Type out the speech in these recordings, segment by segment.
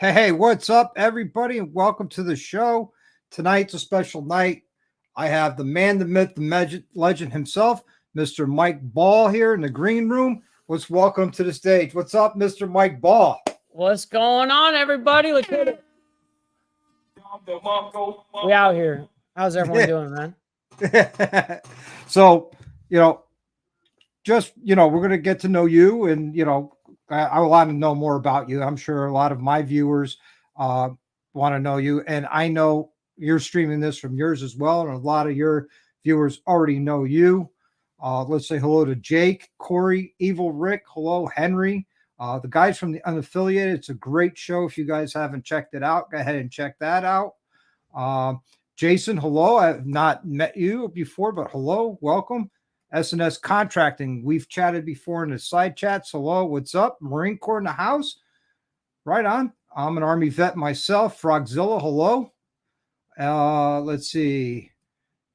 Hey, what's up, everybody, and welcome to the show. Tonight's a special night. I have the man, the myth, the legend himself, Mr. Mike Ball, here in the green room. Let's welcome him to the stage. What's up, Mr. Mike Ball? What's going on, everybody? Look at it. We out here. How's everyone doing, man? So, we're going to get to know you, and, I want to know more about you. I'm sure a lot of my viewers want to know you, and I know you're streaming this from yours as well, and a lot of your viewers already know you. Let's say hello to Jake, Corey, Evil Rick. Hello, Henry. The guys from the Unaffiliated. It's a great show. If you guys haven't checked it out, go ahead and check that out. Jason, hello. I have not met you before, but hello, welcome. S&S Contracting. We've chatted before in the side chats. Hello, what's up? Marine Corps in the house. Right on. I'm an Army vet myself. Frogzilla, hello. Let's see.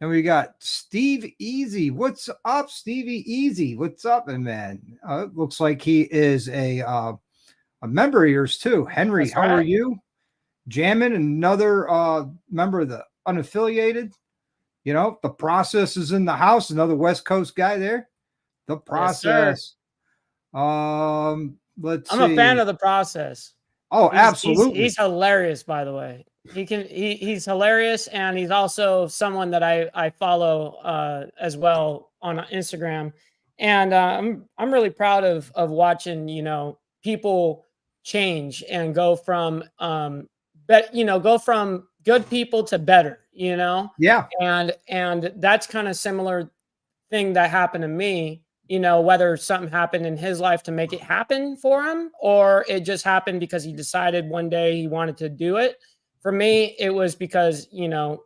And we got Steve Easy. What's up, Stevie Easy? What's up, man? It looks like he is a member of yours too. Henry, That's how right. are you? Jamming, another member of the Unaffiliated. The process is in the house. Another West Coast guy there. The process. Let's see. I'm a fan of the process. Oh, absolutely. He's hilarious, by the way. He's hilarious, and he's also someone that I follow as well on Instagram. And I'm really proud of watching people change and go from go from good people to better. Yeah. And that's kind of similar thing that happened to me. Whether something happened in his life to make it happen for him, or it just happened because he decided one day he wanted to do it. For me, it was because,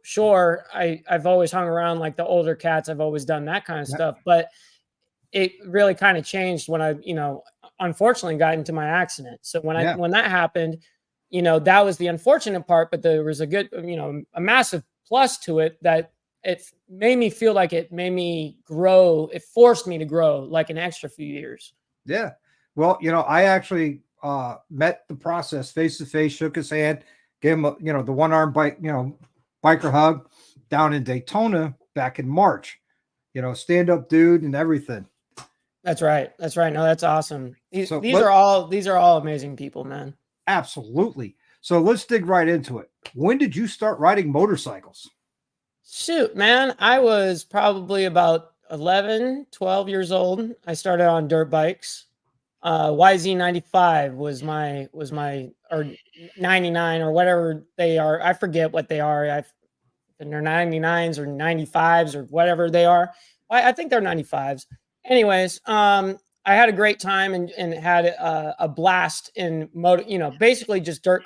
sure, I've always hung around like the older cats. I've always done that kind of stuff, but it really kind of changed when I, unfortunately got into my accident. So when that happened, that was the unfortunate part, but there was a good, a massive plus to it that it made me feel like it made me grow. It forced me to grow like an extra few years. Yeah. Well, I actually met the process face to face, shook his hand, gave him the one arm bike, biker hug down in Daytona back in March. Stand up dude and everything. That's right. That's right. No, that's awesome. These are all amazing people, man. Absolutely. So let's dig right into it. When did you start riding motorcycles? Shoot, man. I was probably about 11, 12 years old. I started on dirt bikes. YZ95 was my or 99 or whatever they are. I forget what they are. They're 99s or 95s or whatever they are. I think they're 95s. Anyways, I had a great time and had a blast in basically just dirt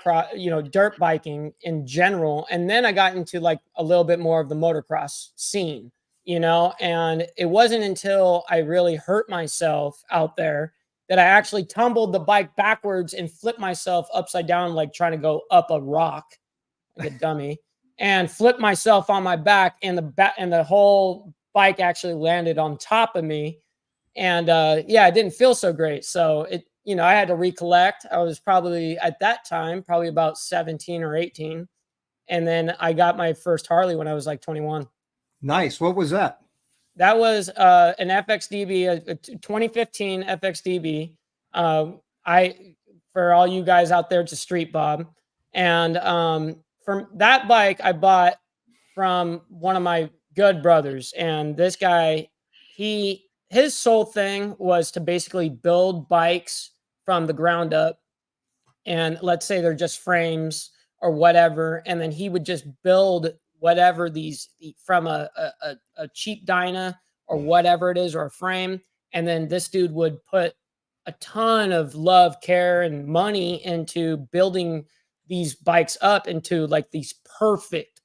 biking in general. And then I got into like a little bit more of the motocross scene, and it wasn't until I really hurt myself out there that I actually tumbled the bike backwards and flipped myself upside down, like trying to go up a rock like a dummy, and flipped myself on my back, and the whole bike actually landed on top of me. And it didn't feel so great. So I had to recollect. I was probably at that time, probably about 17 or 18. And then I got my first Harley when I was like 21. Nice. What was that? That was an FXDB, a 2015 FXDB. For all you guys out there, it's a Street Bob. And from that bike, I bought from one of my good brothers. And this guy, his sole thing was to basically build bikes from the ground up. And let's say they're just frames or whatever. And then he would just build whatever from a cheap Dyna or whatever it is, or a frame. And then this dude would put a ton of love, care, and money into building these bikes up into like these perfect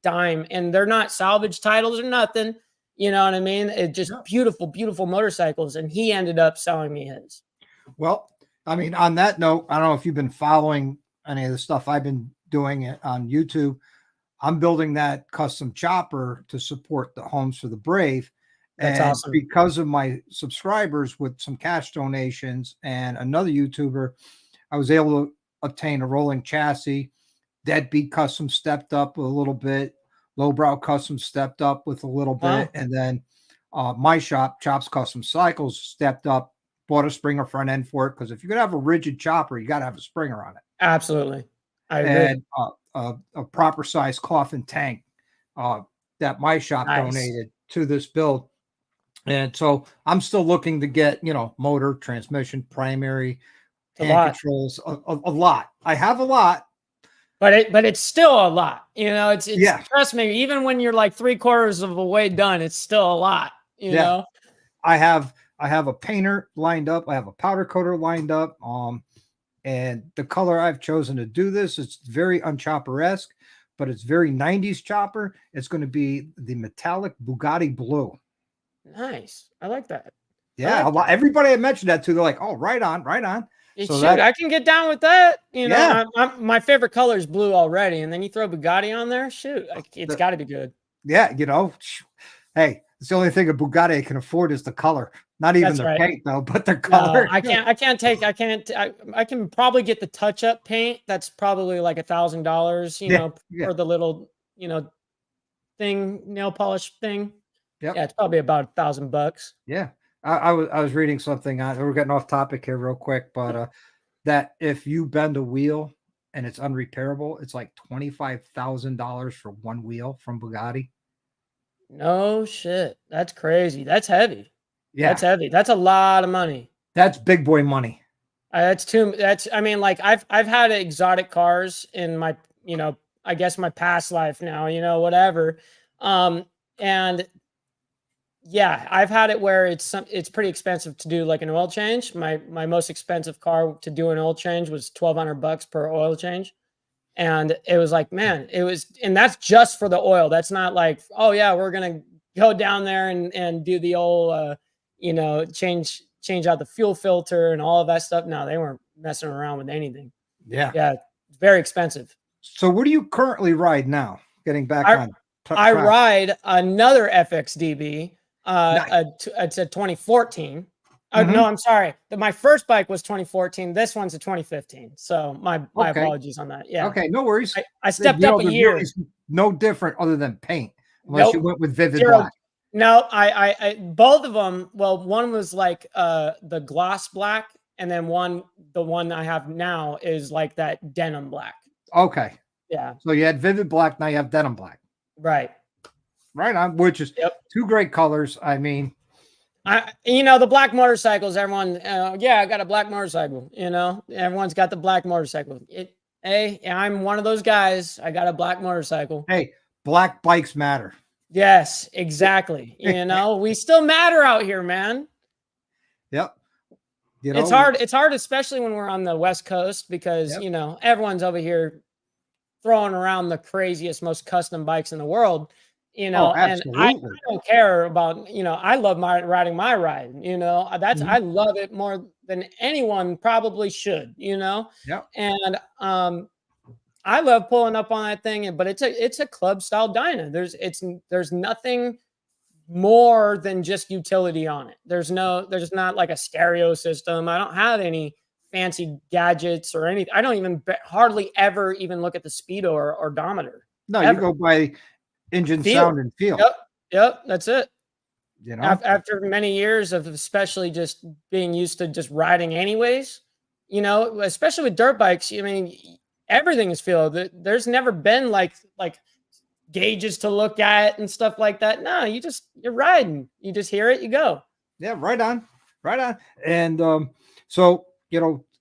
dime. And they're not salvage titles or nothing. You know what I mean? It just beautiful, beautiful motorcycles. And he ended up selling me his. Well, I mean, on that note, I don't know if you've been following any of the stuff I've been doing on YouTube. I'm building that custom chopper to support the Homes for the Brave. That's and awesome. Because of my subscribers with some cash donations and another YouTuber, I was able to obtain a rolling chassis. Deadbeat Custom stepped up a little bit. Lowbrow Custom stepped up with a little bit. Wow. And then my shop, Chops Custom Cycles, stepped up, bought a Springer front end for it. Because if you're going to have a rigid chopper, you got to have a Springer on it. Absolutely. I agree. And a proper size coffin tank that my shop Nice. donated to this build. And so I'm still looking to get, motor, transmission, primary, It's a hand lot. controls, a lot. I have a lot. But it's still a lot. It's Yeah. trust me, even when you're like 3/4 of the way done, it's still a lot, you know. I have a painter lined up. I have a powder coater lined up. And the color I've chosen to do this, it's very unchopper-esque, but it's very 90s chopper. It's going to be the metallic Bugatti blue. Nice. I like that. Yeah, like everybody I mentioned that to, they're like, "Oh, right on, right on." So shoot, I can get down with that. Yeah. My favorite color is blue already, and then you throw Bugatti on there. Shoot, it's got to be good. Yeah, hey, it's the only thing a Bugatti can afford is the color. Not even That's the right. paint though, but the color. No, I can probably get the touch-up paint. That's probably like $1,000, for the little, thing, nail polish thing. Yep. Yeah, it's probably about $1,000. Yeah. I was reading something on, we're getting off topic here real quick, but that if you bend a wheel and it's unrepairable, it's like $25,000 for one wheel from Bugatti. No shit. That's crazy. That's heavy. Yeah. That's heavy. That's a lot of money. That's big boy money. I mean, like I've had exotic cars in my, I guess my past life now, whatever. And yeah, I've had it where it's pretty expensive to do like an oil change. My most expensive car to do an oil change was $1,200 per oil change. And it was like, man, and that's just for the oil. That's not like, oh yeah, we're going to go down there and do the old, change out the fuel filter and all of that stuff. No, they weren't messing around with anything. Yeah. Yeah. It's very expensive. So what do you currently ride now? Getting back on. I ride another FXDB. Nice. It's a 2014. No, I'm sorry. My first bike was 2014. This one's a 2015. So my apologies on that. Yeah. Okay, no worries. I stepped up a year. Really no different other than paint, unless you went with vivid black. No, I both of them. Well, one was like the gloss black, and then the one I have now is like that denim black. Okay. Yeah. So you had vivid black, now you have denim black. Right. Right on, which is two great colors. I mean, the black motorcycles, everyone, I got a black motorcycle, everyone's got the black motorcycle. Hey, I'm one of those guys. I got a black motorcycle. Hey, black bikes matter. Yes, exactly. We still matter out here, man. Yep. It's hard, especially when we're on the West Coast because, everyone's over here throwing around the craziest, most custom bikes in the world. And I don't care about, I love riding my ride, I love it more than anyone probably should, Yeah. And I love pulling up on that thing, but it's a club style Dyna. There's nothing more than just utility on it. There's not like a stereo system. I don't have any fancy gadgets or anything. I don't even hardly ever even look at the speedo or odometer. No, ever. You go by engine sound and feel. Yep, that's it. After many years of especially just being used to just riding anyways, especially with dirt bikes, I mean, everything is feel. There's never been like gauges to look at and stuff like that. No, you're riding. You just hear it, you go. Yeah, right on. And so,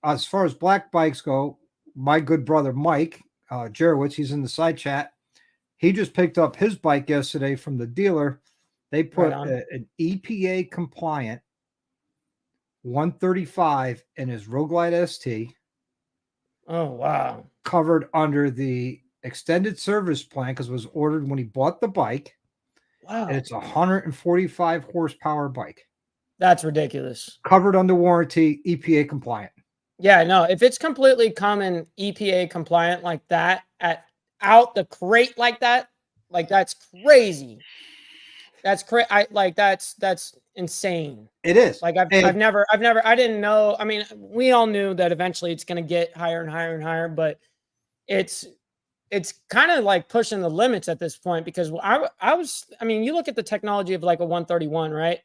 as far as black bikes go, my good brother Mike Jerowitz, he's in the side chat. He just picked up his bike yesterday from the dealer. They put an EPA compliant 135 in his Road Glide ST. Oh, wow. Covered under the extended service plan because it was ordered when he bought the bike. Wow. And it's a 145 horsepower bike. That's ridiculous. Covered under warranty, EPA compliant. Yeah, no, if it's completely common EPA compliant like that out the crate like that's crazy. That's crazy. That's insane. It is. Like I didn't know. I mean, we all knew that eventually it's going to get higher and higher and higher, but it's kind of like pushing the limits at this point because I mean, you look at the technology of like a 131, right?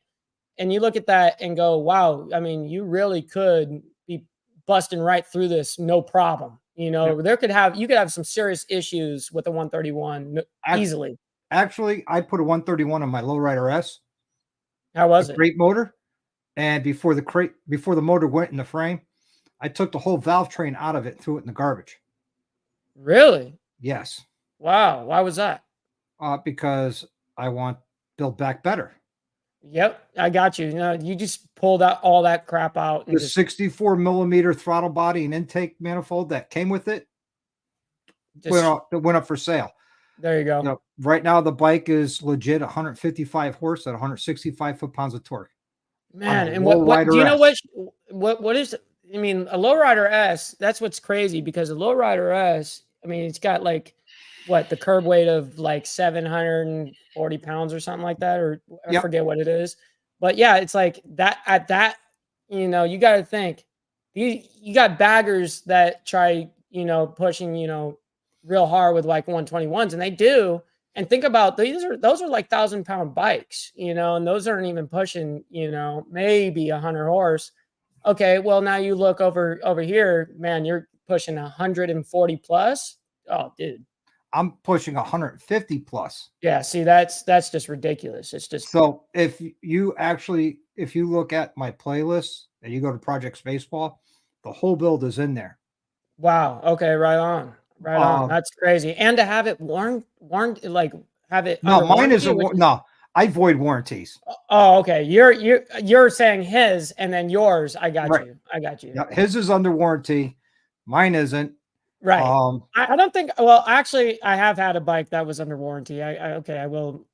And you look at that and go, wow, I mean, you really could be busting right through this, no problem. You know, you could have some serious issues with a 131 easily. Actually, I put a 131 on my lowrider S. How was it? Great motor. And before the motor went in the frame, I took the whole valve train out of it and threw it in the garbage. Really? Yes. Wow. Why was that? Because I want Build Back Better. Yep, I got you. You know, you just pulled out all that crap out. And the 64 millimeter throttle body and intake manifold that came with it went up for sale. There you go. You know, right now the bike is legit 155 horse at 165 foot-pounds of torque. Man, and what do you know what is, I mean, a lowrider S, that's what's crazy because a lowrider S, I mean, it's got like the curb weight of like 740 pounds or something like that, or I forget what it is. But yeah, it's like that at that, you know, you got to think you got baggers that try, you know, pushing, you know, real hard with like 121s, and they do. And think about those are like 1,000-pound bikes, you know, and those aren't even pushing, you know, maybe 100 horse. Okay, well now you look over here, man, you're pushing 140 plus. Oh, dude, I'm pushing 150 plus. Yeah, see, that's just ridiculous. It's just so if you look at my playlist and you go to Project Spaceball, the whole build is in there. Wow. Okay, right on. Right on. That's crazy. And to have it warned, like have it. No, mine isn't. No, I void warranties. Oh, okay. You're saying his, and then yours. I got you. I got you. Yeah, his is under warranty. Mine isn't. Right. I don't think. Well, actually, I have had a bike that was under warranty. I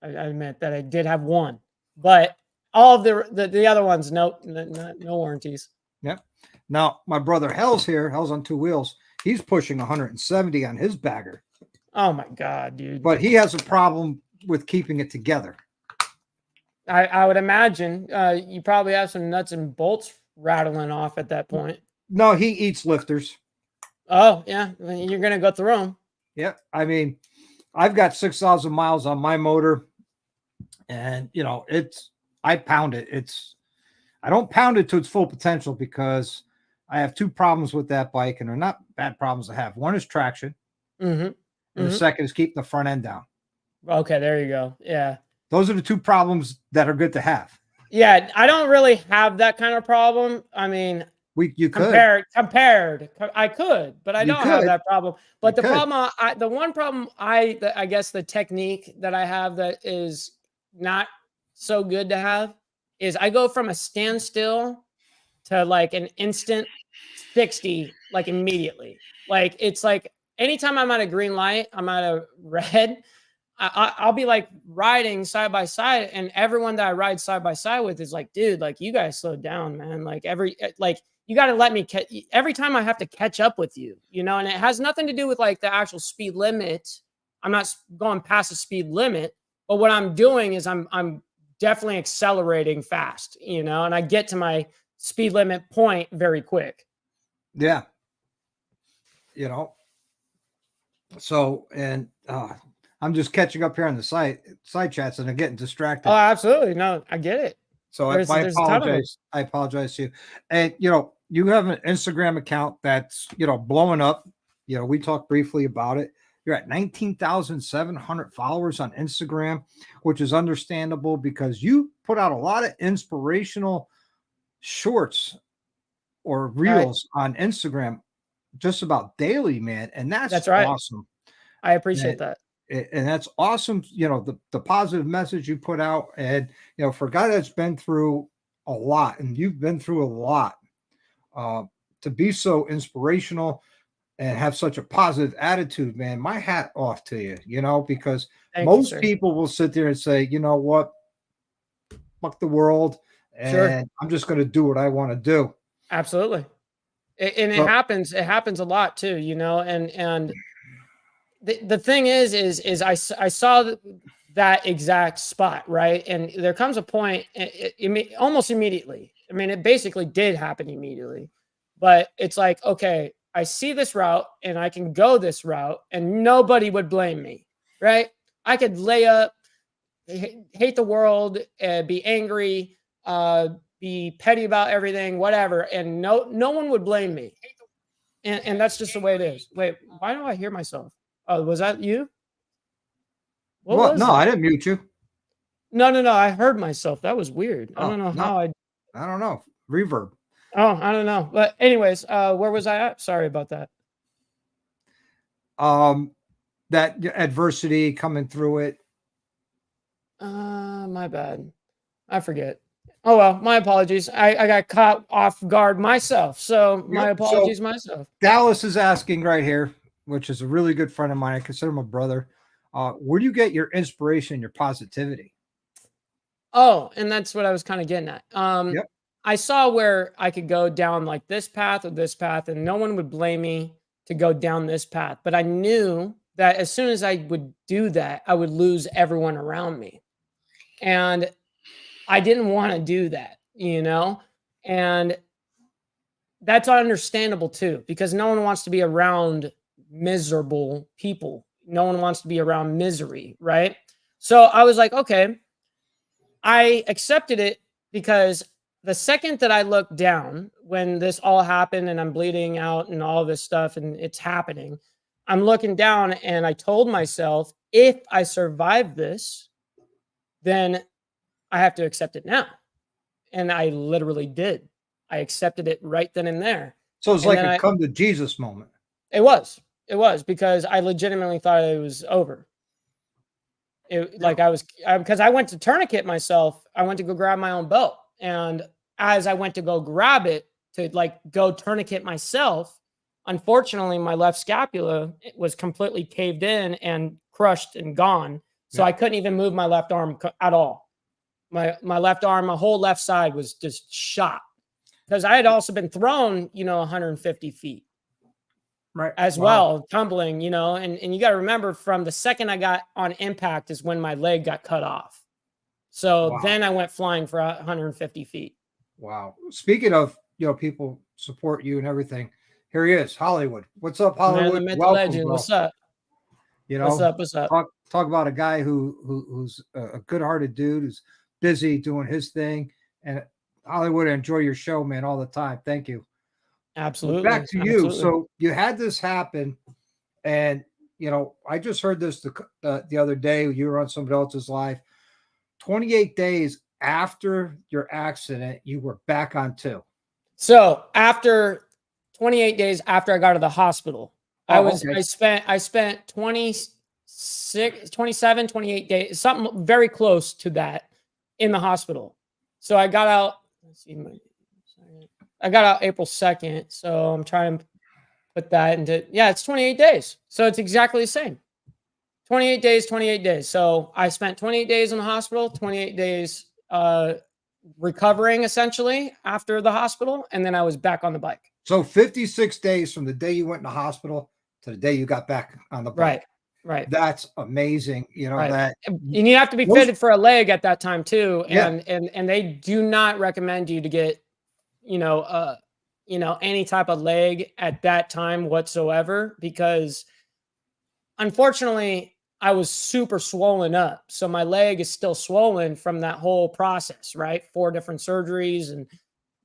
admit that I did have one, but all of the other ones, no warranties. Yep. Now my brother Hell's on two wheels. He's pushing 170 on his bagger. Oh my God, dude. But he has a problem with keeping it together. I would imagine you probably have some nuts and bolts rattling off at that point. No, he eats lifters. Oh, yeah. You're going to go through them. Yeah. I mean, I've got 6,000 miles on my motor, and, you know, I pound it. I don't pound it to its full potential because I have two problems with that bike, and they're not bad problems to have. One is traction, and the second is keeping the front end down. Okay, there you go. Yeah. Those are the two problems that are good to have. Yeah, I don't really have that kind of problem. I mean, you could. Compared, I could, but I don't have that problem. But the one problem I guess the technique that I have that is not so good to have is I go from a standstill to like an instant 60, like immediately. Like it's like anytime I'm at a green light, I'm at a red, I'll be like riding side by side, and everyone that I ride side by side with is like, dude, like you guys slow down, man. Like you got to let me every time I have to catch up with you, you know, and it has nothing to do with like the actual speed limit. I'm not going past the speed limit, but what I'm doing is I'm definitely accelerating fast, you know, and I get to my speed limit point very quick. Yeah. You know, so, and I'm just catching up here on the side chats, and I'm getting distracted. Oh, absolutely. No, I get it. So I apologize. I apologize to you. And, you know, you have an Instagram account that's, you know, blowing up. You know, we talked briefly about it. You're at 19,700 followers on Instagram, which is understandable because you put out a lot of inspirational shorts or reels on Instagram just about daily, man. And that's right. Awesome. I appreciate that. And that's awesome. You know, the positive message you put out, and, you know, for a guy that's been through a lot, and you've been through a lot, to be so inspirational and have such a positive attitude, man, my hat off to you, you know, because most people will sit there and say, you know what, fuck the world. And I'm just going to do what I want to do. Absolutely. And it happens a lot too, you know, and the thing is I saw that exact spot, right? And there comes a point, almost immediately. I mean, it basically did happen immediately, but it's like, okay, I see this route and I can go this route, and nobody would blame me, right? I could lay up, hate the world, be angry, be petty about everything, whatever, and no one would blame me. And that's just the way it is. Wait, why do I hear myself? Oh, was that you? What What? was No, I that? didn't mute you. No. I heard myself. That was weird. I Oh, don't know no, how I. I don't know. Reverb. Oh, I don't know. But anyways, where was I at? Sorry about that. That adversity coming through it. My bad. I forget. Oh well, my apologies. I got caught off guard myself. So my Yep. So apologies myself. Dallas is asking right here, which is a really good friend of mine. I consider him a brother. Where do you get your inspiration, your positivity? Oh, and that's what I was kind of getting at. Yep. I saw where I could go down like this path or this path, and no one would blame me to go down this path. But I knew that as soon as I would do that, I would lose everyone around me. And I didn't want to do that, you know? And that's understandable too, because no one wants to be around miserable people. No one wants to be around misery, right? So I was like, okay, I accepted it because the second that I looked down when this all happened and I'm bleeding out and all this stuff and it's happening, I'm looking down and I told myself, if I survive this, then I have to accept it now. And I literally did. I accepted it right then and there. So it's And like then a come to Jesus moment. it was because I legitimately thought it was over. Like because I went to tourniquet myself. I went to go grab my own belt. And as I went to go grab it to like go tourniquet myself, unfortunately, my left scapula was completely caved in and crushed and gone. So Yeah. I couldn't even move my left arm at all. My left arm, my whole left side was just shot because I had also been thrown, 150 feet Right. as Wow. well, tumbling, and you got to remember from the second I got on impact is when my leg got cut off. So Wow. then I went flying for 150 feet. Wow. Speaking of, people support you and everything. Here he is, Hollywood. What's up, Hollywood? Man, the myth, Welcome, legend. bro. What's up? What's up? Talk about a guy who's a good-hearted dude who's busy doing his thing. And Hollywood, I enjoy your show, man, all the time. Thank you. Absolutely. Back to you. Absolutely. So you had this happen, and I just heard this the other day. You were on somebody else's live. 28 days after your accident, you were back on 2. So after 28 days after I got to the hospital, Okay. I spent 26, 27, 28 days, something very close to that in the hospital. So I got out, I got out April 2nd. So I'm trying to put that into, it's 28 days. So it's exactly the same. 28 days, 28 days. So I spent 28 days in the hospital, 28 days recovering essentially after the hospital. And then I was back on the bike. So 56 days from the day you went in the hospital to the day you got back on the bike. Right. That's amazing. That. And you have to be fitted for a leg at that time too. And they do not recommend you to get, any type of leg at that time whatsoever, because unfortunately I was super swollen up. So my leg is still swollen from that whole process, right? 4 different surgeries and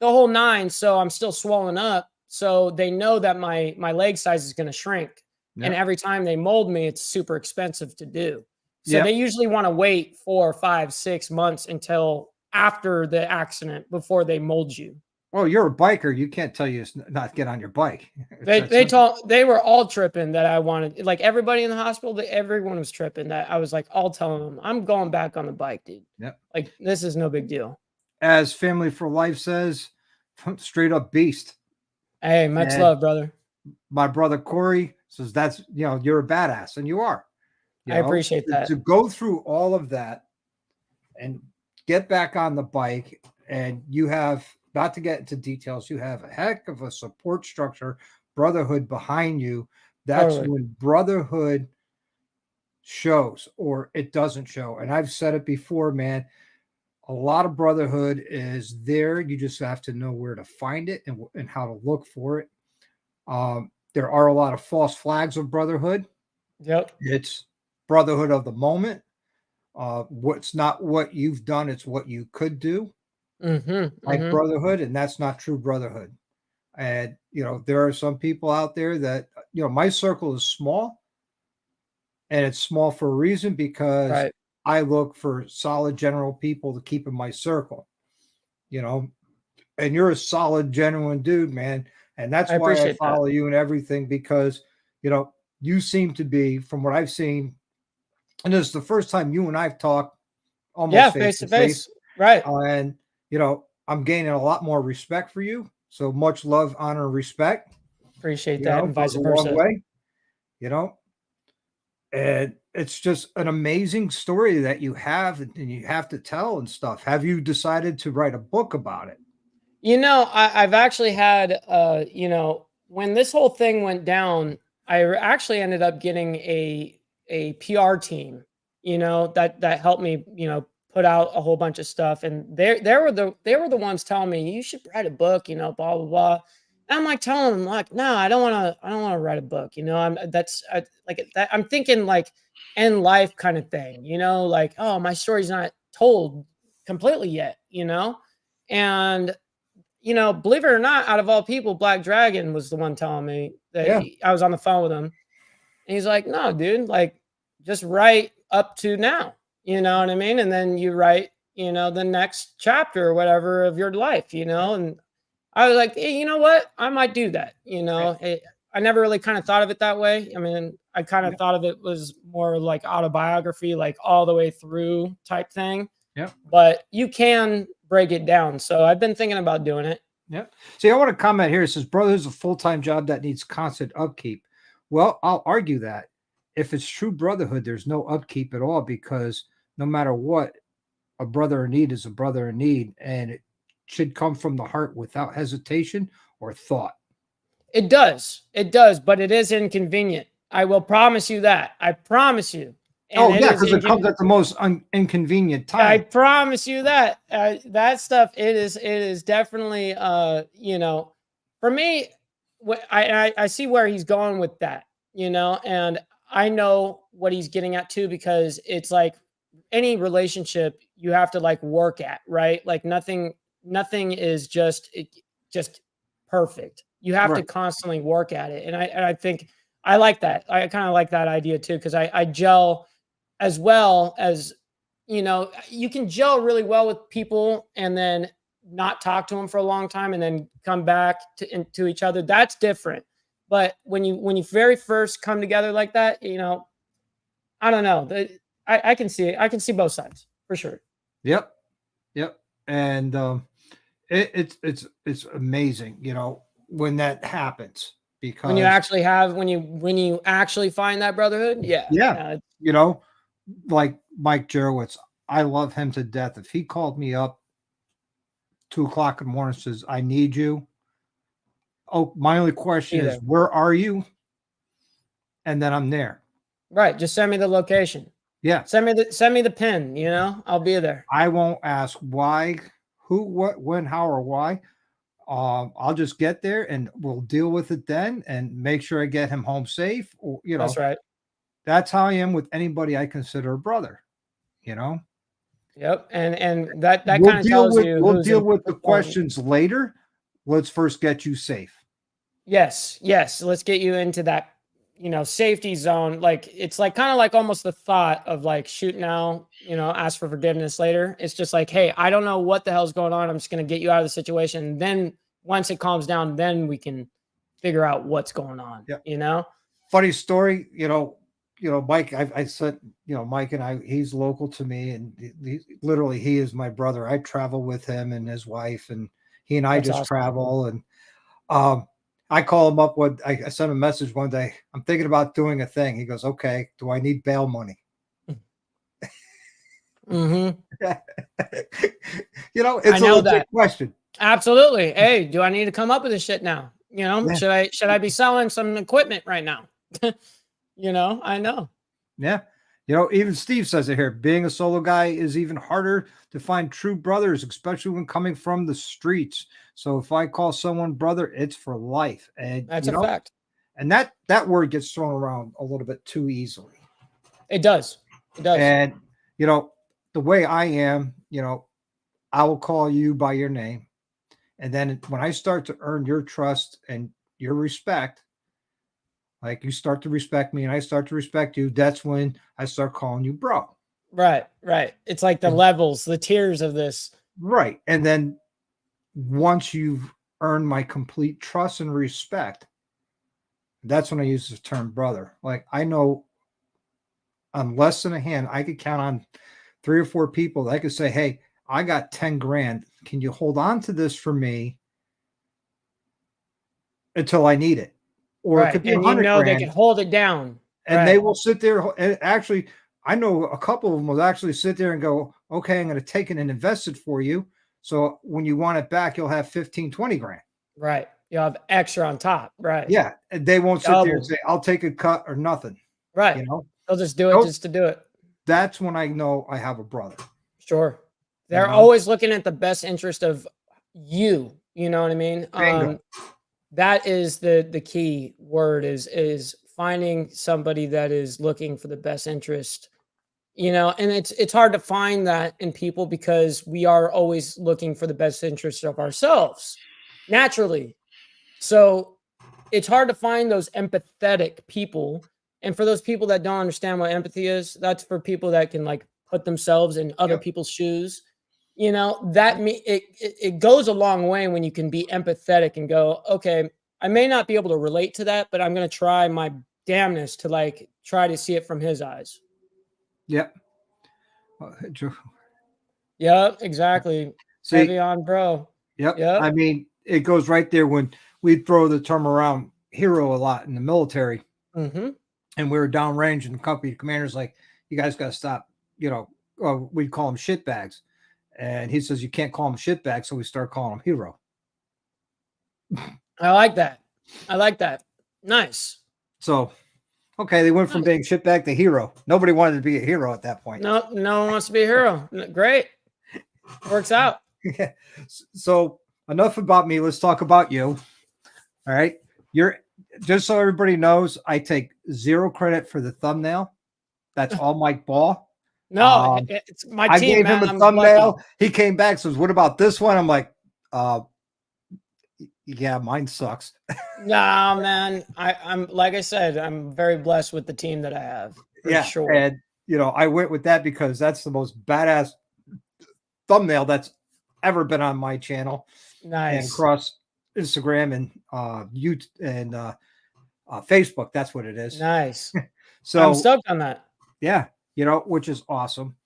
the whole 9. So I'm still swollen up. So they know that my leg size is going to shrink. Yep. And every time they mold me, it's super expensive to do. So they usually want to wait 4, 5, 6 months until after the accident before they mold you. Well, you're a biker. You can't tell you not get on your bike. They were all tripping that I wanted, like everybody in the hospital, everyone was tripping that I was like, all telling them I'm going back on the bike, dude. Yep. Like this is no big deal. As Family for Life says, straight up beast. Hey, much love, brother. My brother Corey says that's, you're a badass, and you are. I appreciate that. To go through all of that and get back on the bike, and you have, not to get into details, you have a heck of a support structure, brotherhood behind you. That's when brotherhood shows or it doesn't show. And I've said it before, man. A lot of brotherhood is there. You just have to know where to find it and how to look for it. There are a lot of false flags of brotherhood. Yep. It's brotherhood of the moment. What's not what you've done, it's what you could do, like brotherhood, and that's not true brotherhood. And there are some people out there that my circle is small, and it's small for a reason because Right. I look for solid general people to keep in my circle. And you're a solid, genuine dude, man. And that's I why I appreciate that. follow you and everything because, you seem to be, from what I've seen, and this is the first time you and I've talked Yeah, almost face face to to face. face. Right. And, I'm gaining a lot more respect for you. So much love, honor, and respect, Appreciate that, and vice goes a long versa. way, you know, and it's just an amazing story that you have and you have to tell and stuff. Have you decided to write a book about it? I've actually had, when this whole thing went down, actually ended up getting a PR team, that helped me, put out a whole bunch of stuff, and they were the ones telling me you should write a book, blah blah blah. And I'm like telling them like, no, I don't want to write a book, I'm thinking like end life kind of thing, like, oh, my story's not told completely yet, and believe it or not, out of all people, Black Dragon was the one telling me that Yeah. I was on the phone with him. And he's like, no, dude, like just write up to now. You know what I mean? And then you write, the next chapter or whatever of your life, and I was like, hey, you know what? I might do that. I never really kind of thought of it that way. I mean, I kind of Yeah. thought of it was more like autobiography, like all the way through type thing. Yeah. But you can break it down. So I've been thinking about doing it. Yeah. See, I want to comment here. It says, brotherhood is a full-time job that needs constant upkeep. Well, I'll argue that if it's true brotherhood, there's no upkeep at all because no matter what, a brother in need is a brother in need, and it should come from the heart without hesitation or thought. It does. It does, but it is inconvenient. I will promise you that. I promise you. And Oh, it yeah, is because it comes inconvenient. at the most inconvenient I time. promise you that. That stuff it is definitely for me I see where he's going with that, and I know what he's getting at too because it's like any relationship you have to like work at, right? Like nothing is just perfect. You have to Right. constantly work at it. And I think I like that. I kind of like that idea too because I gel as well as you can gel really well with people and then not talk to them for a long time and then come back to each other. That's different. But when you very first come together like that, I don't know. I can see it. I can see both sides for sure. Yep. Yep. And it's amazing, when that happens When you because actually have when you actually find that brotherhood, yeah. yeah, Yeah. you know, like Mike Jerowitz, I love him to death. If he called me up 2 o'clock in the morning and says, I need you. Oh, my only question is, Either. where are you? And then I'm there. Right. Just send me the location. Yeah. Send me the pin, I'll be there. I won't ask why, who, what, when, how, or why. I'll just get there and we'll deal with it then and make sure I get him home safe. Or, That's right. that's how I am with anybody I consider a brother, you know. Yep. And that kind of tells you We'll who's deal with the important. questions later. Let's first get you safe. Yes, yes. Let's get you into that, safety zone. Like it's like kind of like almost the thought of like shoot now, ask for forgiveness later. It's just like, hey, I don't know what the hell's going on. I'm just gonna get you out of the situation. Then once it calms down, then we can figure out what's going on. Yeah. Funny story, Mike, I said, Mike and I, he's local to me and literally he is my brother. I travel with him and his wife and he and I That's just awesome. travel. And I call him up I sent him a message one day. I'm thinking about doing a thing. He goes, okay, do I need bail money? Mm-hmm. It's a legit question. Absolutely. Hey, do I need to come up with this shit now? Yeah. Should I be selling some equipment right now? I know. Yeah. Even Steve says it here. Being a solo guy is even harder to find true brothers, especially when coming from the streets. So if I call someone brother, it's for life. And That's a fact. and that word gets thrown around a little bit too easily. It does. It does. And the way I am, I will call you by your name. And then when I start to earn your trust and your respect, like you start to respect me and I start to respect you, that's when I start calling you bro. Right. It's like the levels, the tiers of this. Right. And then once you've earned my complete trust and respect, that's when I use the term brother. Like I know on less than a hand, I could count on 3 or 4 people that I could say, hey, I got 10 grand. Can you hold on to this for me until I need it? Or it could be 100 grand. They can hold it down. And they will sit there. And actually, I know a couple of them will actually sit there and go, okay, I'm going to take it and invest it for you. So when you want it back, you'll have 15, 20 grand. Right. You'll have extra on top. Right. Yeah. And they won't sit there and say, I'll take a cut or nothing. Right. They'll just do it just to do it. That's when I know I have a brother. Sure. They're always looking at the best interest of you. You know what I mean? That is the key word is finding somebody that is looking for the best interest, and it's hard to find that in people because we are always looking for the best interest of ourselves naturally. So it's hard to find those empathetic people. And for those people that don't understand what empathy is, that's for people that can like put themselves in other people's shoes. It goes a long way when you can be empathetic and go, okay, I may not be able to relate to that, but I'm going to try my damnness to like try to see it from his eyes. Yep. Yep, exactly. See, heavy on bro. Yep. I mean, it goes right there when we throw the term around hero a lot in the military. Mm-hmm. And we were downrange and the company commander's like, you guys got to stop, we'd call them shitbags. And he says, you can't call him shitbag. So we start calling him hero. I like that. Nice. So, okay. They went from being shitbag to hero. Nobody wanted to be a hero at that point. No one wants to be a hero. Great. Works out. Yeah. So enough about me. Let's talk about you. All right. Just so everybody knows, I take 0 credit for the thumbnail. That's all Mike Ball. No, it's my team. I gave him a thumbnail. He came back, says, "What about this one?" I'm like, yeah, mine sucks." Nah, man. I'm like I said, I'm very blessed with the team that I have. For sure. And I went with that because that's the most badass thumbnail that's ever been on my channel. Nice. And across Instagram and YouTube and Facebook. That's what it is. Nice. So I'm stoked on that. Yeah. Which is awesome.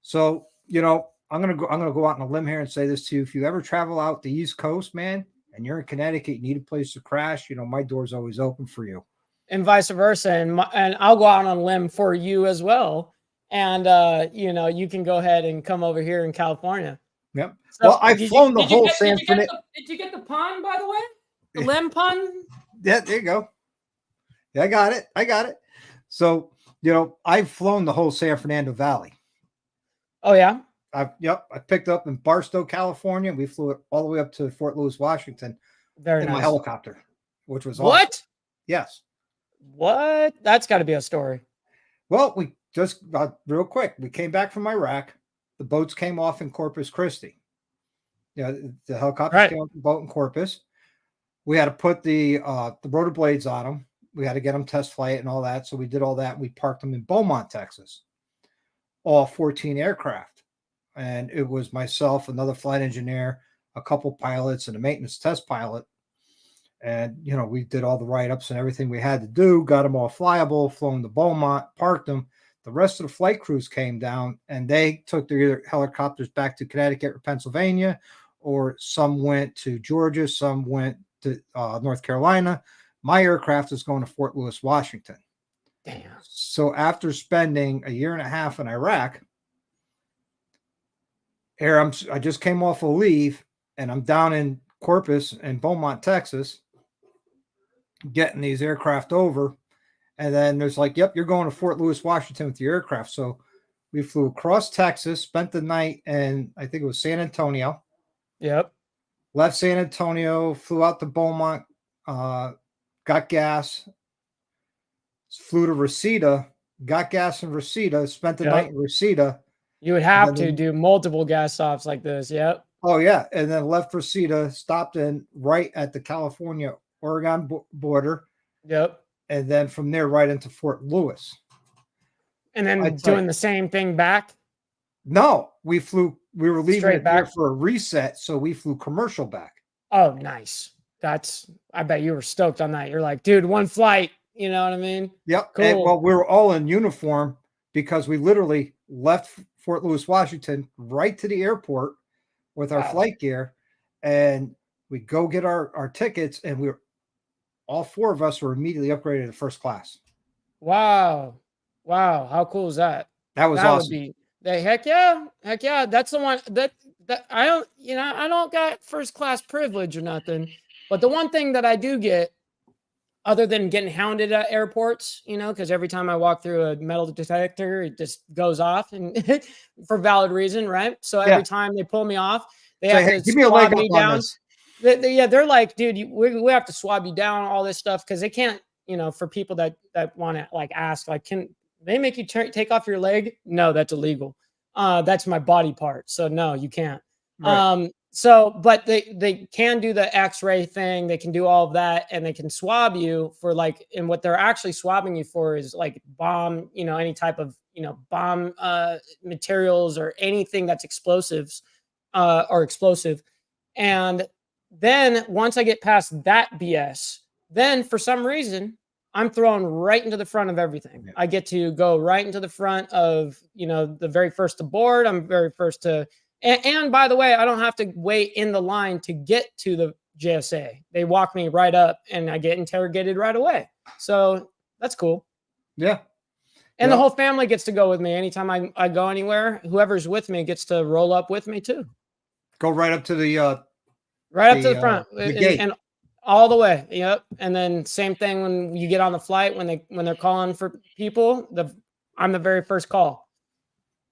So, I'm gonna go out on a limb here and say this to you. If you ever travel out the East Coast, man, and you're in Connecticut, you need a place to crash, my door's always open for you. And vice versa. And I'll go out on a limb for you as well. And you can go ahead and come over here in California. Yep. So well, I've flown the whole San Fernando. Did you get the pun, by the way? The limb pun? Yeah, there you go. Yeah, I got it. So I've flown the whole San Fernando Valley. Oh, yeah? I picked up in Barstow, California. We flew it all the way up to Fort Lewis, Washington. Very nice. My helicopter, which was what? Awesome. Yes. What? That's got to be a story. Well, we just real quick. We came back from Iraq. The boats came off in Corpus Christi. The helicopters came off the boat in Corpus. We had to put the rotor blades on them. We had to get them test flight and all that. So we did all that. We parked them in Beaumont, Texas, all 14 aircraft. And it was myself, another flight engineer, a couple pilots, and a maintenance test pilot. And, we did all the write-ups and everything we had to do, got them all flyable, flown to Beaumont, parked them. The rest of the flight crews came down and they took their helicopters back to Connecticut or Pennsylvania, or some went to Georgia, some went to North Carolina. My aircraft is going to Fort Lewis, Washington. Damn. So after spending a year and a half in Iraq, I just came off of leave and I'm down in Corpus and Beaumont, Texas, getting these aircraft over. And then there's like, yep, you're going to Fort Lewis, Washington with your aircraft. So we flew across Texas, spent the night in, I think it was San Antonio. Yep. Left San Antonio, flew out to Beaumont, got gas, flew to Reseda, got gas in Reseda, spent the night in Reseda. You would have to do multiple gas stops like this. Yep. Oh, yeah. And then left Reseda, stopped in right at the California-Oregon border. Yep. And then from there, right into Fort Lewis. And then doing the same thing back? No, we were leaving it back there for a reset, so we flew commercial back. Oh, nice. I bet you were stoked on that. You're like, dude, one flight. You know what I mean? Yep. Cool. And, well, we were all in uniform because we literally left Fort Lewis, Washington, right to the airport with our flight gear, and we go get our tickets, and all four of us were immediately upgraded to first class. Wow. How cool is that? That was awesome. Would be, heck yeah. That's the one that I don't, I don't got first class privilege or nothing. But the one thing that I do get, other than getting hounded at airports, because every time I walk through a metal detector, it just goes off, and for valid reason, right? So every time they pull me off, they have to give me a leg swab me down. They're like, dude, we have to swab you down, all this stuff, because they can't, for people that want to like ask, like, can they make you take off your leg? No, that's illegal. That's my body part, so no, you can't. Right. But they can do the X-ray thing. They can do all of that, and they can swab you for like, and what they're actually swabbing you for is like bomb, any type of, bomb materials or anything that's explosives or explosive. And then once I get past that BS, then for some reason, I'm thrown right into the front of everything. Yeah. I get to go right into the front of, the very first to board. I'm very first to, and by the way, I don't have to wait in the line to get to the JSA. They walk me right up and I get interrogated right away. So that's cool. Yeah. And the whole family gets to go with me. Anytime I go anywhere, whoever's with me gets to roll up with me too. Go right up to the up to the front and all the way. Yep. And then same thing when you get on the flight, when they're calling for people, I'm the very first call.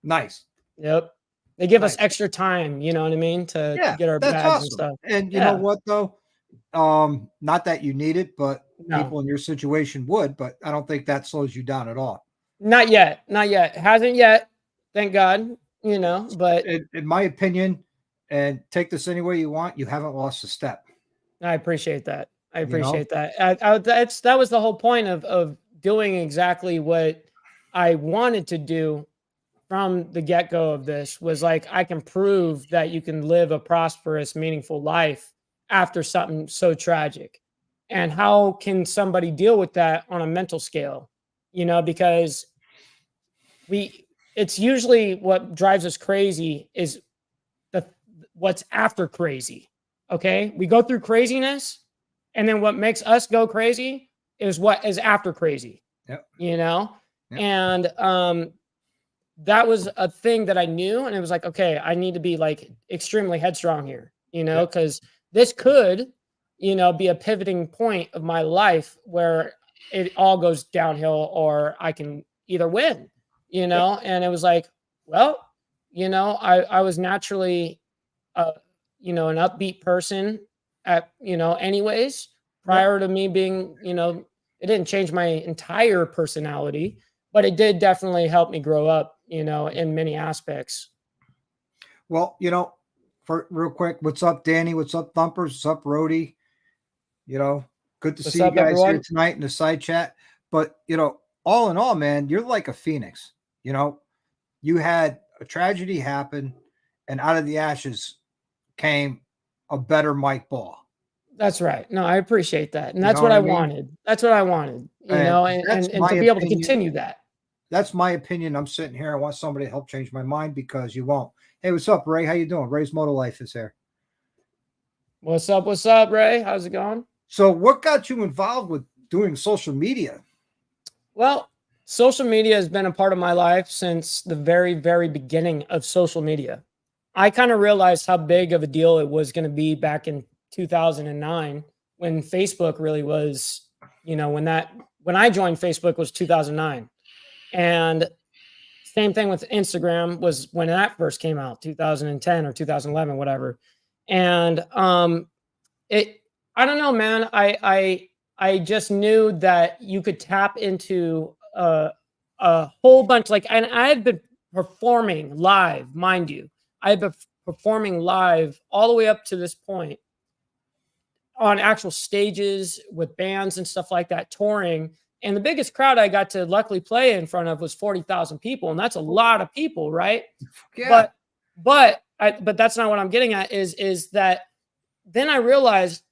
Nice. Yep. They give us extra time, you know what I mean, to get our bags and stuff. And you know what though? Not that you need it, but people in your situation would, but I don't think that slows you down at all. Not yet. Hasn't yet. Thank God, but in my opinion, and take this any way you want, you haven't lost a step. I appreciate that. That was the whole point of doing exactly what I wanted to do from the get-go of this, was like, I can prove that you can live a prosperous, meaningful life after something so tragic. And how can somebody deal with that on a mental scale? Because it's usually what drives us crazy is what's after crazy. Okay. We go through craziness, and then what makes us go crazy is what is after crazy. Yep. And that was a thing that I knew, and it was like, okay, I need to be like extremely headstrong here, because this could, be a pivoting point of my life where it all goes downhill, or I can either win, and it was like, well, I was naturally, an upbeat person anyways, prior to me being, it didn't change my entire personality, but it did definitely help me grow up, in many aspects. Well, for real quick, what's up, Danny? What's up, Thumpers? What's up, Rody? Good to see you guys here tonight in the side chat. But, all in all, man, you're like a phoenix. You had a tragedy happen, and out of the ashes came a better Mike Ball. That's right. No, I appreciate that. And that's what I wanted. That's what I wanted, and to be able to continue that. That's my opinion. I'm sitting here. I want somebody to help change my mind, because you won't. Hey, what's up, Ray? How you doing? Ray's Moto Life is here. What's up, Ray? How's it going? So what got you involved with doing social media? Well, social media has been a part of my life since the very, very beginning of social media. I kind of realized how big of a deal it was going to be back in 2009 when Facebook really was, when that when I joined Facebook was 2009. And same thing with Instagram was when that first came out, 2010 or 2011, whatever. And it I don't know, man. I just knew that you could tap into a whole bunch, like, and I had been performing live, mind you. I had been performing live all the way up to this point on actual stages with bands and stuff like that, touring. And the biggest crowd I got to luckily play in front of was 40,000 people. And that's a lot of people, right? Yeah. But that's not what I'm getting at is that then I realized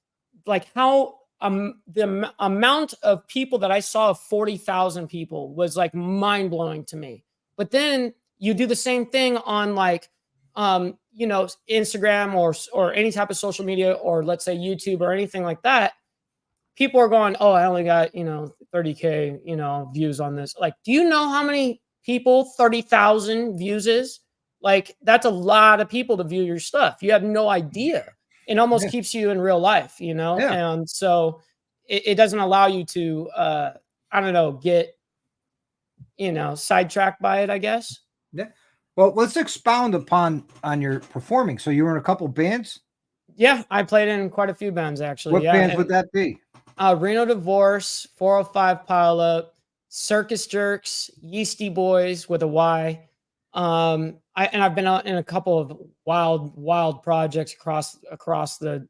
like how amount of people that I saw of 40,000 people was like mind blowing to me. But then you do the same thing on like, Instagram or any type of social media, or let's say YouTube or anything like that. People are going, oh, I only got, 30K, views on this. Like, do you know how many people 30,000 views is? Like, that's a lot of people to view your stuff. You have no idea. It almost Yeah. keeps you in real life, Yeah. and so it doesn't allow you to, I don't know, get, sidetracked by it, I guess. Yeah. Well, let's expound on your performing. So you were in a couple bands. Yeah, I played in quite a few bands actually. What Yeah, bands would that be? Reno Divorce, 405 Pileup, Circus Jerks, Yeasty Boys with a Y. I've been out in a couple of wild projects across the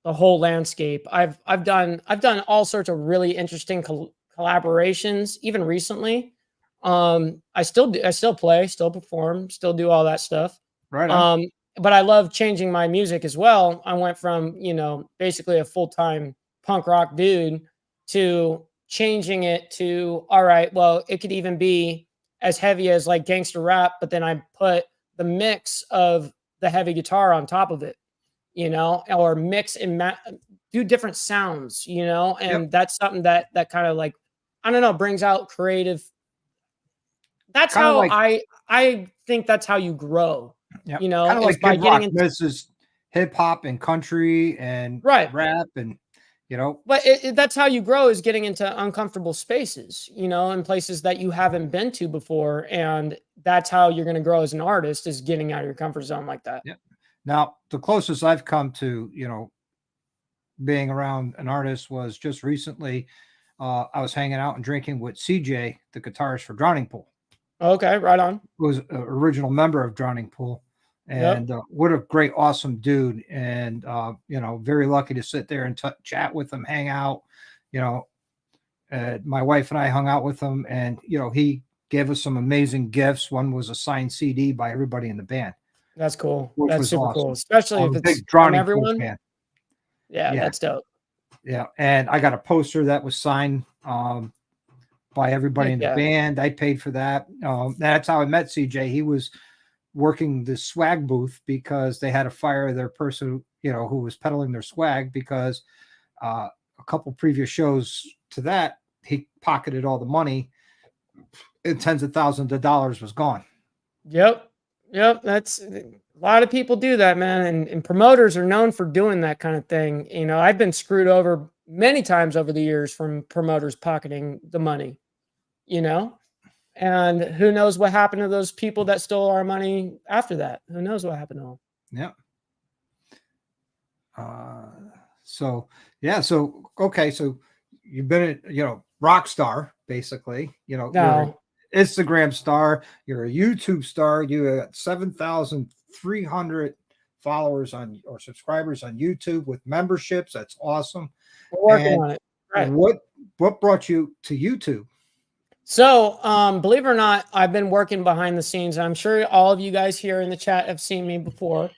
whole landscape. I've done all sorts of really interesting collaborations, even recently. I still play, still perform, still do all that stuff. Right on. But I love changing my music as well. I went from, basically a full-time punk rock dude to changing it to, all right, well, it could even be as heavy as like gangster rap, but then I put the mix of the heavy guitar on top of it, or mix and do different sounds, and Yep. that's something that kind of like, I don't know, brings out creative. That's Kind of how like, I think that's how you grow, yeah, kind of is like by Kid getting Rock. into This is hip hop and country and right. rap and But that's how you grow, is getting into uncomfortable spaces, in places that you haven't been to before. And that's how you're going to grow as an artist, is getting out of your comfort zone like that. yeah. Now, the closest I've come to, being around an artist was just recently. I was hanging out and drinking with CJ, the guitarist for Drowning Pool, Okay, right on. who was an original member of Drowning Pool. Yep. And what a great, awesome dude. And, very lucky to sit there and chat with him, hang out. My wife and I hung out with him, and, he gave us some amazing gifts. One was a signed CD by everybody in the band, That's cool. which That's was super cool, awesome. especially I'm if a it's big from Drowning Pool everyone. fan. Yeah, Yeah. that's dope. Yeah. And I got a poster that was signed by everybody Heck in the yeah. band. I paid for that. That's how I met CJ. He was working the swag booth because they had to fire their person, who was peddling their swag, because a couple previous shows to that, he pocketed all the money and tens of thousands of dollars was gone. Yep. That's a lot of people do that, man. And promoters are known for doing that kind of thing. I've been screwed over many times over the years from promoters pocketing the money, and who knows what happened to those people that stole our money after that? Who knows what happened to them? Yeah. Okay. So you've been rock star, basically, you're an No. Instagram star, you're a YouTube star, you got 7,300 followers or subscribers on YouTube with memberships. That's awesome. We're working And on it. Right. what brought you to YouTube? So, believe it or not, I've been working behind the scenes. I'm sure all of you guys here in the chat have seen me before.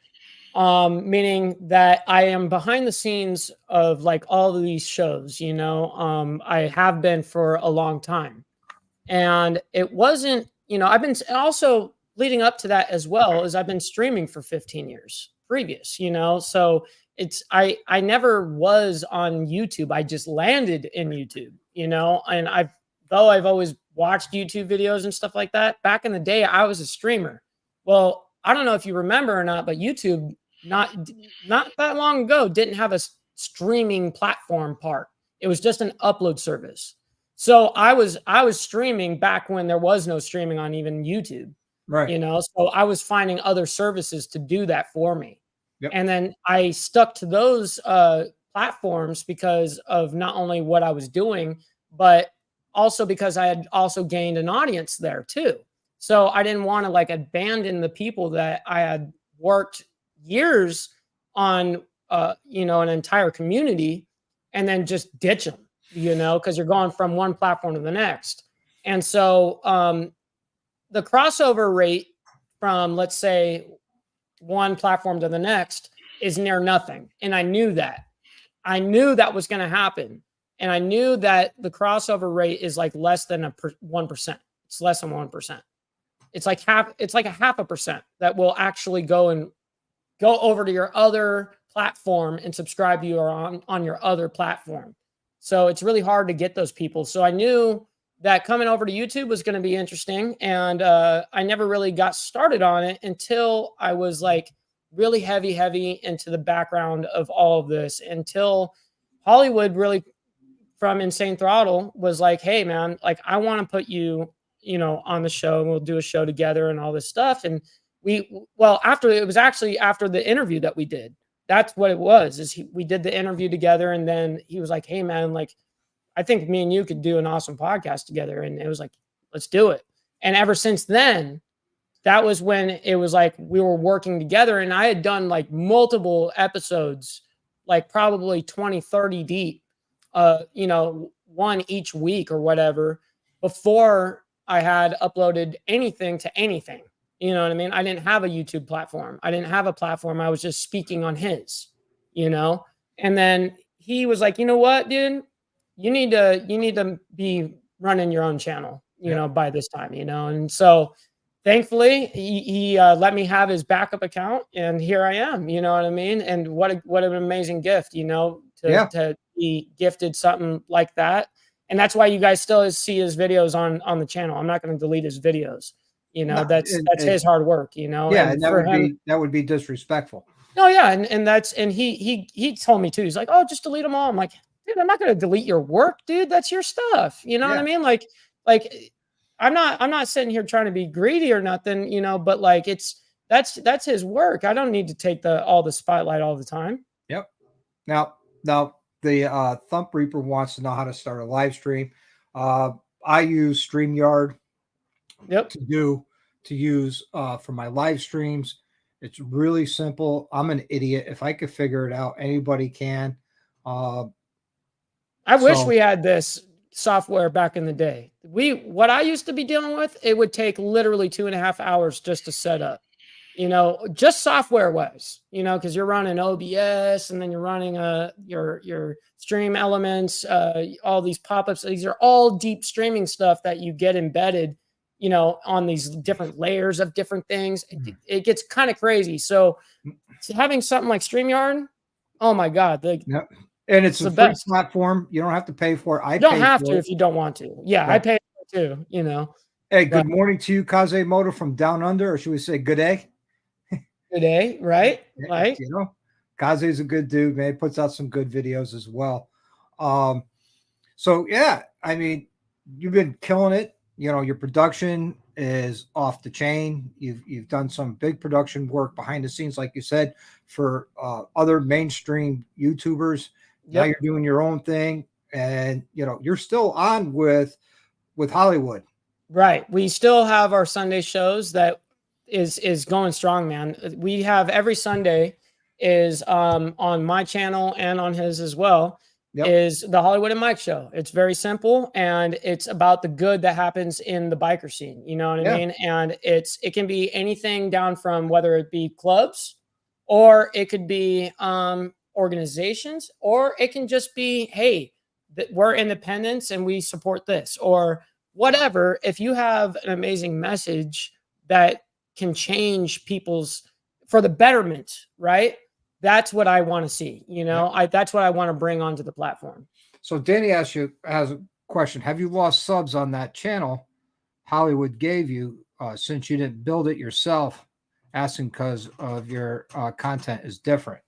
Meaning that I am behind the scenes of like all of these shows, I have been for a long time. And it wasn't, I've been also leading up to that as well, as I've been streaming for 15 years previous, so I never was on YouTube. I just landed in YouTube, and I've always watched YouTube videos and stuff like that. Back in the day, I was a streamer. Well, I don't know if you remember or not, but YouTube not that long ago didn't have a streaming platform part. It was just an upload service. So I was streaming back when there was no streaming on even YouTube, Right. you know. So I was finding other services to do that for me. Yep. And then I stuck to those platforms because of not only what I was doing, but also because I had also gained an audience there too. So I didn't want to like abandon the people that I had worked years on, you know, an entire community, and then just ditch them, you know, because you're going from one platform to the next. And so the crossover rate from, let's say, one platform to the next is near nothing. And I knew that. I knew that was going to happen. And I knew that the crossover rate is like less than 1%. It's less than 1%. It's like a half a percent that will actually go over to your other platform and subscribe to you on your other platform. So it's really hard to get those people. So I knew that coming over to YouTube was going to be interesting. And I never really got started on it until I was like really heavy into the background of all of this, until Hollywood really, from Insane Throttle, was like, hey man, like I want to put you, you know, on the show, and we'll do a show together and all this stuff. And after the interview that we did, that's what it was, we did the interview together. And then he was like, hey man, like, I think me and you could do an awesome podcast together. And it was like, let's do it. And ever since then, that was when it was like we were working together. And I had done like multiple episodes, like probably 20, 30 deep, you know, one each week or whatever, before I had uploaded anything to anything. You know what I mean? I didn't have a YouTube platform. I didn't have a platform. I was just speaking on his, you know? And then he was like, you know what, dude? You need to be running your own channel, you know, by this time, you know? And so thankfully he let me have his backup account, and here I am, you know what I mean? And what an amazing gift, you know, to be gifted something like that. And that's why you guys still see his videos on the channel. I'm not going to delete his videos. You know, that's his hard work, you know. Yeah, and that would be disrespectful. No, yeah, and he told me too. He's like, oh, just delete them all. I'm like, dude, I'm not going to delete your work, dude. That's your stuff. You know what I mean? Like I'm not sitting here trying to be greedy or nothing, you know. But like that's his work. I don't need to take all the spotlight all the time. Yep. Now the Thump Reaper wants to know how to start a live stream. I use StreamYard. Yep. To use for my live streams. It's really simple. I'm an idiot. If I could figure it out, anybody can. I wish we had this software back in the day. What I used to be dealing with, it would take literally 2.5 hours just to set up. You know, just software wise, you know, because you're running OBS, and then you're running your stream elements, all these pop-ups. These are all deep streaming stuff that you get embedded, you know, on these different layers of different things. It gets kind of crazy. So having something like StreamYard, oh my God. Yep. And it's a free platform. You don't have to pay for it. You don't have to if you don't want to. Yeah, right. I pay for it too, you know. Hey, good morning to you, Kazemoto from down under, or should we say good day? Good day, right? Right. You know, Kaze's a good dude, man. He puts out some good videos as well. So yeah, I mean, you've been killing it. You know, your production is off the chain. You've done some big production work behind the scenes, like you said, for other mainstream YouTubers. Yep. Now you're doing your own thing, and you know you're still on with Hollywood. Right. We still have our Sunday shows that is going strong, man. We have every Sunday is on my channel and on his as well. Yep. Is the Hollywood and Mike show. It's very simple, and it's about the good that happens in the biker scene. You know what I mean? And it can be anything down from whether it be clubs, or it could be organizations, or it can just be, hey, we're independents and we support this, or whatever. If you have an amazing message that can change for the betterment, right? That's what I want to see. You know, that's what I want to bring onto the platform. So Danny has a question. Have you lost subs on that channel Hollywood gave you since you didn't build it yourself? Asking because of your content is different.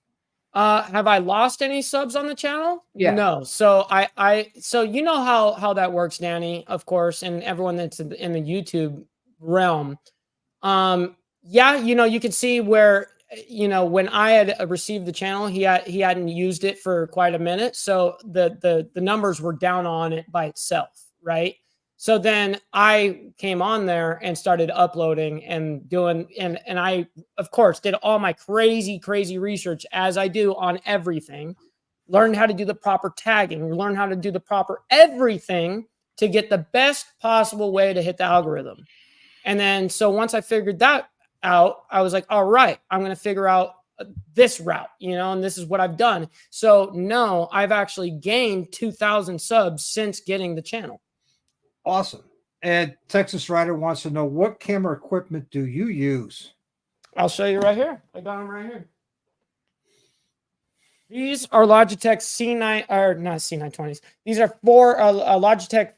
Have I lost any subs on the channel? Yeah. No. So so you know how that works, Danny, of course, and everyone that's in the YouTube realm. Yeah, you know, you can see where, you know, when I had received the channel, he hadn't used it for quite a minute, so the numbers were down on it by itself, right? So then I came on there and started uploading and doing, and I of course did all my crazy research as I do on everything, learned how to do the proper tagging, learn how to do the proper everything to get the best possible way to hit the algorithm. And then, so once I figured that out, I was like, all right, I'm going to figure out this route, you know, and this is what I've done. So no, I've actually gained 2,000 subs since getting the channel. Awesome. And Texas Rider wants to know, what camera equipment do you use? I'll show you right here. I got them right here. These are Logitech C9, or not C920s. These are Logitech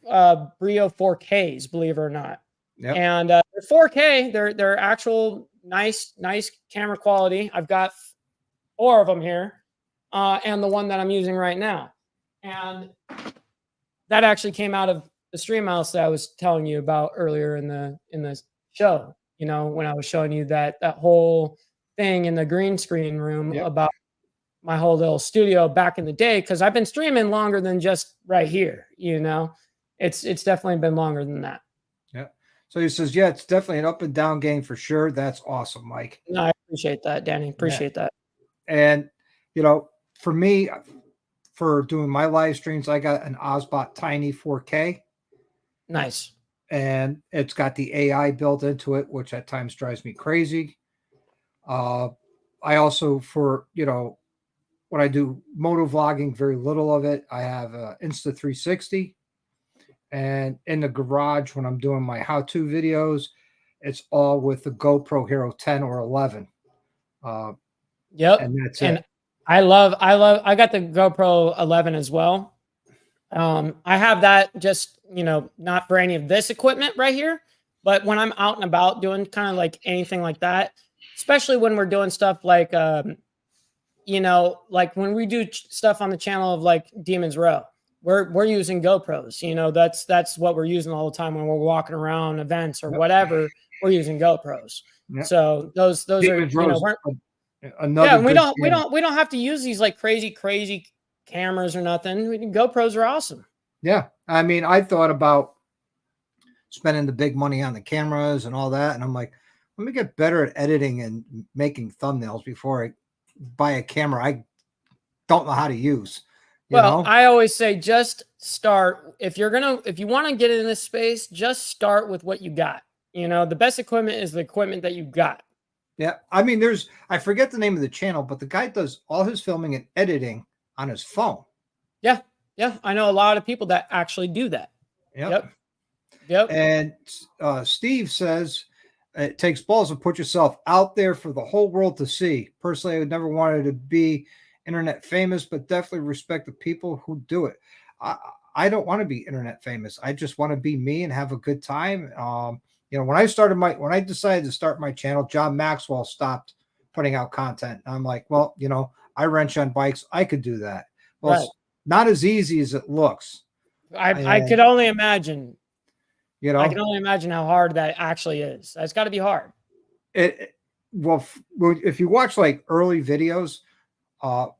Brio 4Ks, believe it or not. Yep. And they're 4K. They're actual nice camera quality. I've got 4 of them here, and the one that I'm using right now. And that actually came out of the stream house that I was telling you about earlier in the show. You know, when I was showing you that whole thing in the green screen room about my whole little studio back in the day, because I've been streaming longer than just right here. You know, it's definitely been longer than that. Yeah. So he says, yeah, it's definitely an up and down game for sure. That's awesome, Mike. No, I appreciate that, Danny. Appreciate that. And, you know, for me, for doing my live streams, I got an Osbot Tiny 4K. Nice. And it's got the AI built into it, which at times drives me crazy. I also, for, you know, when I do moto vlogging, very little of it, I have Insta360. And in the garage, when I'm doing my how-to videos, it's all with the GoPro Hero 10 or 11. Yep. And that's and it. I got the GoPro 11 as well. I have that just, you know, not for any of this equipment right here, but when I'm out and about doing kind of like anything like that, especially when we're doing stuff like, you know, like when we do stuff on the channel of like Demon's Row, we're using GoPros, you know, that's what we're using all the time when we're walking around events or whatever, we're using GoPros. Yep. So those Demon's are, you know, another we don't have to use these like crazy cameras or nothing. GoPros are awesome. Yeah. I mean, I thought about spending the big money on the cameras and all that. And I'm like, let me get better at editing and making thumbnails before I buy a camera I don't know how to use. Well, I always say, just start. If you want to get in this space, just start with what you got. You know, the best equipment is the equipment that you got. Yeah. I mean, I forget the name of the channel, but the guy does all his filming and editing on his phone. Yeah. Yeah. I know a lot of people that actually do that. Yep. And Steve says, it takes balls to put yourself out there for the whole world to see. Personally, I would never wanted to be internet famous, but definitely respect the people who do it. I don't want to be internet famous. I just want to be me and have a good time. You know, when I decided to start my channel, John Maxwell stopped putting out content. I'm like, well, you know, I wrench on bikes. I could do that. Well, it's not as easy as it looks. I could only imagine. You know, I can only imagine how hard that actually is. That's got to be hard. Well, if you watch like early videos,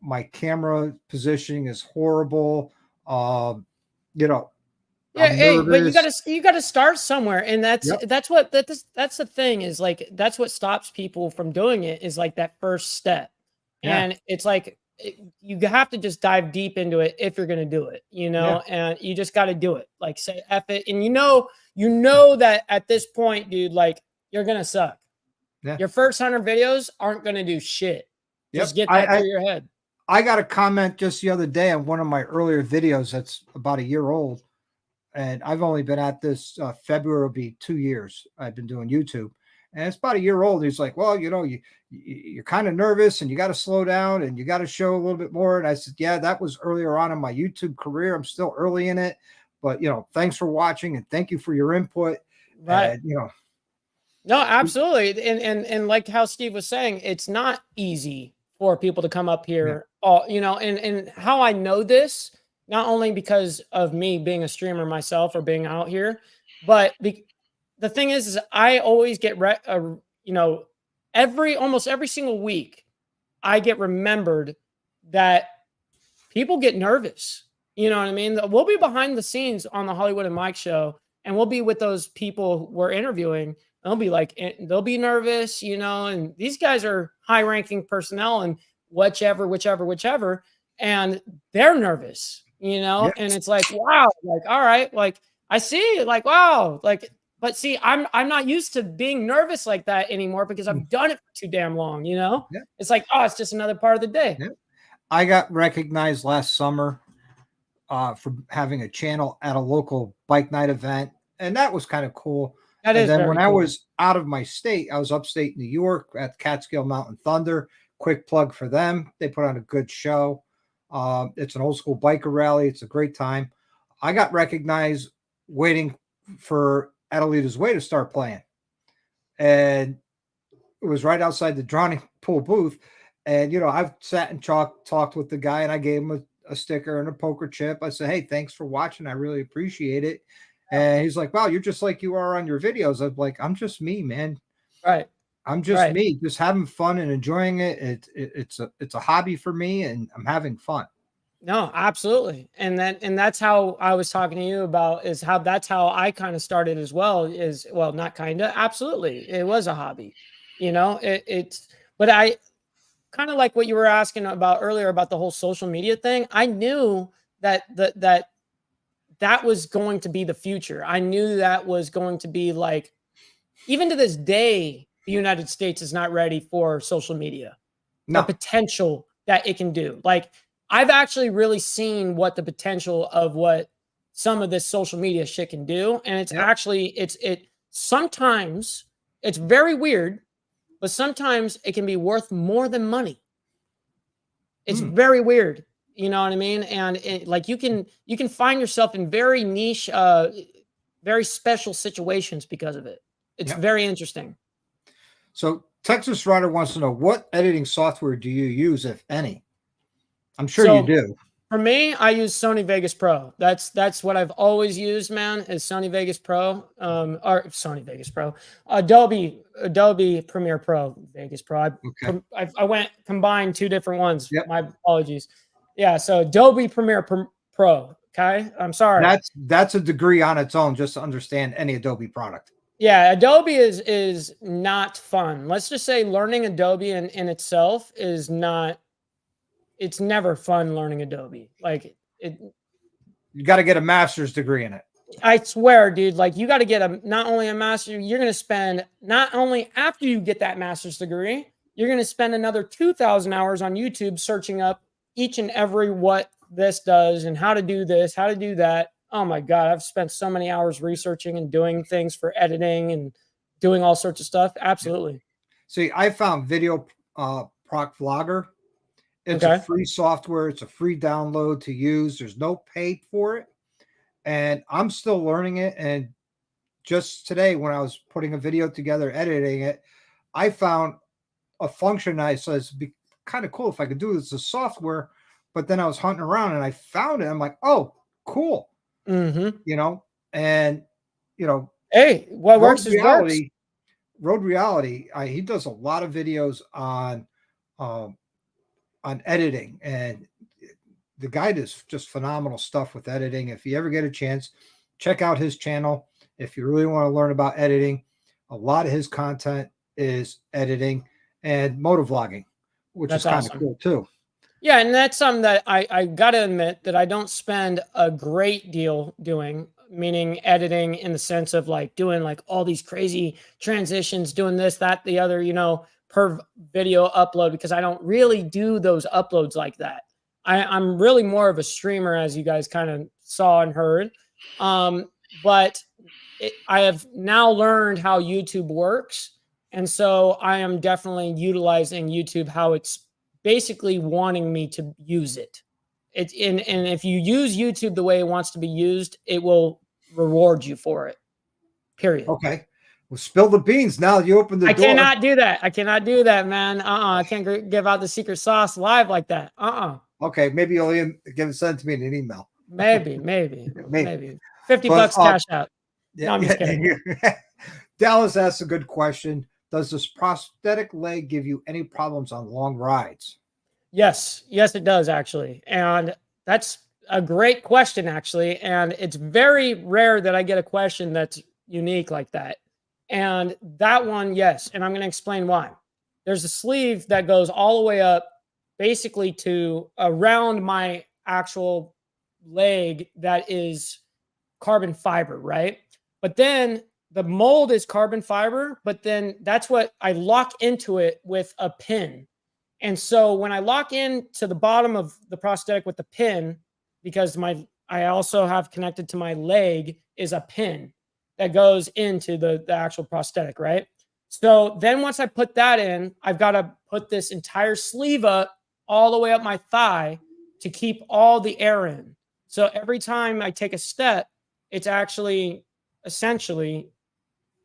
my camera positioning is horrible. You know, yeah, but you gotta start somewhere, and that's the thing is, like, that's what stops people from doing it, is like that first step. And it's like you have to just dive deep into it if you're gonna do it, you know, and you just got to do it. Like, say F it, and you know that at this point, dude, like, you're gonna suck. Your first 100 videos aren't gonna do shit. Just get that through your head. I got a comment just the other day on one of my earlier videos that's about a year old, and I've only been at this February will be 2 years. I've been doing YouTube, and it's about a year old. He's like, well, you know, you're kind of nervous and you got to slow down and you got to show a little bit more. And I said, yeah, that was earlier on in my YouTube career. I'm still early in it, but, you know, thanks for watching and thank you for your input. Right. You know, no, absolutely. And like how Steve was saying, it's not easy for people to come up here. All and how I know this, not only because of me being a streamer myself or being out here, but the thing is I always get almost every single week I get remembered that people get nervous. You know what I mean? We'll be behind the scenes on the Hollywood and Mike show, and we'll be with those people we're interviewing. They'll be like, they'll be nervous, and these guys are high ranking personnel and whichever, and they're nervous, Yeah. and it's like, wow, like, all right, like I see, like, wow, like, but see, I'm not used to being nervous like that anymore because I've done it for too damn long, Yeah. It's like, oh, it's just another part of the day. Yeah. I got recognized last summer for having a channel at a local bike night event, and that was kind of cool. That And is then very when I cool. was out of my state, I was upstate New York at Catskill Mountain Thunder. Quick plug for them. They put on a good show. It's an old school biker rally. It's a great time. I got recognized waiting for Adelita's Way to start playing. And it was right outside the Drawing Pool booth. And, I've sat and talked with the guy, and I gave him a sticker and a poker chip. I said, hey, thanks for watching. I really appreciate it. And he's like, wow, you're just like you are on your videos. I'm like, I'm just me, man. Right. I'm just me, just having fun and enjoying it. It's a hobby for me, and I'm having fun. No, absolutely. And that's how I was talking to you about is how that's how I kind of started as well not kind of, absolutely. It was a hobby, but I kind of like what you were asking about earlier about the whole social media thing. I knew that that was going to be the future. I knew that was going to be like, even to this day, the United States is not ready for social media. No. The potential that it can do. Like, I've actually really seen what the potential of what some of this social media shit can do. And it's actually, sometimes it's very weird, but sometimes it can be worth more than money. It's very weird. You know what I mean? And like you can find yourself in very niche, very special situations because of it. It's very interesting. So Texas Rider wants to know, what editing software do you use, if any? I'm sure you do. For me, I use Sony Vegas Pro. That's what I've always used, man, is Sony Vegas Pro. Or Sony Vegas Pro. Adobe Premiere Pro, Vegas Pro. I went combined two different ones. Yep. My apologies. Yeah, so Adobe Premiere Pro. Okay. I'm sorry. That's a degree on its own, just to understand any Adobe product. Yeah, Adobe is not fun. Let's just say learning Adobe in itself is not. It's never fun learning Adobe. Like you got to get a master's degree in it. I swear, dude. Like, you got to get not only a master. You're going to spend, not only after you get that master's degree, you're going to spend another 2,000 hours on YouTube searching up each and every what this does and how to do this, how to do that. Oh my God, I've spent so many hours researching and doing things for editing and doing all sorts of stuff. Absolutely. See, I found Video Proc Vlogger. It's a free software. It's a free download to use. There's no pay for it. And I'm still learning it. And just today, when I was putting a video together, editing it, I found a function I said it'd be kind of cool if I could do this as software. But then I was hunting around and I found it. I'm like, oh, cool. Mm-hmm. And hey, what works is works. Road Reality, he does a lot of videos on editing, and the guy does just phenomenal stuff with editing. If you ever get a chance, check out his channel. If you really want to learn about editing, a lot of his content is editing and motovlogging, which is kind of cool too. Yeah, and that's something that I got to admit that I don't spend a great deal doing, meaning editing in the sense of like doing like all these crazy transitions, doing this, that, the other, per video upload, because I don't really do those uploads like that. I'm really more of a streamer, as you guys kind of saw and heard. But I have now learned how YouTube works. And so I am definitely utilizing YouTube, how it's basically wanting me to use it. And if you use YouTube the way it wants to be used, it will reward you for it. Period. Okay. Well, spill the beans now. You open the I door. cannot do that. I cannot do that, man. I can't give out the secret sauce live like that. Okay, maybe you'll send it to me in an email. Maybe. Maybe. 50 But, bucks cash out. Yeah, No, I'm just kidding. Dallas asks a good question. Does this prosthetic leg give you any problems on long rides? Yes, it does actually. And that's a great question, actually. And it's very rare that I get a question that's unique like that. And that one, yes. And I'm going to explain why. There's a sleeve that goes all the way up basically to around my actual leg that is carbon fiber, right? But then the mold is carbon fiber, but then that's what I lock into it with a pin. And so when I lock in to the bottom of the prosthetic with the pin, because I also have connected to my leg is a pin that goes into the actual prosthetic, right? So then once I put that in, I've got to put this entire sleeve up all the way up my thigh to keep all the air in. So every time I take a step, it's actually essentially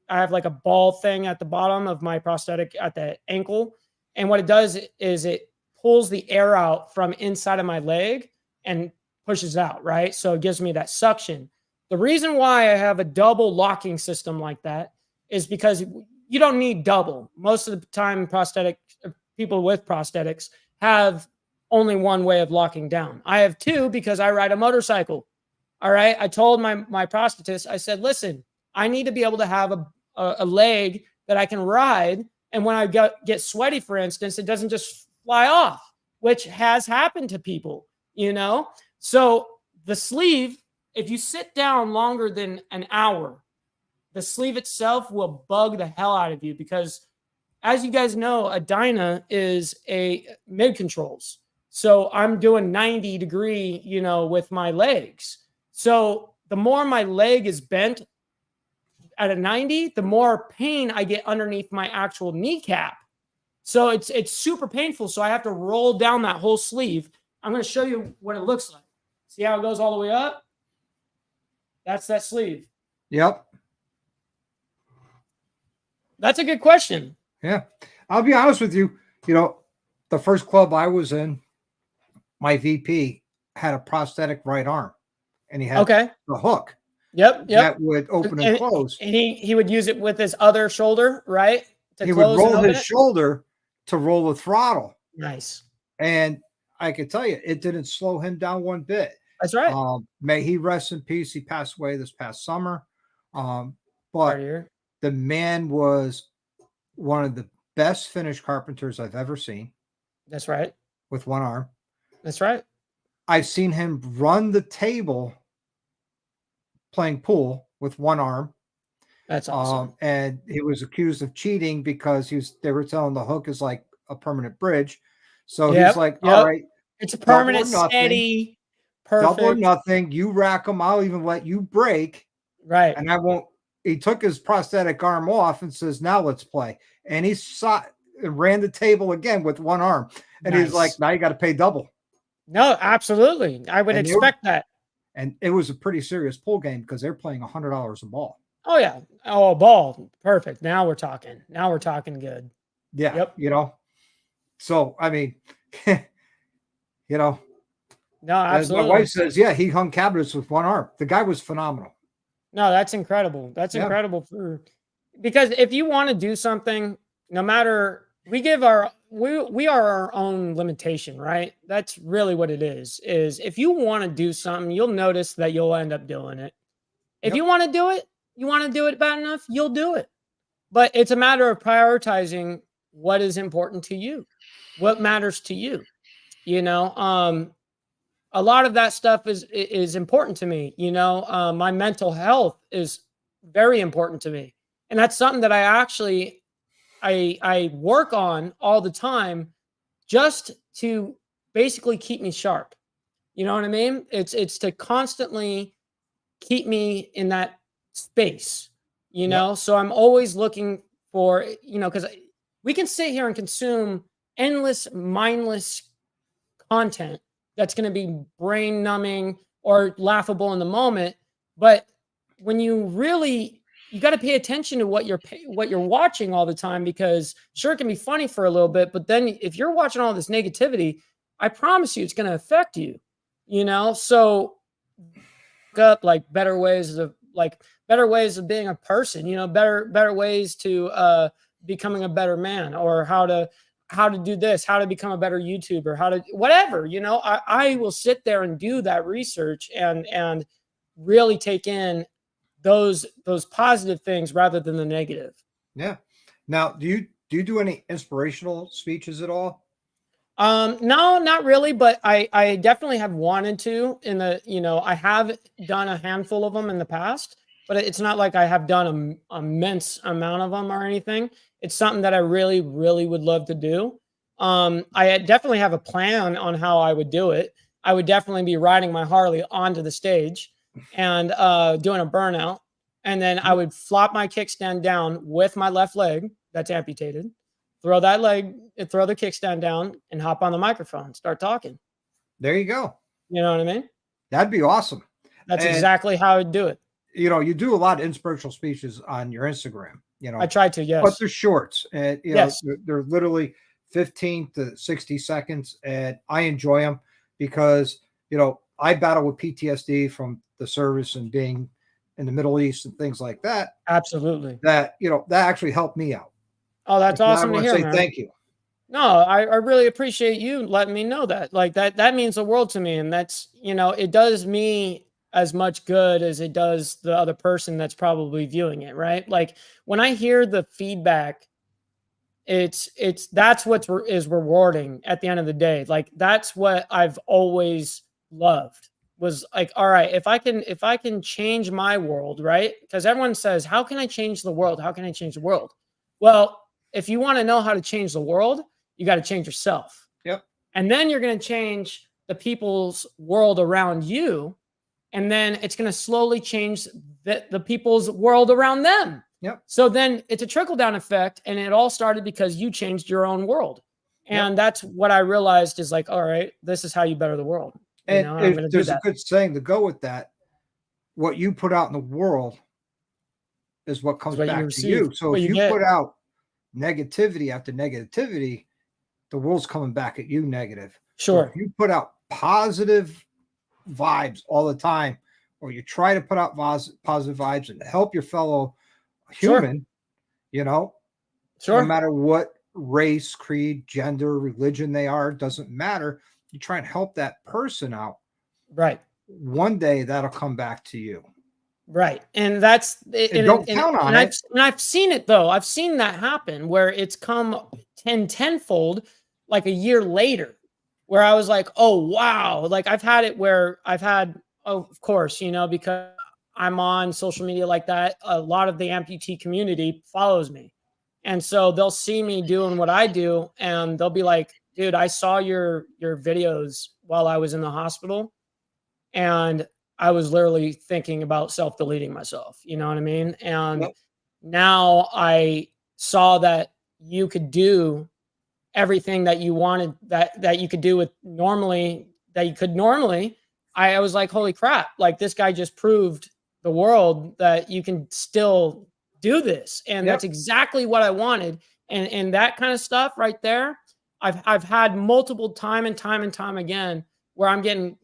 I have like a ball thing at the bottom of my prosthetic at the ankle. And what it does is it pulls the air out from inside of my leg and pushes out, right? So it gives me that suction. The reason why I have a double locking system like that is because you don't need double. Most of the time, people with prosthetics have only one way of locking down. I have two because I ride a motorcycle. All right. I told my prosthetist, I said, listen, I need to be able to have a leg that I can ride. And when I get sweaty, for instance, it doesn't just fly off, which has happened to people, you know? So the sleeve, if you sit down longer than an hour, the sleeve itself will bug the hell out of you because, as you guys know, a dyna is a mid controls. So I'm doing 90 degree, with my legs. So the more my leg is bent at a 90, the more pain I get underneath my actual kneecap. So it's super painful. So I have to roll down that whole sleeve. I'm going to show you what it looks like. See how it goes all the way up? That's that sleeve. Yep. That's a good question. Yeah. I'll be honest with you. The first club I was in, my VP had a prosthetic right arm and he had the hook. Yep. That would open and close. And he would use it with his other shoulder, right? He would roll his shoulder to roll the throttle. Nice. And I can tell you, it didn't slow him down one bit. That's right. May he rest in peace. He passed away this past summer. But the man was one of the best finished carpenters I've ever seen. That's right. With one arm. That's right. I've seen him run the table playing pool with one arm. That's awesome. And he was accused of cheating because they were telling the hook is like a permanent bridge. So he's like, all right, it's a permanent, steady, perfect. Double or nothing. You rack them. I'll even let you break. Right. And I won't. He took his prosthetic arm off and says, now let's play. And he ran the table again with one arm. And he's like, now you got to pay double. No, absolutely. I would expect that. And it was a pretty serious pool game because they're playing $100 a ball. Oh, yeah. Oh, a ball. Perfect. Now we're talking. Good. Yeah. Yep. So, I mean, No, absolutely. My wife says, yeah, he hung cabinets with one arm. The guy was phenomenal. No, that's incredible. That's incredible because if you want to do something, no matter we are our own limitation, right? That's really what it is if you want to do something, you'll notice that you'll end up doing it. If you want to do it bad enough, you'll do it. But it's a matter of prioritizing what is important to you, what matters to you. A lot of that stuff is important to me. My mental health is very important to me. And that's something that I work on all the time just to basically keep me sharp. You know what I mean? It's to constantly keep me in that space, So I'm always looking for, because we can sit here and consume endless, mindless content that's going to be brain numbing or laughable in the moment. But when you really you got to pay attention to what you're watching all the time, because sure, it can be funny for a little bit, but then if you're watching all this negativity, I promise you it's going to affect you, so up like better ways of being a person, better ways to becoming a better man, or how to do this, how to become a better YouTuber, how to whatever, I will sit there and do that research and really take in those positive things rather than the negative. Yeah. Now, do you do any inspirational speeches at all? No, not really, but I definitely have wanted to I have done a handful of them in the past, but it's not like I have done a immense amount of them or anything. It's something that I really, really would love to do. Definitely have a plan on how I would do it. I would definitely be riding my Harley onto the stage and doing a burnout. And then I would flop my kickstand down with my left leg that's amputated, throw the kickstand down, and hop on the microphone, start talking. There you go. You know what I mean? That'd be awesome. That's exactly how I would do it. You do a lot of inspirational speeches on your Instagram. I try to, yes. But they're shorts, and yes. they're literally 15 to 60 seconds, and I enjoy them because I battle with PTSD from the service and being in the Middle East and things like that. Absolutely. That that actually helped me out. Oh, that's awesome to hear, say man. Thank you. No, I really appreciate you letting me know that. Like that means the world to me, and that's it does me as much good as it does the other person that's probably viewing it, right? Like when I hear the feedback, that's what is rewarding at the end of the day. Like that's what I've always loved, was like, all right, if I can change my world, right? Because everyone says, how can I change the world? How can I change the world? Well, if you want to know how to change the world, you got to change yourself. Yep. And then you're going to change the people's world around you. And then it's going to slowly change the people's world around them. Yep. So then it's a trickle down effect. And it all started because you changed your own world. And that's what I realized is like, all right, this is how you better the world. And there's a good saying to go with that. What you put out in the world is what comes back to you. So if you put out negativity after negativity, the world's coming back at you negative. Sure. So if you put out positive vibes all the time, or you try to put out positive vibes and help your fellow human, no matter what race, creed, gender, religion they are, doesn't matter. You try and help that person out. Right. One day that'll come back to you. Right. And that's and don't count on it. I've seen it though. I've seen that happen where it's come tenfold like a year later, where I was like, oh wow. Like I've had it where of course, because I'm on social media like that, a lot of the amputee community follows me. And so they'll see me doing what I do and they'll be like, dude, I saw your videos while I was in the hospital and I was literally thinking about self-deleting myself. You know what I mean? And now I saw that you could do everything that you wanted, that you could do that you could normally. I was like, holy crap, like this guy just proved the world that you can still do this. And that's exactly what I wanted. And that kind of stuff right there, I've had multiple time and time again where I'm getting,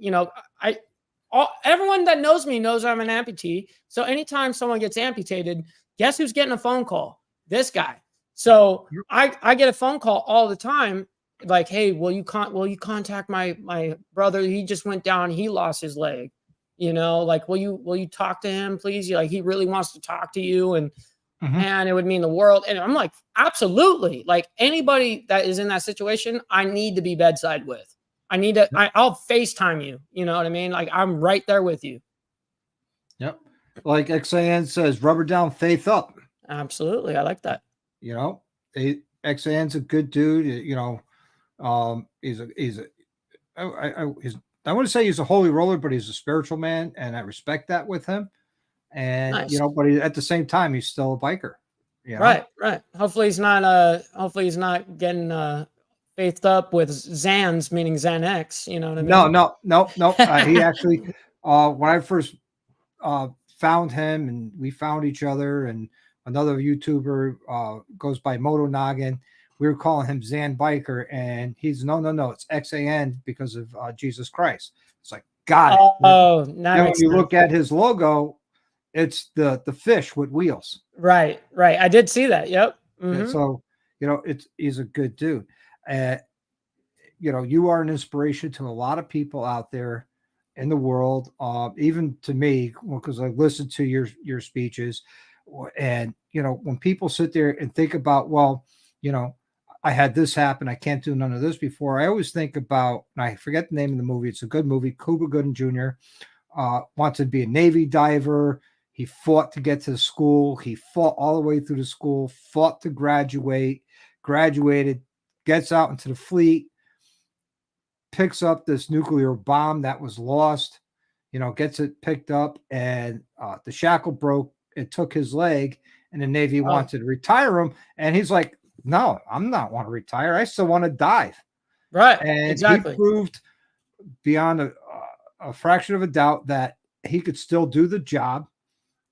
everyone that knows me knows I'm an amputee. So anytime someone gets amputated, guess who's getting a phone call? This guy. So I get a phone call all the time, like, hey, will you contact my brother? He just went down. He lost his leg. Like, will you talk to him, please? Like, he really wants to talk to you, and it would mean the world. And I'm like, absolutely. Like anybody that is in that situation, I need to be bedside with. I'll FaceTime you. You know what I mean? Like I'm right there with you. Yep. Like XAN says, rubber down, faith up. Absolutely. I like that. XAN's a good dude. I want to say he's a holy roller, but he's a spiritual man. And I respect that with him. And, nice. But at the same time, he's still a biker. Right. Hopefully he's not getting, faithed up with Xans, meaning Xanax, you know what I mean? No. He actually, when I first found found him and we found each other. And another YouTuber goes by Moto Noggin. We were calling him Zan Biker, and he's no, it's XAN because of Jesus Christ. It's like, got it. Oh, Then when you look at his logo, it's the fish with wheels. Right. I did see that. Yep. Mm-hmm. So, he's a good dude. You are an inspiration to a lot of people out there in the world, even to me, because I listened to your speeches. And, when people sit there and think about, well, I had this happen, I can't do none of this before. I always think about, and I forget the name of the movie. It's a good movie. Cuba Gooding Jr. Wanted to be a Navy diver. He fought to get to school. He fought all the way through the school, fought to graduated, gets out into the fleet, picks up this nuclear bomb that was lost, gets it picked up, and the shackle broke. It took his leg, and the Navy wanted to retire him. And he's like, no, I'm not want to retire. I still want to dive. Right. And exactly. He proved beyond a fraction of a doubt that he could still do the job.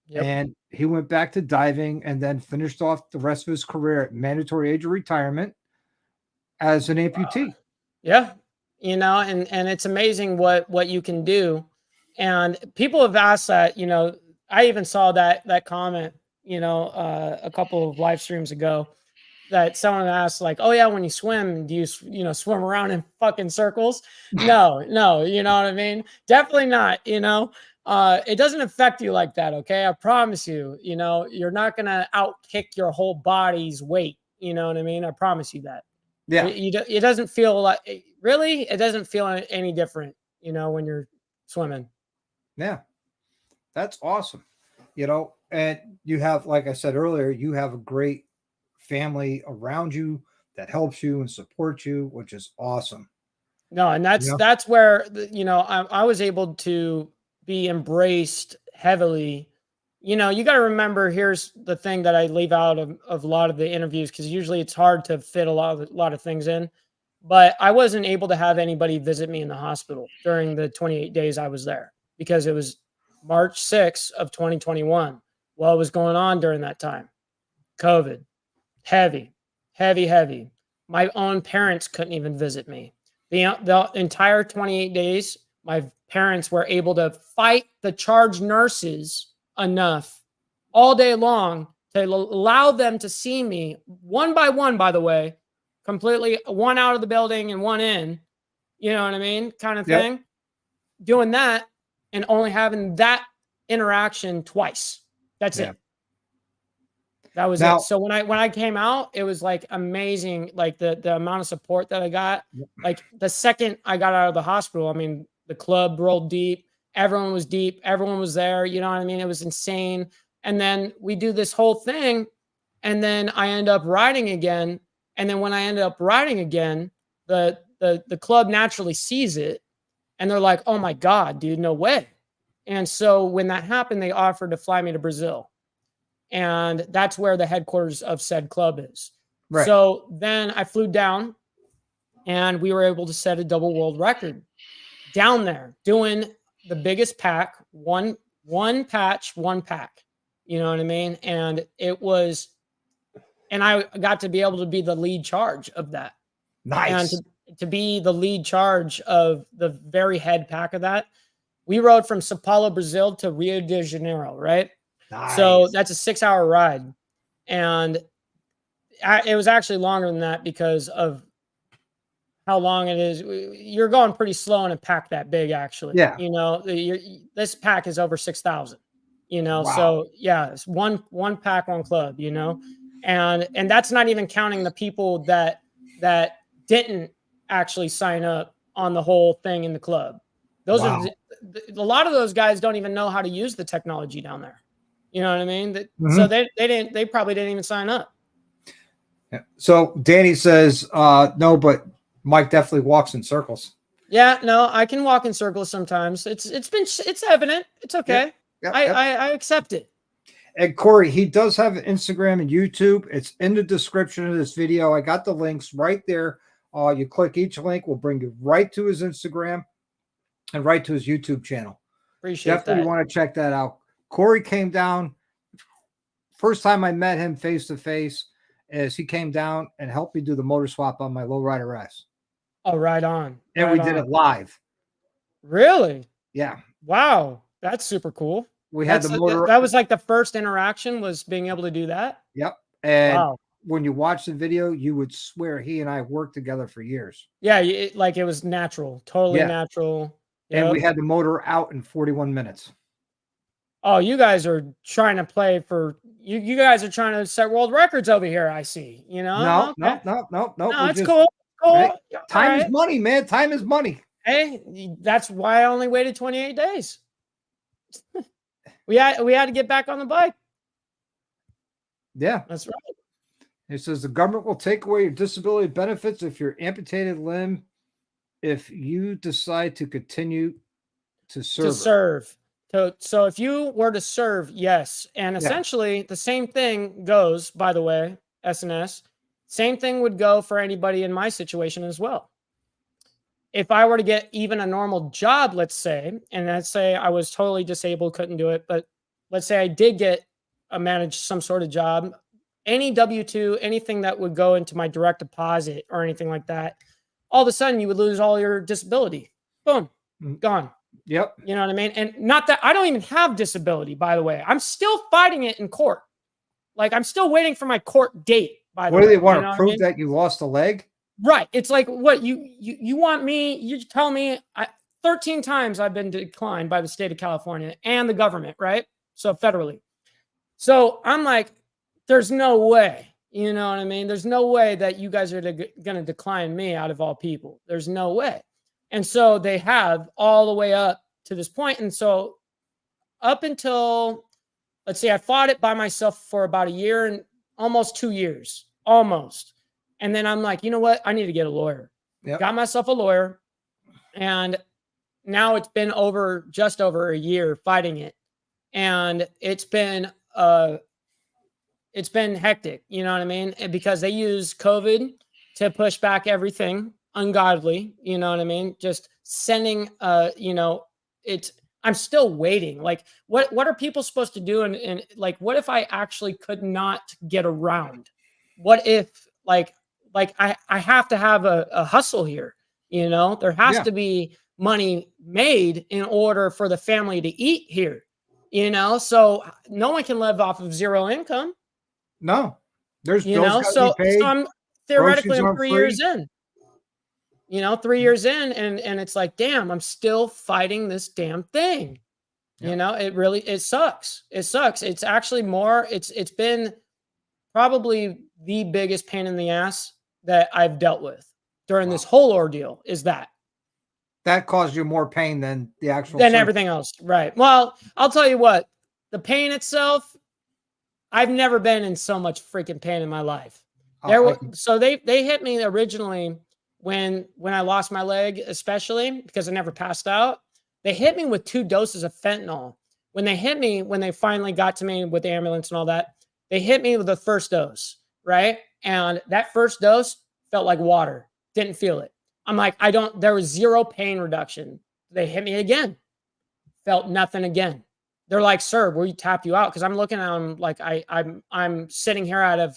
Yep. And he went back to diving and then finished off the rest of his career at mandatory age of retirement as an amputee. Yeah. And it's amazing what you can do. And people have asked that, I even saw that comment, a couple of live streams ago, that someone asked, like, oh yeah, when you swim, do you swim around in fucking circles? No, you know what I mean? Definitely not. It doesn't affect you like that. Okay. I promise you, you're not going to outkick your whole body's weight. You know what I mean? I promise you that. Yeah. It doesn't feel like, really, it doesn't feel any different, when you're swimming. Yeah. That's awesome. And you have, like I said earlier, you have a great family around you that helps you and supports you, which is awesome. No, and that's where, I was able to be embraced heavily. You got to remember, here's the thing that I leave out of a lot of the interviews, because usually it's hard to fit a lot of things in. But I wasn't able to have anybody visit me in the hospital during the 28 days I was there, because it was March 6th of 2021. What was going on during that time? COVID. Heavy. My own parents couldn't even visit me. The entire 28 days, my parents were able to fight the charge nurses enough all day long to allow them to see me one by one, by the way, completely, one out of the building and one in, you know what I mean? Kind of thing. Yep. Doing that and only having that interaction twice. That's it. That was it. So when I came out, it was like amazing. Like the amount of support that I got, like the second I got out of the hospital, I mean, the club rolled deep. Everyone was deep. Everyone was there. You know what I mean? It was insane. And then we do this whole thing, and then I end up riding again. And then when I ended up riding again, the club naturally sees it, and they're like, "Oh my God, dude, no way." And so when that happened, they offered to fly me to Brazil. And that's where the headquarters of said club is. Right. So then I flew down, and we were able to set a double world record down there doing the biggest pack, one patch, one pack. You know what I mean? And it was, and I got to be able to be the lead charge of that. Nice. And to be the lead charge of the very head pack of that. We rode from Sao Paulo, Brazil to Rio de Janeiro, right? Nice. So that's a 6-hour ride. And it was actually longer than that because of how long it is. You're going pretty slow in a pack that big, actually. Yeah. This pack is over 6,000, wow. So yeah, it's one pack, one club, and that's not even counting the people that didn't actually sign up on the whole thing in the club. Those are a lot of those guys don't even know how to use the technology down there. You know what I mean? So they probably didn't even sign up. Yeah. So Danny says, no, but Mike definitely walks in circles. Yeah, no, I can walk in circles sometimes. It's evident. It's okay. Yeah. I accept it. And Corey, he does have an Instagram and YouTube. It's in the description of this video. I got the links right there. You click each link, will bring you right to his Instagram and right to his YouTube channel. Appreciate Definitely that. Want to check that out. Corey came down. First time I met him face to face is he came down and helped me do the motor swap on my Lowrider S. Oh, right on. And Right we did on. it live. Really? Yeah. Wow. That's super cool. We had the motor. That was like the first interaction was being able to do that. Yep. And Wow. when you watch the video, you would swear he and I worked together for years. Yeah, like it was natural, totally Yeah. natural. And we Yep. had the motor out in 41 minutes. Oh, you guys are trying to play for you guys are trying to set world records over here, I see. No, Okay. no. No, it's Just, cool. Cool. right? Yeah, Time is alright. money, man. Time is money. Hey, that's why I only waited 28 days. We had to get back on the bike. Yeah. That's right. It says the government will take away your disability benefits if you're amputated limb if you decide to continue to serve. To serve. So if you were to serve, yes. And Yeah. essentially the same thing goes, by the way, SNS, same thing would go for anybody in my situation as well. If I were to get even a normal job, let's say, and let's say I was totally disabled, couldn't do it, but let's say I did get manage some sort of job, any W-2, anything that would go into my direct deposit or anything like that, all of a sudden you would lose all your disability. Boom, gone. Yep. You know what I mean? And not that I don't even have disability, by the way. I'm still fighting it in court. Like I'm still waiting for my court date, by the way. What do they want You know to what I prove mean? that you lost a leg? Right. It's like what you want me, you tell me 13 times I've been declined by the state of California and the government, right? So federally. So I'm like, there's no way, you know what I mean? There's no way that you guys are going to decline me out of all people. There's no way. And so they have all the way up to this point. And so up until, let's say I fought it by myself for about a year and almost 2 years, almost. And then I'm like, you know what? I need to get a lawyer. Yep. Got myself a lawyer. And now it's been just over a year fighting it. And it's been hectic, you know what I mean? And because they use COVID to push back everything ungodly, you know what I mean? Just sending, I'm still waiting. Like, what are people supposed to do? And like, what if I actually could not get around? What if like I have to have a hustle here, you know, there has to be money made in order for the family to eat here, you know, so no one can live off of zero income. No, there's you bills know, gotta so be paid. I'm theoretically I'm aren't 3 free. years in. You know, 3 years in, and it's like, damn, I'm still fighting this damn thing. Yeah. You know, it sucks. It sucks. It's actually it's been probably the biggest pain in the ass that I've dealt with during this whole ordeal is that caused you more pain than the actual everything else. Right. Well, I'll tell you what, the pain itself, I've never been in so much freaking pain in my life. So they hit me originally when I lost my leg, especially because I never passed out. They hit me with 2 doses of fentanyl. When they finally got to me with the ambulance and all that, they hit me with the first dose, right? And that first dose felt like water. Didn't feel it. I'm like, there was zero pain reduction. They hit me again. Felt nothing again. They're like, sir, we tap you out. Because I'm looking at them like I'm sitting here out of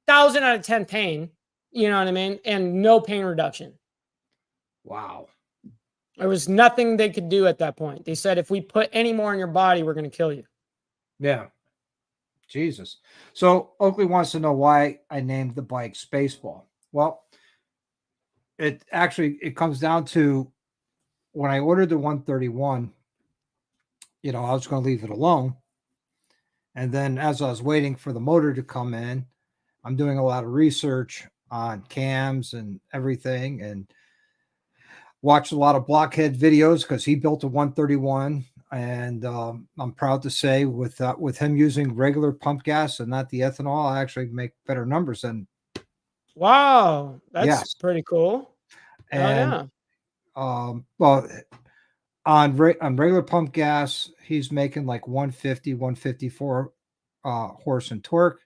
1,000 out of 10 pain, you know what I mean? And no pain reduction. Wow. There was nothing they could do at that point. They said, if we put any more in your body, we're going to kill you. Yeah. Jesus. So Oakley wants to know why I named the bike Spaceball. Well, it comes down to when I ordered the 131, you know, I was going to leave it alone. And then as I was waiting for the motor to come in, I'm doing a lot of research on cams and everything and watched a lot of Blockhead videos because he built a 131. And I'm proud to say with him using regular pump gas and not the ethanol, I actually make better numbers than. Wow. That's pretty cool. And well, on regular pump gas, he's making like 150, 154 horse and torque.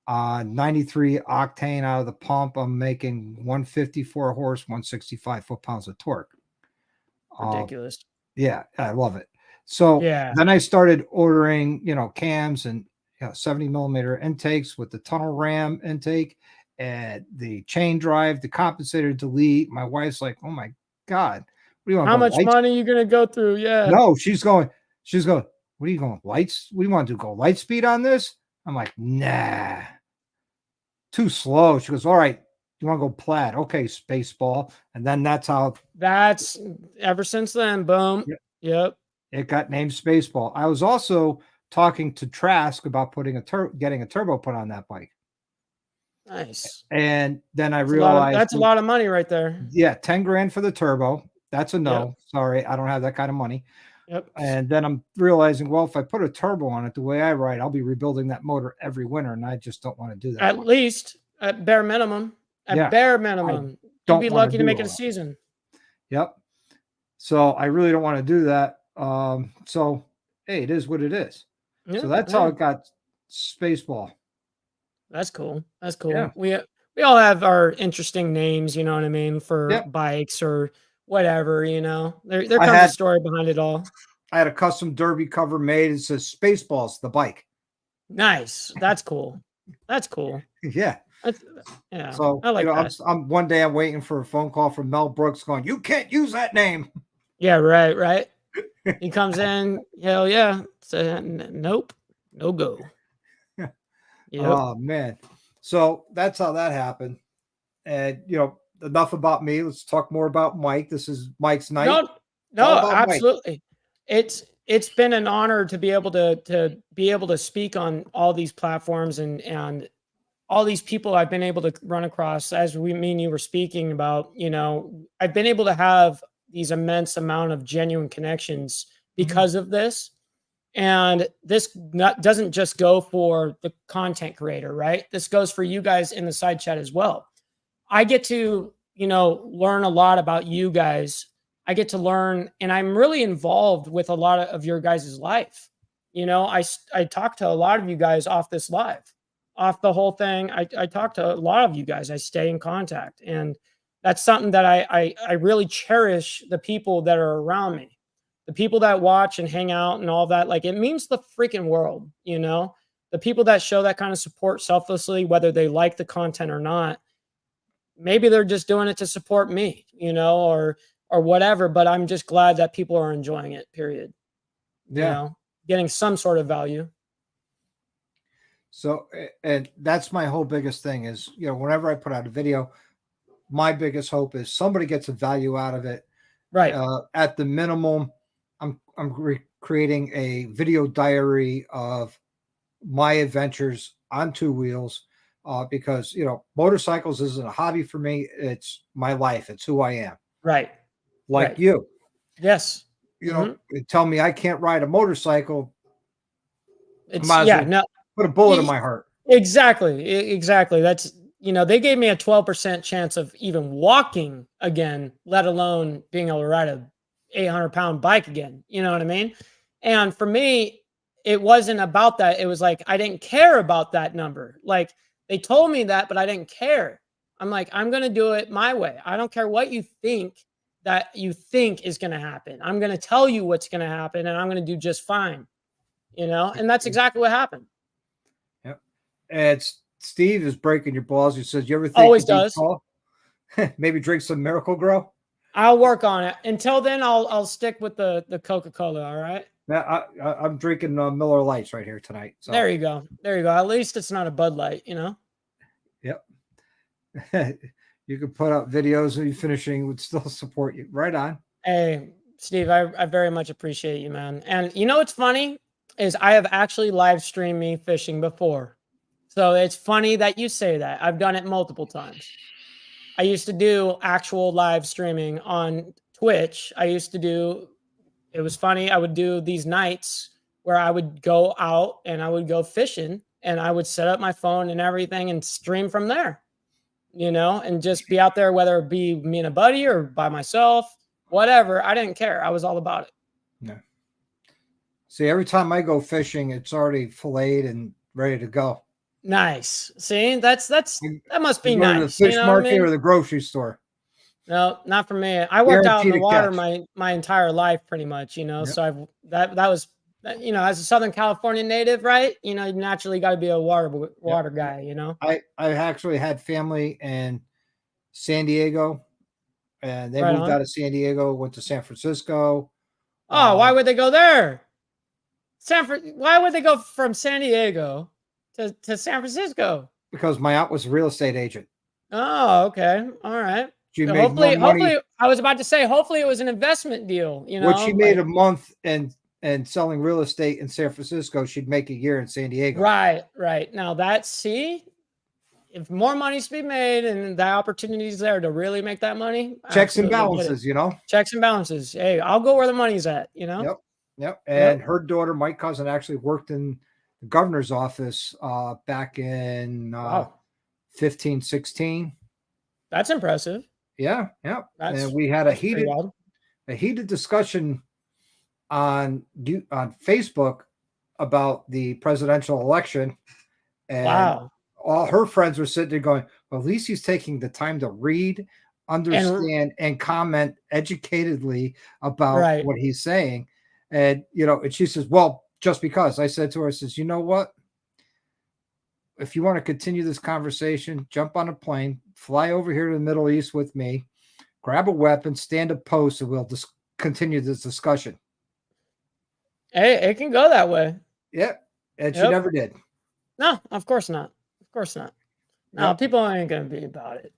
93 octane out of the pump, I'm making 154 horse, 165 foot-pounds of torque. Ridiculous. Yeah, I love it. So Yeah. then I started ordering, cams and 70 millimeter intakes with the tunnel ram intake and the chain drive, the compensator delete. My wife's like, "Oh my God, what do you want to How go much lights?" money you gonna go through? Yeah. No, she's going, "What are you going lights? What do you want to do? Go light speed on this?" I'm like, "Nah, too slow." She goes, "All right, you want to go plaid? Okay, Spaceball." And then that's how That's ever since then. Boom. Yep. it got named Spaceball. I was also talking to Trask about getting a turbo put on that bike. Nice. And then I That's a lot of realized, that's a lot of money right there. yeah, 10 grand for the turbo. That's a Yep. no. Sorry, I don't have that kind of money. Yep. And then I'm realizing, well, if I put a turbo on it the way I ride, I'll be rebuilding that motor every winter, and I just don't want to do that. At least, at bare minimum. At Yeah, bare I minimum. You'd don't be want to lucky to do make it all a that. season. Yep. So I really don't want to do that. So hey, it is what it is. So Yeah. that's how Yeah. it got Spaceball. That's cool. That's Yeah. cool. We all have our interesting names, you know what I mean, for Yep. bikes or whatever, you know. There I comes a had story behind it all. I had a custom derby cover made. It says Spaceballs, the bike. Nice. That's cool. That's cool. Yeah. That's yeah. So, I like that. I'm one day I'm waiting for a phone call from Mel Brooks going, "You can't use that name." Yeah, right, right. He comes in, hell yeah. Nope. No go. Yep. Oh man. So that's how that happened. And enough about me. Let's talk more about Mike. This is Mike's night. No, It's all no, about Mike. absolutely. It's been an honor to be able to be able to speak on all these platforms and all these people I've been able to run across as me and you were speaking about, I've been able to have these immense amount of genuine connections because of this. And this doesn't just go for the content creator, right? This goes for you guys in the side chat as well. I get to, learn a lot about you guys. I get to learn, and I'm really involved with a lot of your guys' life. I talk to a lot of you guys off this live, off the whole thing. I talk to a lot of you guys. I stay in contact, and that's something that I really cherish. The people that are around me, the people that watch and hang out and all that. Like, it means the freaking world. The people that show that kind of support selflessly, whether they like the content or not. Maybe they're just doing it to support me, or whatever, but I'm just glad that people are enjoying it, period. Yeah. Getting some sort of value. So, and that's my whole biggest thing is, whenever I put out a video, my biggest hope is somebody gets a value out of it. Right. At the minimum, I'm creating a video diary of my adventures on two wheels. Because motorcycles isn't a hobby for me; it's my life. It's who I am. Right. Like right. you. Yes. Tell me I can't ride a motorcycle. It's no. Put a bullet in my heart. Exactly. That's they gave me a 12% chance of even walking again, let alone being able to ride a 800-pound bike again. You know what I mean? And for me, it wasn't about that. It was like I didn't care about that number. Like, they told me that, but I didn't care. I'm like, I'm going to do it my way. I don't care what you think is going to happen. I'm going to tell you what's going to happen, and I'm going to do just fine. And that's exactly what happened. Yep. And Steve is breaking your balls. He says, "You ever think always does? Maybe drink some Miracle Grow." I'll work on it. Until then, I'll stick with the Coca-Cola. All right. Now, I'm drinking Miller Lights right here tonight. So. There you go. At least it's not a Bud Light, Yep. You could put out videos of you finishing, would still support you. Right on. Hey, Steve, I very much appreciate you, man. And what's funny is I have actually live streamed me fishing before. So it's funny that you say that. I've done it multiple times. I used to do actual live streaming on Twitch. It was funny. I would do these nights where I would go out and I would go fishing, and I would set up my phone and everything and stream from there, and just be out there, whether it be me and a buddy or by myself, whatever. I didn't care. I was all about it. Yeah. See, every time I go fishing, it's already filleted and ready to go. Nice. See, that must be nice. The fish market or the grocery store. No, not for me. I worked out in Guaranteed the to water catch. my entire life pretty much, you know. Yep. So that was as a Southern California native, right? You know, you naturally got to be a Yep. water guy, you know. I actually had family in San Diego, and they Right moved on. out of San Diego, went to San Francisco, Oh, why um, would they go there? Why would they go from San Diego to San Francisco? because my aunt was a real estate agent. Oh, okay. All right. She So made more money. hopefully I was about to say hopefully it was an investment deal, you What she know, made like a month and selling real estate in San Francisco, she'd make a year in San Diego. right, right. Now that's see, if more money's to be made and the opportunity's there to really make that money, Checks and absolutely get it. balances, you know? Checks and balances. Hey, I'll go where the money's at, you know? Yep. Yep. Yep. And her daughter, my cousin, actually worked in the governor's office back in Wow. 15, 16. That's impressive. Yeah. Yeah. And That's we had that's pretty wild. a heated discussion on Facebook about the presidential election, and Wow. all her friends were sitting there going, well, at least he's taking the time to read, And understand, and comment educatedly about right. what he's saying. And, and she says, well, just because. I said to her, I says, you know what? If you want to continue this conversation, jump on a plane, fly over here to the Middle East with me, grab a weapon, stand a post, and we'll just continue this discussion. Hey, it can go that way. Yep. And she Yep. never did. No, of course not. Of course not. No, Yep. people ain't gonna be about it.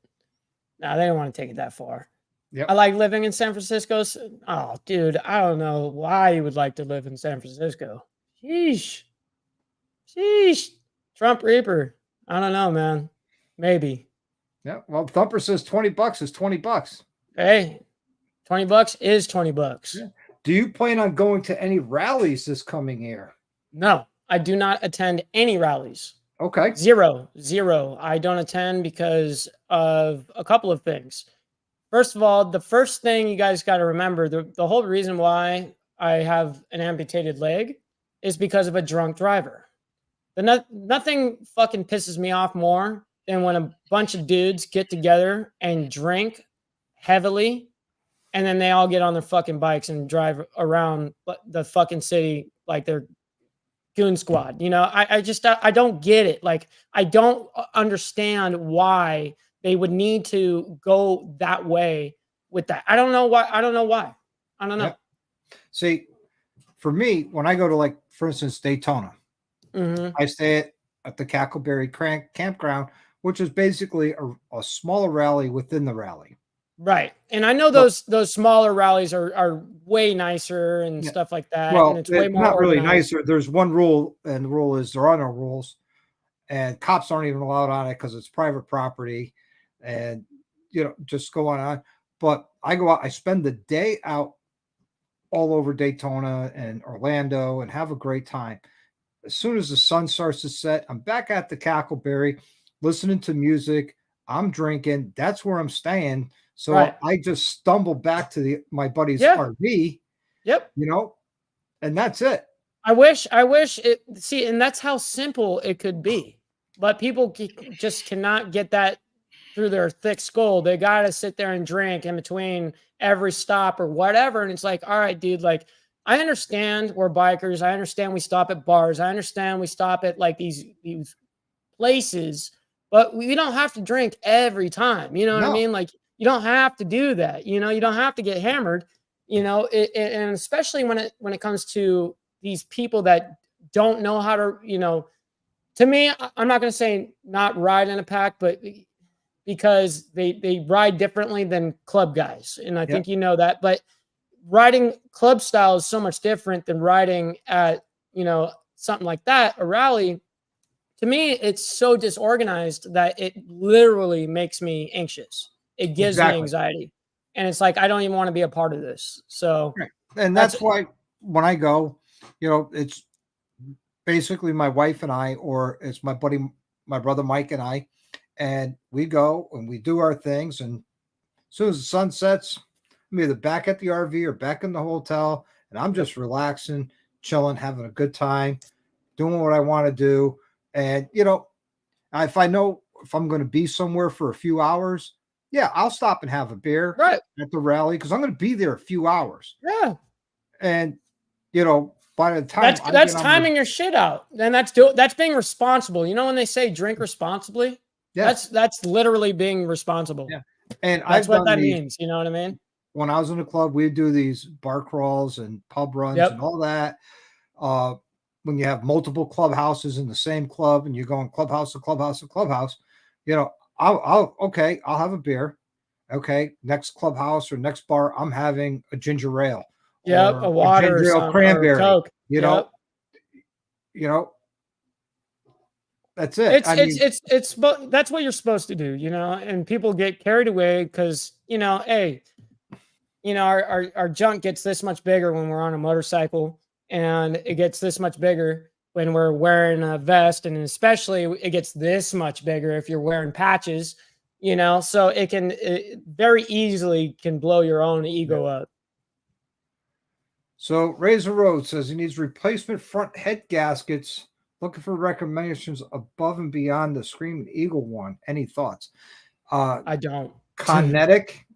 No, they don't want to take it that far. Yep. I like living in San Francisco. Oh, dude, I don't know why you would like to live in San Francisco. Sheesh. Sheesh. Trump Reaper. I don't know, man. Maybe. Yeah. Well, Thumper says $20 is $20. Hey, $20 is $20. Yeah. Do you plan on going to any rallies this coming year? No, I do not attend any rallies. Okay. Zero. I don't attend because of a couple of things. First of all, the first thing you guys got to remember, the whole reason why I have an amputated leg is because of a drunk driver. Nothing fucking pisses me off more than when a bunch of dudes get together and drink heavily and then they all get on their fucking bikes and drive around the fucking city like they're goon squad. You know, I don't get it. Like, I don't understand why they would need to go that way with that. I don't know why. I don't know. Yep. See, for me, when I go to, like, for instance, Daytona, I stay at the Cackleberry campground, which is basically a smaller rally within the rally. Right. And I know those smaller rallies are way nicer and stuff like that. Well, and it's way more not really organized. nicer. There's one rule, and the rule is there are no rules, and cops aren't even allowed on it because it's private property, and just go on. But I go out, I spend the day out all over Daytona and Orlando and have a great time. As soon as the sun starts to set, I'm back at the Cackleberry, listening to music. I'm drinking. That's where I'm staying. So I just stumble back to my buddy's RV. Yep. And that's it. I wish it. See, and that's how simple it could be, but people just cannot get that through their thick skull. They got to sit there and drink in between every stop or whatever. And it's like, all right, dude, like, I understand we're bikers. I understand we stop at bars. I understand we stop at like these places, but we don't have to drink every time. You know what I mean? Like, you don't have to do that. You don't have to get hammered, and especially when it comes to these people that don't know how to, to me, I'm not going to say not ride in a pack, but because they ride differently than club guys. And I think that, but riding club style is so much different than riding at, something like that, a rally. To me, it's so disorganized that it literally makes me anxious. It gives me anxiety. And it's like, I don't even want to be a part of this. So, and that's why when I go, it's basically my wife and I, or it's my brother Mike and I, and we go and we do our things. And as soon as the sun sets, I'm either back at the RV or back in the hotel, and I'm just relaxing, chilling, having a good time, doing what I want to do. And, if I know if I'm going to be somewhere for a few hours, Yeah, I'll stop and have a beer Right. at the rally because I'm going to be there a few hours. Yeah. And, by the time I That's get on my, timing your shit out. And that's being responsible. You know when they say drink responsibly? yes, That's literally being responsible. yeah. And That's I've what done that these means. You know what I mean? when I was in the club. We'd do these bar crawls and pub runs and Yep. all that. Uh, when you have multiple clubhouses in the same club and you're going clubhouse to clubhouse to clubhouse, I'll have a beer. Okay, next clubhouse or next bar, I'm having a ginger ale Yep. or A a water or ginger ale some or cranberry. Coke. You know, Yep. you know, that's it. I mean, That's what you're supposed to do, and people get carried away because, hey, our junk gets this much bigger when we're on a motorcycle, and it gets this much bigger when we're wearing a vest, and especially it gets this much bigger if you're wearing patches, so it very easily can blow your own ego up. so Razor Road says he needs replacement front head gaskets. Looking for recommendations above and beyond the Screaming Eagle one. Any thoughts? I don't. Kinetic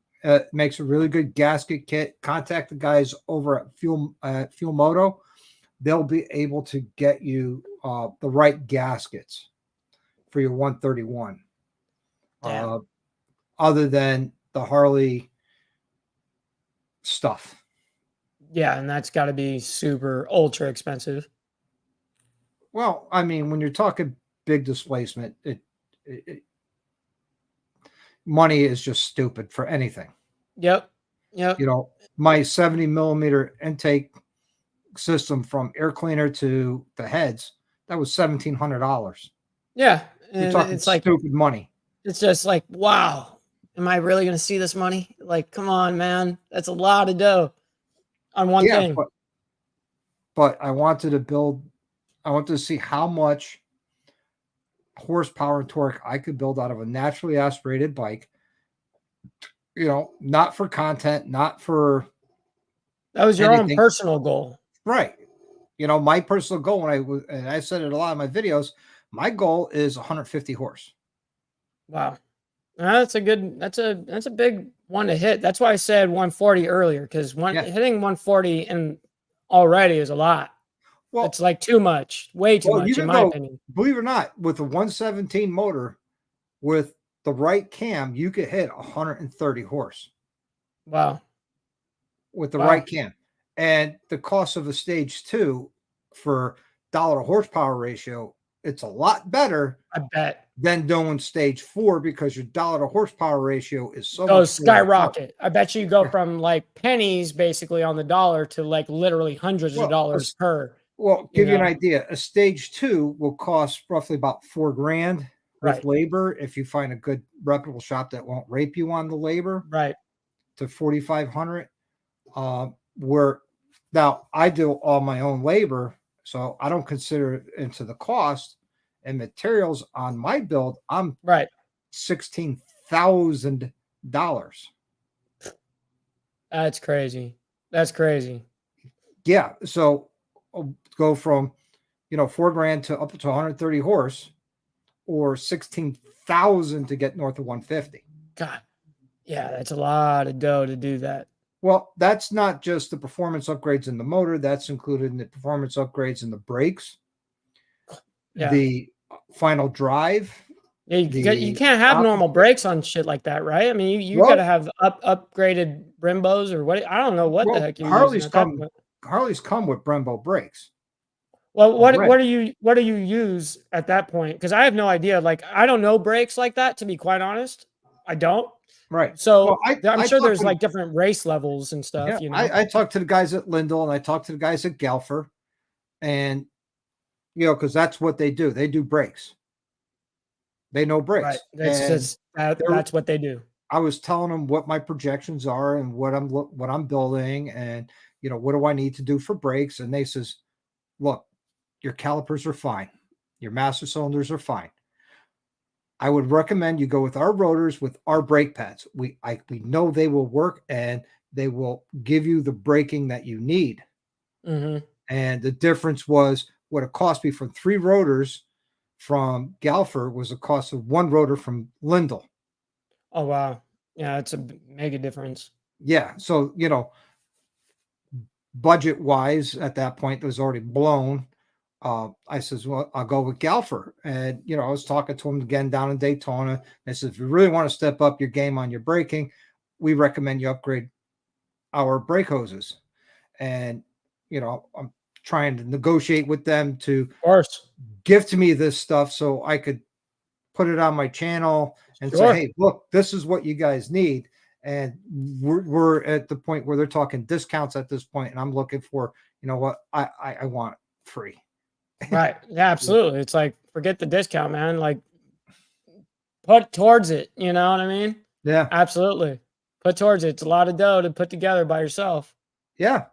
makes a really good gasket kit. Contact the guys over at Fuel Moto. They'll be able to get you the right gaskets for your 131. Damn. Other than the Harley stuff. Yeah, and that's got to be super ultra expensive. Well, I mean, when you're talking big displacement, money is just stupid for anything. Yep. Yep. My 70 millimeter intake system from air cleaner to the heads, that was $1,700. Yeah. You're And talking it's like, stupid money. it's just like, wow, am I really going to see this money? Like, come on, man. That's a lot of dough on one Yeah, thing. but I wanted to see how much horsepower and torque I could build out of a naturally aspirated bike. Not for content, not for That was your own anything. personal goal. Right. My personal goal and I said it a lot in my videos, my goal is 150 horse. Wow. That's a big one to hit. That's why I said 140 earlier, because hitting 140 and already is a lot. Well, it's like too much, way too much, in my opinion. Believe it or not, with a 117 motor, with the right cam, you could hit 130 horse. Wow. With the right cam. And the cost of a stage 2 for dollar to horsepower ratio, it's a lot better. I bet. Than doing stage 4 because your dollar to horsepower ratio is so much skyrocket. I bet you go from like pennies basically on the dollar to like literally hundreds of dollars per. Well, give you an idea. A stage 2 will cost roughly about $4,000 with labor. If you find a good reputable shop that won't rape you on the labor, right, to $4,500. Where now I do all my own labor, so I don't consider it into the cost and materials on my build. I'm $16,000. That's crazy. That's crazy. Yeah. So I'll go from, $4,000 to up to 130 horse, or 16,000 to get north of 150. God. Yeah. That's a lot of dough to do that. Well, that's not just the performance upgrades in the motor. That's included in the performance upgrades in the brakes, the final drive. Yeah, you can't have normal brakes on shit like that, right? I mean, you got to have upgraded Brembos or what? I don't know what the heck you're Harley's using. Harley's come with Brembo brakes. Well, what do you use at that point? Because I have no idea. Like, I don't know brakes like that, to be quite honest. I don't. Right. So I'm sure there's like different race levels and stuff. Yeah, I talked to the guys at Lindell and I talked to the guys at Galfer, and because that's what they do. They do brakes. They know brakes. Right. That's what they do. I was telling them what my projections are and what I'm building, and what do I need to do for brakes, and they says, look, your calipers are fine, your master cylinders are fine. I would recommend you go with our rotors with our brake pads. We know they will work and they will give you the braking that you need. Mm-hmm. And the difference was what it cost me from 3 rotors from Galfer was the cost of 1 rotor from Lindell. Oh, wow. Yeah, it's a mega difference. Yeah. So, budget wise at that point it was already blown. I says, well, I'll go with Galfer. And, I was talking to him again down in Daytona. I said, if you really want to step up your game on your braking, we recommend you upgrade our brake hoses. And, I'm trying to negotiate with them to Of course. give to me this stuff so I could put it on my channel and say, Sure. hey, look, this is what you guys need. And we're at the point where they're talking discounts at this point, and I'm looking for, what I want free. Right. Yeah, absolutely. It's like, forget the discount, man. Like, put towards it. You know what I mean? Yeah. Absolutely. Put towards it. It's a lot of dough to put together by yourself. Yeah.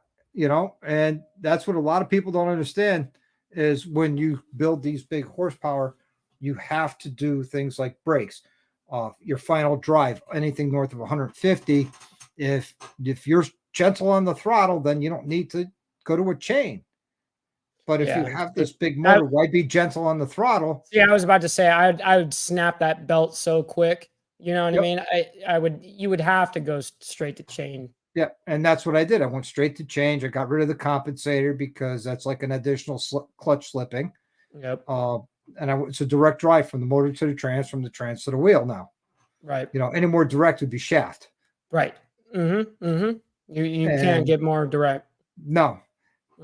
And that's what a lot of people don't understand is when you build these big horsepower, you have to do things like brakes, your final drive, anything north of 150. If you're gentle on the throttle, then you don't need to go to a chain. But if you have this big motor, why be gentle on the throttle? Yeah, I was about to say I would snap that belt so quick. You know what I mean? You would have to go straight to chain. Yeah, and that's what I did. I went straight to change. I got rid of the compensator because that's like an additional clutch slipping. Yep. And it's a direct drive from the motor to the trans, from the trans to the wheel now. Right. Any more direct would be shaft. Right. Mm-hmm. Mm-hmm. You can't get more direct. No.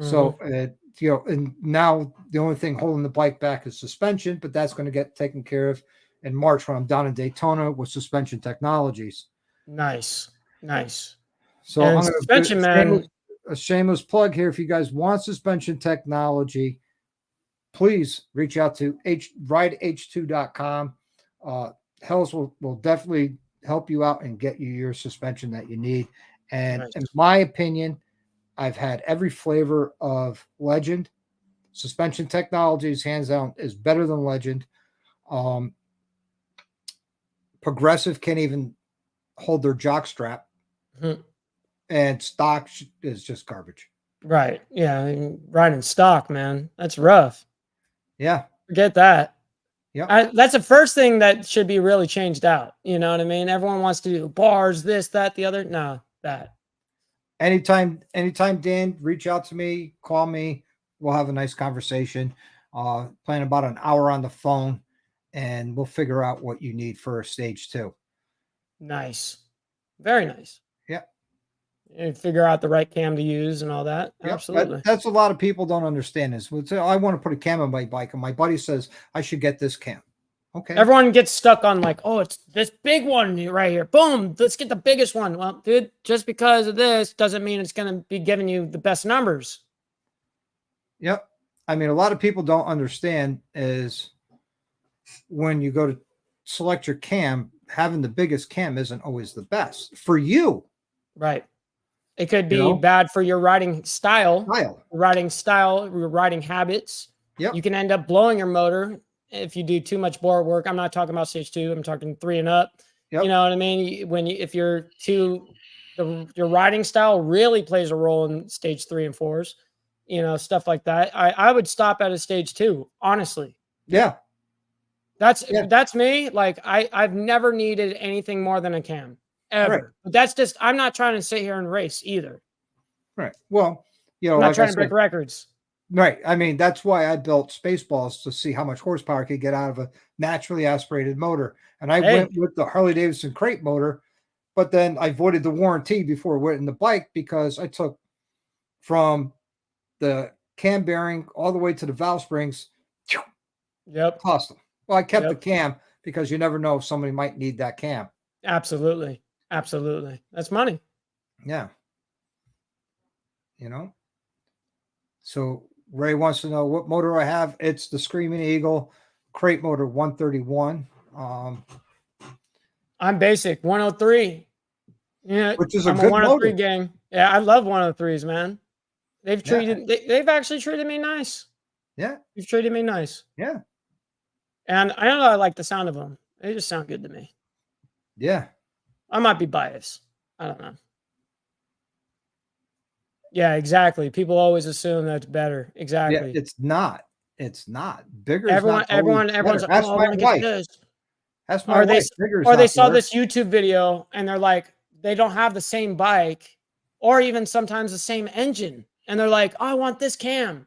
So, and now the only thing holding the bike back is suspension, but that's going to get taken care of in March when I'm down in Daytona with Suspension Technologies. Nice. So and I'm going suspension, man. A shameless plug here. If you guys want suspension technology, please reach out to rideh2.com. Hells will definitely help you out and get you your suspension that you need. And in my opinion, I've had every flavor of Legend. Suspension Technologies, hands down, is better than Legend. Progressive can't even hold their jock strap. Mm-hmm. And stock is just garbage. Right. Yeah. Riding stock, man. That's rough. Yeah. Forget that. Yeah. That's the first thing that should be really changed out. You know what I mean? Everyone wants to do bars, this, that, the other. No, that. Anytime, Dan, reach out to me, call me. We'll have a nice conversation. Plan about an hour on the phone, and we'll figure out what you need for stage 2. Nice. Very nice. Yeah. And figure out the right cam to use and all that. Yep. Absolutely. That's a lot of people don't understand is, I want to put a cam on my bike, and my buddy says I should get this cam. Okay. Everyone gets stuck on like, oh, it's this big one right here. Boom. Let's get the biggest one. Well, dude, just because of this doesn't mean it's going to be giving you the best numbers. Yep. I mean, a lot of people don't understand is when you go to select your cam, having the biggest cam isn't always the best for you. Right. It could be bad for your riding style, your riding habits. Yep. You can end up blowing your motor if you do too much bore work. I'm not talking about stage 2. I'm talking 3 and up. Yep. You know what I mean? If you're your riding style really plays a role in stage 3 and 4s, stuff like that. I would stop at a stage 2, honestly. Yeah. That's me. Like I've never needed anything more than a cam. Ever. Right. But that's just, I'm not trying to sit here and race either. Right. Well, I'm not trying to break records. Right. I mean, that's why I built Spaceballs to see how much horsepower I could get out of a naturally aspirated motor. And I went with the Harley Davidson crate motor, but then I voided the warranty before I went in the bike because I took from the cam bearing all the way to the valve springs. Yep. Cost them. Well, I kept the cam because you never know if somebody might need that cam. Absolutely. That's money. Yeah. So Ray wants to know what motor I have. It's the Screaming Eagle crate motor 131. I'm basic 103. Yeah, which is I'm a good 103 motor. gang. Yeah, I love 103s, man. They've actually treated me nice. Yeah. You've treated me nice. Yeah. And I know I like the sound of them. They just sound good to me. Yeah. I might be biased. I don't know. Yeah, exactly. People always assume that's better. Exactly. Yeah, it's not. It's not. Bigger. Everyone's like, oh, I want to get this. That's my wife. Trigger's Or they not saw there. this YouTube video and they're like, they don't have the same bike or even sometimes the same engine. And they're like, oh, I want this cam. What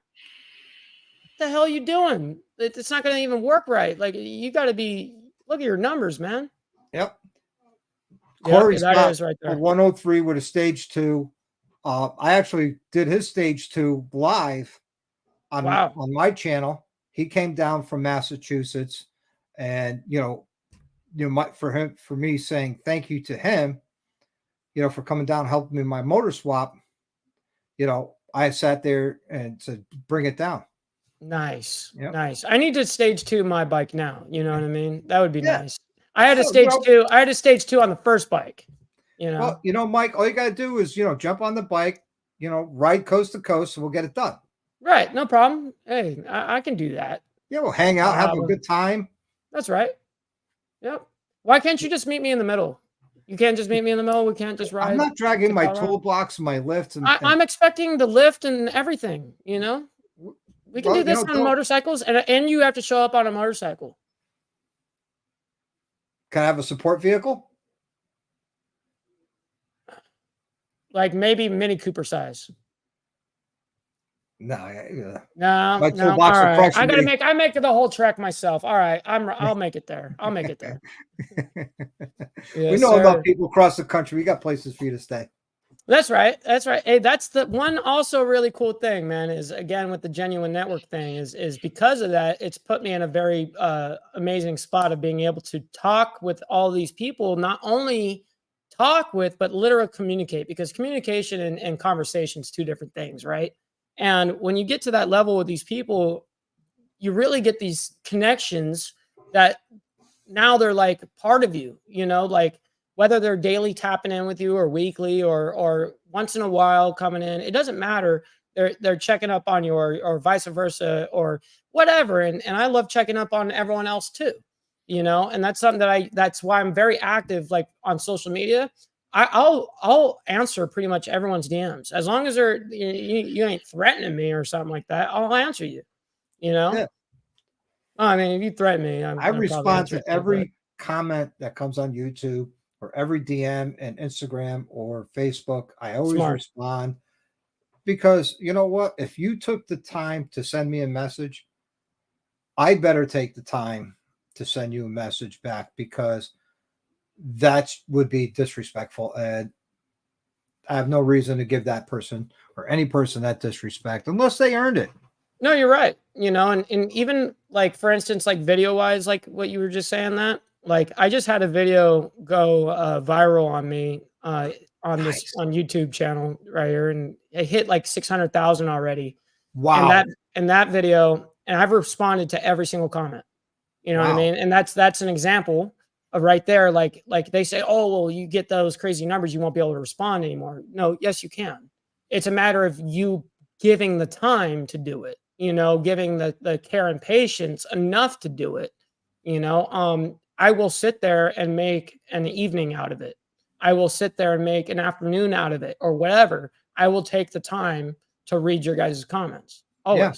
the hell are you doing? It's not going to even work right. Like, you got to look at your numbers, man. Yep. Yep, Corey's that got is right a there. 103 with a stage 2. I actually did his stage 2 live on my channel. He came down from Massachusetts, and for me saying thank you to him, for coming down, helping me in my motor swap. I sat there and said, bring it down. Nice. Yep. Nice. I need to stage 2 my bike now. You know what I mean? That would be nice. I had a stage 2 on the first bike. Well, Mike, all you got to do is, jump on the bike, ride coast to coast, and we'll get it done. Right. No problem. Hey, I can do that. Yeah, we'll hang out, have a good time. That's right. Yep. Why can't you just meet me in the middle? You can't just meet me in the middle. We can't just ride. I'm not dragging my toolbox and my lift. I'm expecting the lift and everything, We can do this on motorcycles, and you have to show up on a motorcycle. Can I have a support vehicle? Like maybe Mini Cooper size. No. All right. I make the whole trek myself. All right. I'll make it there. I'll make it there. We know enough people across the country. We got places for you to stay. That's right. That's right. Hey, that's the one also really cool thing, man, is again with the genuine network thing is because of that, it's put me in a very amazing spot of being able to talk with all these people, not only talk with, but literally communicate, because communication and conversation is two different things, right? And when you get to that level with these people, you really get these connections that now they're like part of you, like whether they're daily tapping in with you or weekly or once in a while coming in, it doesn't matter. They're checking up on you or vice versa or whatever. And I love checking up on everyone else too, and that's something that's why I'm very active, like on social media. I'll answer pretty much everyone's DMs as long as you ain't threatening me or something like that. I'll answer you. Yeah. I mean, if you threaten me, I respond to every comment that comes on YouTube or every DM and Instagram or Facebook. I always respond because you know what? If you took the time to send me a message, I better take the time to send you a message back, because that would be disrespectful, and I have no reason to give that person or any person that disrespect unless they earned it. No, you're right. And even like, for instance, like video wise, like what you were just saying, that like I just had a video go viral on me on YouTube channel right here, and it hit like 600,000 already. Wow. And that video, and I've responded to every single comment. You know what I mean? And that's an example of right there. Like they say, oh, well, you get those crazy numbers, you won't be able to respond anymore. No, yes, you can. It's a matter of you giving the time to do it, giving the care and patience enough to do it. I will sit there and make an evening out of it. I will sit there and make an afternoon out of it or whatever. I will take the time to read your guys' comments. Always. Yeah.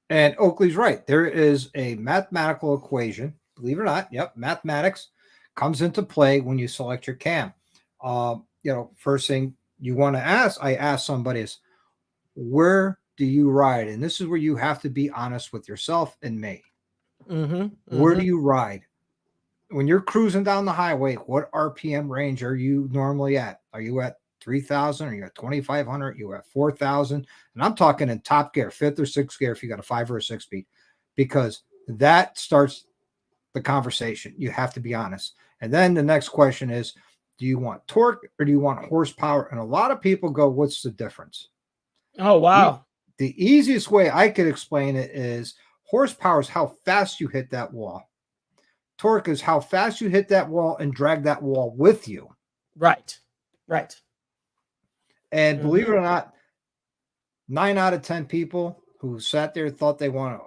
And Oakley's right. There is a mathematical equation, believe it or not. Yep. Mathematics comes into play when you select your cam. First thing you want to ask somebody is, where do you ride? And this is where you have to be honest with yourself and me. Where do you ride? When you're cruising down the highway, what RPM range are you normally at? Are you at 3,000? Are you at 2,500? Are you at 4,000? And I'm talking in top gear, fifth or sixth gear if you got a 5 or a 6 speed, because that starts the conversation. You have to be honest. And then the next question is, do you want torque or do you want horsepower? And a lot of people go, what's the difference? Oh, wow. The easiest way I could explain it is horsepower is how fast you hit that wall. Torque is how fast you hit that wall and drag that wall with you. Right. And believe it or not, 9 out of 10 people who sat there thought they want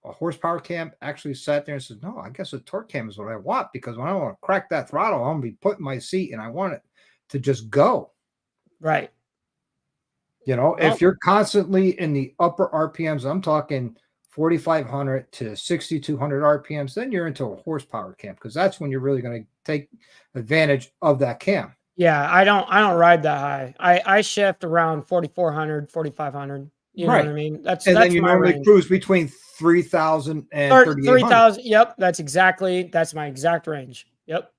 a horsepower cam actually sat there and said, no, I guess a torque cam is what I want, because when I want to crack that throttle, I'm going to be put in my seat and I want it to just go. Right. If you're constantly in the upper RPMs, I'm talking 4,500 to 6,200 RPMs, then you're into a horsepower cam, because that's when you're really going to take advantage of that cam. Yeah, I don't ride that high. I shift around 4,400, 4,500. You know what I mean? And then That's you my normally range. cruise between 3,000 and 3,800. 3,000. Yep, that's my exact range. Yep.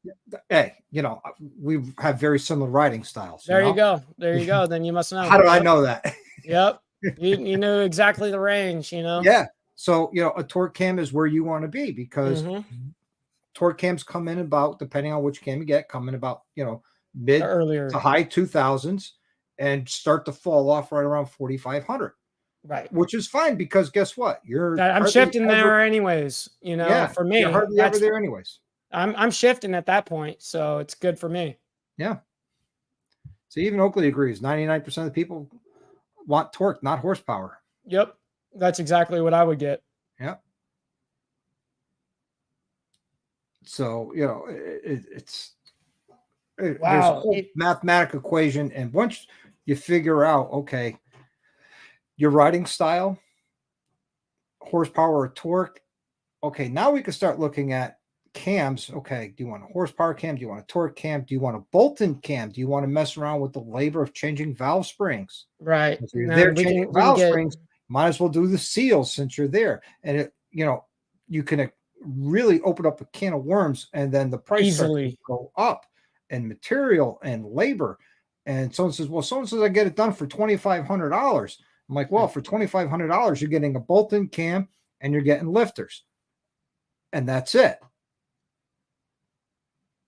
Hey, you know, we have very similar riding styles. There you you go. There you go. Then you must know. How do I Yep. know that? Yep. You knew exactly the range, you know? Yeah. So, you know, a torque cam is where you want to be, because torque cams come in about, depending on which cam you get, come in about, you know, mid Earlier. to high 2000s and start to fall off right around 4,500. Right. Which is fine, because guess what? I'm shifting there anyways, you know, Yeah, for me. You're hardly ever there anyways. I'm shifting at that point, so it's good for me. Yeah. So even Oakley agrees. 99% of the people want torque, not horsepower. Yep. That's exactly what I would get. Yeah. So, you know, there's a whole mathematical equation. And once you figure out, okay, your riding style, horsepower or torque, okay, now we can start looking at cams. Okay, do you want a horsepower cam? Do you want a torque cam? Do you want a bolt-in cam? Do you want to mess around with the labor of changing valve springs? Right. If you're there changing valve springs, might as well do the seals since you're there. And it, you know, you can really open up a can of worms, and then the price easily go up, and material and labor. And someone says, well, someone says I get it done for $2,500. I'm like, well, for $2,500, you're getting a bolt-in cam and you're getting lifters. And that's it.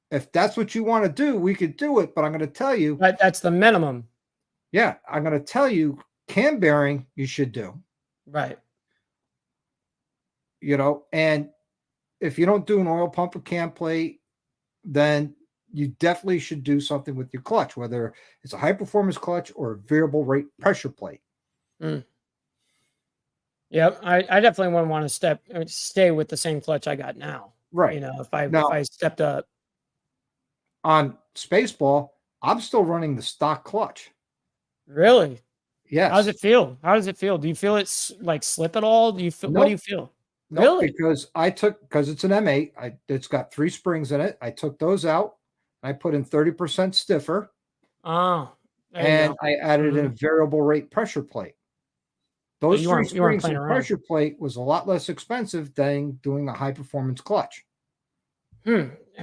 If that's what you want to do, we could do it. But I'm going to tell you. But that's the minimum. Yeah. I'm going to tell you, cam bearing you should do. Right. You know, and if you don't do an oil pump or cam plate, then you definitely should do something with your clutch, whether it's a high performance clutch or a variable rate pressure plate. Yep. I definitely wouldn't want to stay with the same clutch I got now. Right. You know, if I stepped up. On Spaceball, I'm still running the stock clutch. Really? Yes. How does it feel? Do you feel it like slip at all? Do you feel? Nope. What do you feel? Nope, really? Because it's an M8. It's got 3 springs in it. I took those out. I put in 30% stiffer. Oh. And I added in a variable rate pressure plate. Those 3 springs and pressure plate was a lot less expensive than doing a high performance clutch.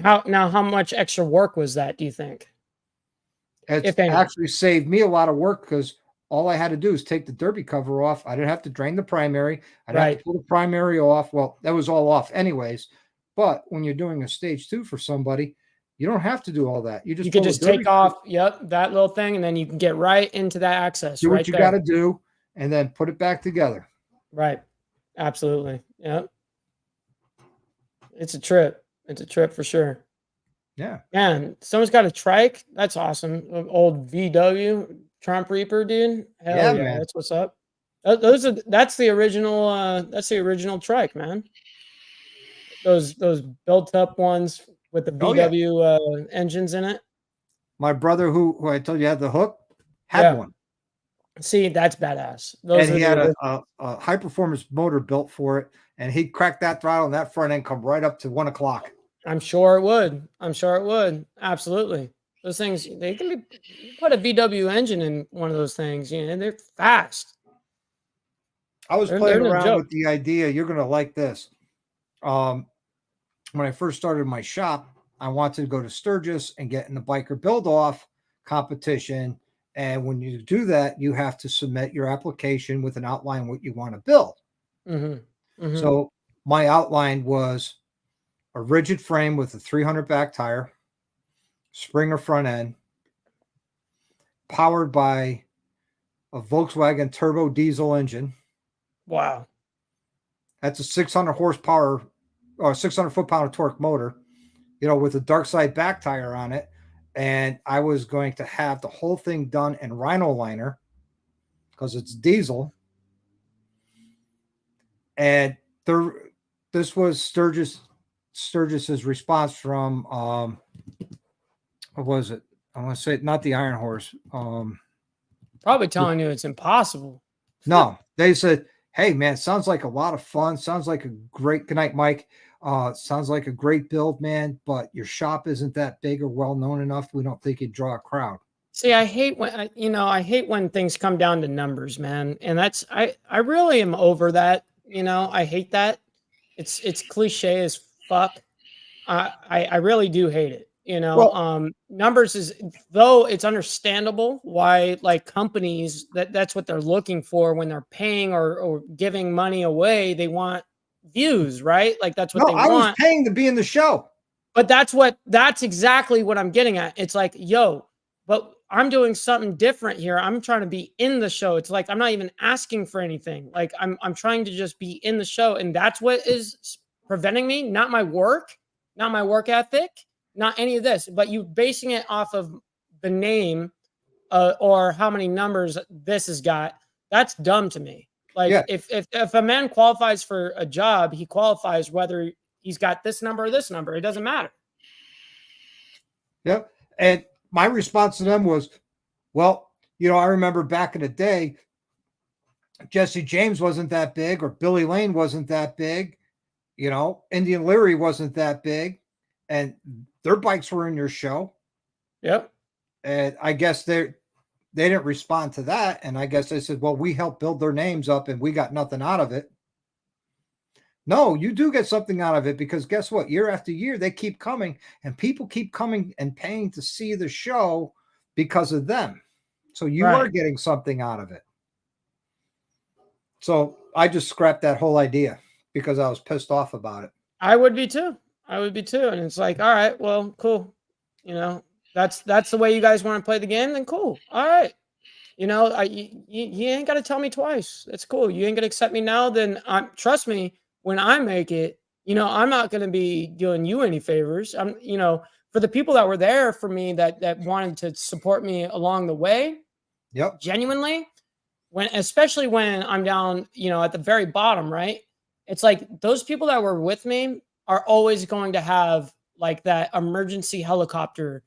How much extra work was that, do you think? It actually saved me a lot of work, because all I had to do is take the derby cover off. I didn't have to drain the primary. I didn't have to pull the primary off. Well, that was all off anyways. But when you're doing a stage 2 for somebody, you don't have to do all that. You could just take off, that little thing, and then you can get right into that access. Do what you got to do, and then put it back together. Right. Absolutely. Yep. It's a trip. It's a trip for sure. Yeah. Man, someone's got a trike. That's awesome. Old VW Trump Reaper, dude. Hell yeah, man. That's what's up. That's the original trike, man. Those built up ones with the VW engines in it. My brother, who I told you had the hook, had one. See, that's badass. And he had a high performance motor built for it, and he'd crack that throttle, and that front end come right up to 1 o'clock. I'm sure it would. Absolutely. Those things, they can be, you put a VW engine in one of those things, you know, and they're fast. I was playing around with the idea. You're going to like this. When I first started my shop, I wanted to go to Sturgis and get in the biker build-off competition. And when you do that, you have to submit your application with an outline what you want to build. So my outline was a rigid frame with a 300 back tire, Springer front end, powered by a Volkswagen turbo diesel engine. Wow. That's a 600 horsepower or 600 foot-pound of torque motor, you know, with a dark side back tire on it. And I was going to have the whole thing done in Rhino liner because it's diesel. And this was Sturgis's response from what was it? I want to say not the Iron Horse. Probably telling you it's impossible. No, they said, Hey, man, sounds like a lot of fun. Sounds like a great good night, Mike. Sounds like a great build, man, but your shop isn't that big or well known enough. We don't think you'd draw a crowd. See, I hate when I hate when things come down to numbers, man. And that's I really am over that. I hate that. It's cliche as fuck. I really do hate it. Well, Numbers is, though it's understandable why like companies that's what they're looking for when they're paying or giving money away. They want views, right? Like that's what no, they I was want. paying to be in the show. But that's exactly what I'm getting at. It's like, yo, but I'm doing something different here. I'm trying to be in the show. It's like I'm not even asking for anything. Like I'm trying to just be in the show. And that's what is preventing me, not my work, not my work ethic, not any of this, but you basing it off of the name or how many numbers this has got. That's dumb to me. Like Yeah. if a man qualifies for a job, he qualifies whether he's got this number or this number. It doesn't matter. Yep. And my response to them was, well, I remember back in the day, Jesse James wasn't that big, or Billy Lane wasn't that big. Indian Leary wasn't that big, and their bikes were in your show. Yep. And I guess they didn't respond to that. And I guess they said, well, we helped build their names up and we got nothing out of it. No, you do get something out of it, because guess what? Year after year, they keep coming, and people keep coming and paying to see the show because of them. So you are Right. getting something out of it. So I just scrapped that whole idea because I was pissed off about it. I would be too. I would be too. And it's like, all right, well, cool. That's the way you guys want to play the game. Then cool. All right. You ain't got to tell me twice. It's cool. You ain't gonna accept me now. Then trust me. When I make it, I'm not gonna be doing you any favors. For the people that were there for me that wanted to support me along the way, Yep. genuinely, especially when I'm down, at the very bottom, right? It's like those people that were with me are always going to have like that emergency helicopter,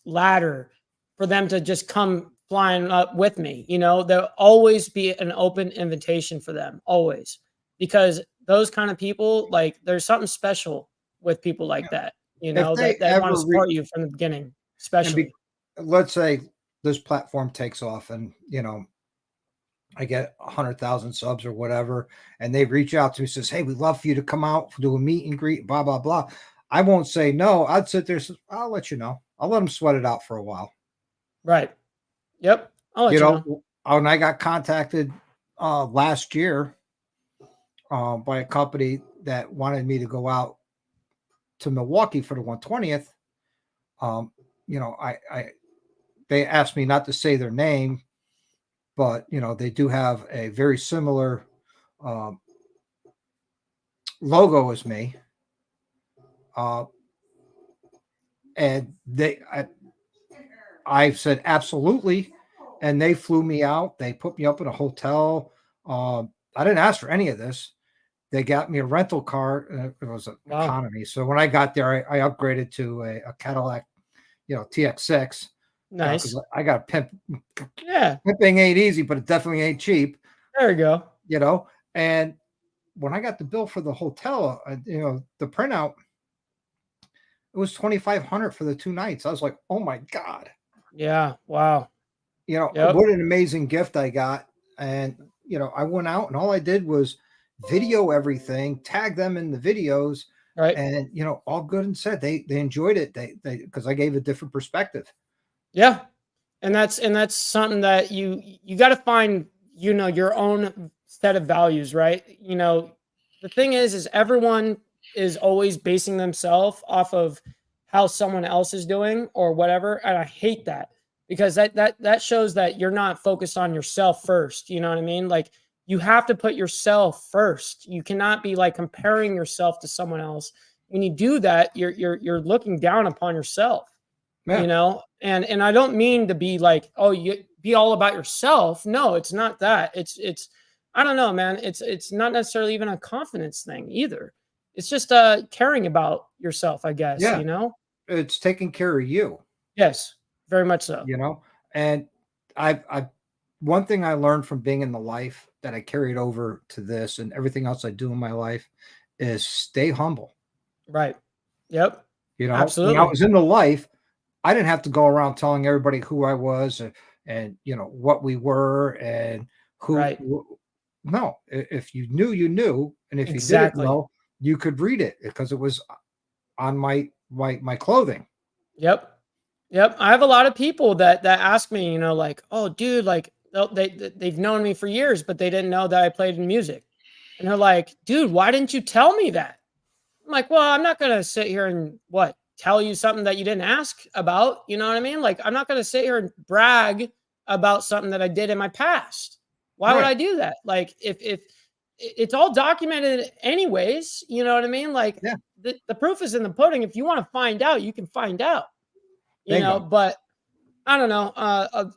ladder for them to just come flying up with me. There'll always be an open invitation for them, always, because those kind of people, like, there's something special with people like that, If they that want to ever support you from the beginning, and be, especially. let's say this platform takes off, and I get 100,000 subs or whatever, and they reach out to me, says, hey, we'd love for you to come out, do a meet and greet, blah blah blah. I won't say no. I'd sit there, I'll let you know. I'll let them sweat it out for a while. Right. Yep. I'll let you know. When I got contacted last year by a company that wanted me to go out to Milwaukee for the 120th, I they asked me not to say their name, but they do have a very similar um, logo as me, and I said absolutely, and they flew me out. They put me up in a hotel. I didn't ask for any of this. They got me a rental car. It was an economy. So when I got there, I upgraded to a Cadillac, TX6. Nice. I got a pimp. Yeah. Pimping ain't easy, but it definitely ain't cheap. There you go. And when I got the bill for the hotel, the printout, it was $2,500 for the 2 nights. I was like, oh my God. Yeah. Wow. Yep. What an amazing gift I got. And, I went out and all I did was video everything, tag them in the videos, Right. and, all good and said. They enjoyed it. They because I gave a different perspective. Yeah. And that's something that you got to find, your own set of values, right? The thing is everyone is always basing themselves off of how someone else is doing or whatever. And I hate that, because that shows that you're not focused on yourself first. You know what I mean? Like, you have to put yourself first. You cannot be like comparing yourself to someone else. When you do that, you're looking down upon yourself. Yeah. And I don't mean to be like, oh, you be all about yourself. No, it's not that. It's I don't know, man. It's not necessarily even a confidence thing either. It's just caring about yourself, I guess. Yeah. It's taking care of you. Yes, very much so. And I've one thing I learned from being in the life that I carried over to this and everything else I do in my life is stay humble. Right. Yep. You know, when I Absolutely. was in the life, I didn't have to go around telling everybody who I was and you know what we were and who. Right. No, if you knew, you knew, and if you didn't Exactly. know, you could read it because it was on my clothing. Yep. Yep. I have a lot of people that ask me, you know, like, "Oh, dude, like they've known me for years, but they didn't know that I played in music." And they're like, "Dude, why didn't you tell me that?" I'm like, "Well, I'm not gonna sit here and tell you something that you didn't ask about." You know what I mean? Like, I'm not gonna sit here and brag about something that I did in my past. Why would Right. I do that? Like, if it's all documented anyways, you know what I mean? Like, Yeah. the proof is in the pudding. If you want to find out, you can find out. You know, Bingo. but I don't know.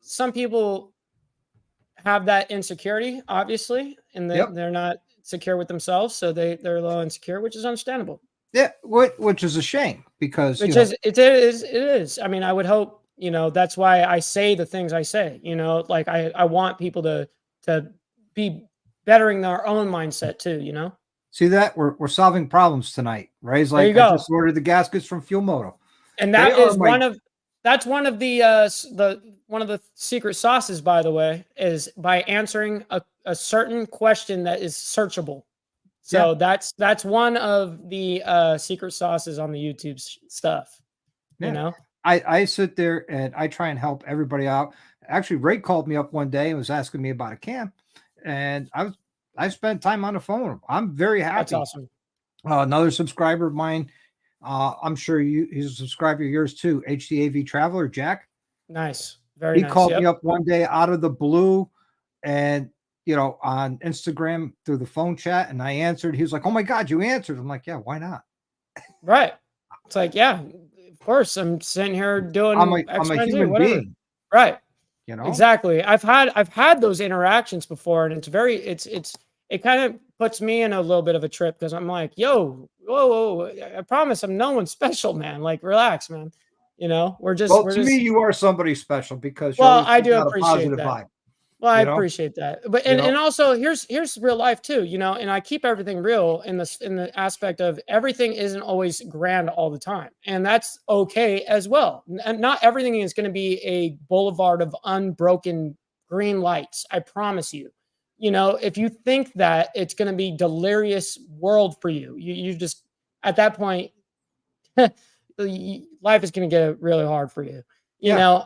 Some people have that insecurity, obviously, and Yep. they're not secure with themselves, so they're a little insecure, which is understandable. Yeah. Which is a shame because you Which know. is it is. I mean, I would hope, you know, that's why I say the things I say, you know, like I want people to be bettering their own mindset too, you know. See that we're solving problems tonight. Ray's There you like, I go. just ordered the gaskets from Fuel Moto. And They that are is my that's one of the one of the secret sauces, by the way, is by answering a certain question that is searchable. yeah. So that's one of the secret sauces on the YouTube stuff, you Yeah. know. I sit there and I try and help everybody out. Actually, Ray called me up one day and was asking me about a camp, and I spent time on the phone. I'm very That's happy. awesome. Another subscriber of mine, I'm sure he's a subscriber of yours too, HDAV Traveler Jack. Nice. Very He nice. called me Yep. up one day out of the blue, and you know, on Instagram through the phone chat, and I answered. He was like, "Oh my God, you answered!" I'm like, "Yeah, why not?" Right. It's like, yeah, of course, I'm sitting here doing X, I'm a Y, and Z, human whatever. being, Right. you know. Exactly. I've had those interactions before, and it kind of puts me in a little bit of a trip because I'm like, yo, whoa, whoa, I promise I'm no one special, man. Like, relax, man. You know, Well, we're to me, just you are somebody special because you're well, always I putting do out a appreciate positive that. vibe. Well, I You know, appreciate that. But you and know. also here's real life too, you know, and I keep everything real in the aspect of everything isn't always grand all the time. And that's okay as well. And not everything is going to be a boulevard of unbroken green lights. I promise you. You know, if you think that it's going to be delirious world for you, you just at that point life is going to get really hard for you. You Yeah, know,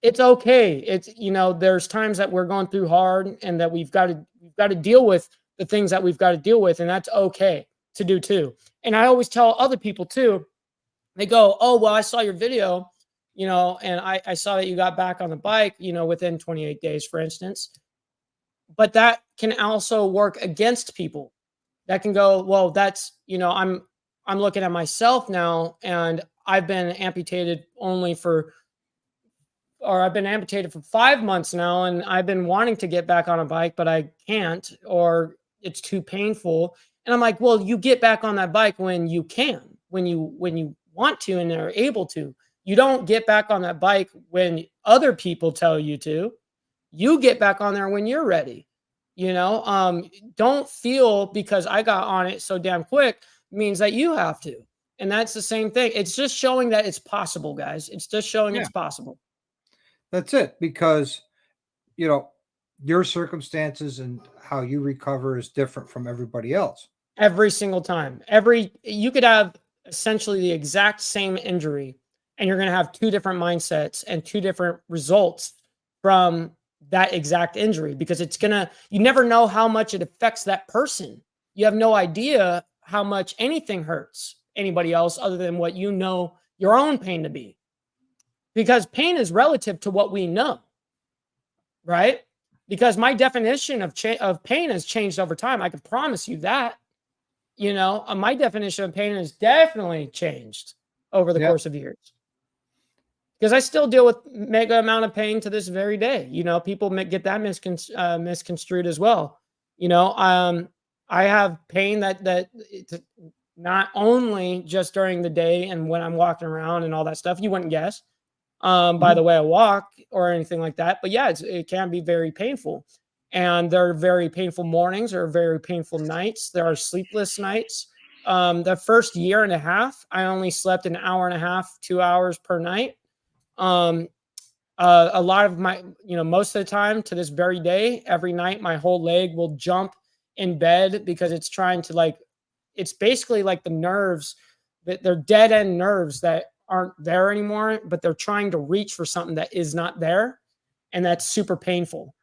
it's okay. It's you know, there's times that we're going through hard and that we've got to deal with the things that we've got to deal with, and that's okay to do too. And I always tell other people too. They go, "Oh, well, I saw your video, you know, and I saw that you got back on the bike, you know, within 28 days, for instance." But that can also work against people that can go, well, that's, you know, I'm looking at myself now and I've been amputated only for or I've been amputated for 5 months now and I've been wanting to get back on a bike but I can't or it's too painful. And I'm like, well, you get back on that bike when you can, when you want to and are able to. You don't get back on that bike when other people tell you to. You get back on there when you're ready. You know, don't feel because I got on it so damn quick means that you have to. And that's the same thing. It's just showing that it's possible, guys. It's just showing yeah, it's possible that's it. Because you know your circumstances and how you recover is different from everybody else. every single time. Every you could have essentially the exact same injury and you're going to have two different mindsets and two different results from that exact injury because it's going to you never know how much it affects that person. You have no idea how much anything hurts anybody else other than what you know your own pain to be. Because pain is relative to what we know, right? Because my definition of pain has changed over time. I can promise you that. You know, my definition of pain has definitely changed over the Yeah, course of years because I still deal with mega amount of pain to this very day. You know, people get that misconstrued as well. You know, I have pain that it's not only just during the day and when I'm walking around and all that stuff. You wouldn't guess. by the way I walk or anything like that. But yeah, it can be very painful. And there are very painful mornings, there are very painful nights, there are sleepless nights. The first year and a half, I only slept an hour and a half, 2 hours per night. Um, a lot of my, most of the time to this very day, every night, my whole leg will jump in bed because it's trying to it's basically like the nerves that they're dead end nerves that aren't there anymore, but they're trying to reach for something that is not there. And that's super painful.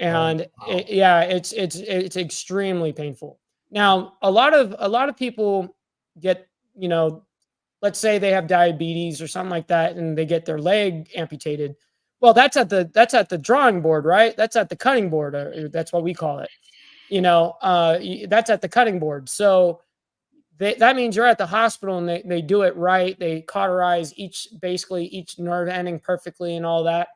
Oh, And wow. it's extremely painful. Now, a lot of people get, let's say they have diabetes or something like that and they get their leg amputated. Well, that's at the drawing board, right? That's at the cutting board. That's what we call it. That's at the cutting board. So that means you're at the hospital and they do it right. They cauterize basically each nerve ending perfectly and all that.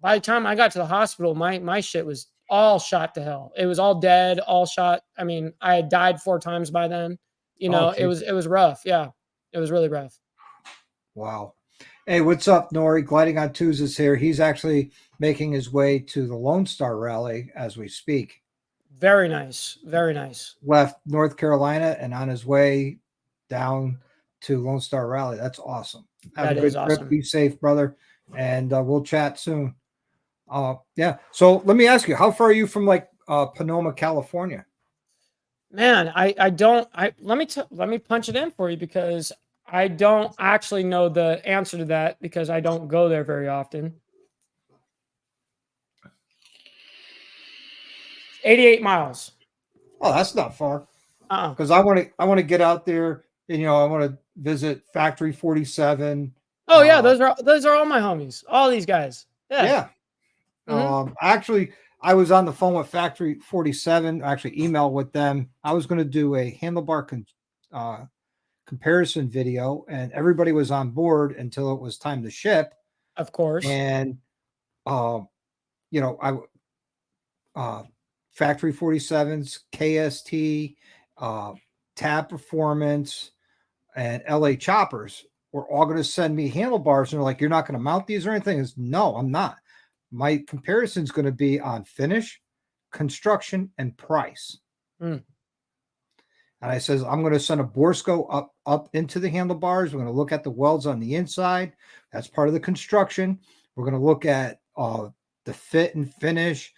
By the time I got to the hospital, my shit was all shot to hell. It was all dead, all shot. I mean, I had died 4 times by then. Oh, It geez. was rough. Yeah. It was really rough. Wow. Hey, what's up, Nori? Gliding on Twos is here. He's actually making his way to the Lone Star Rally as we speak. Very nice. Very nice. Left North Carolina and on his way down to Lone Star Rally. That's awesome. Have That a is good trip. awesome. Be safe, brother. And we'll chat soon. Yeah. So let me ask you, how far are you from Sonoma, California? Man, let me punch it in for you because I don't actually know the answer to that because I don't go there very often. 88 miles. Oh, that's not far. Uh-uh. Because I want to get out there and I want to visit Factory 47. Oh yeah, those are all my homies. All these guys. Yeah. Yeah. Actually, I was on the phone with Factory 47. Actually, email with them. I was going to do a handlebar comparison video, and everybody was on board until it was time to ship. Of course. And I Factory 47's KST, Tab Performance, and LA Choppers were all going to send me handlebars, and they're like, "You're not going to mount these or anything?" Is no, I'm not. My comparison is going to be on finish, construction, and price. Mm. And I says, I'm going to send a Borsco up into the handlebars. We're going to look at the welds on the inside. That's part of the construction. We're going to look at the fit and finish,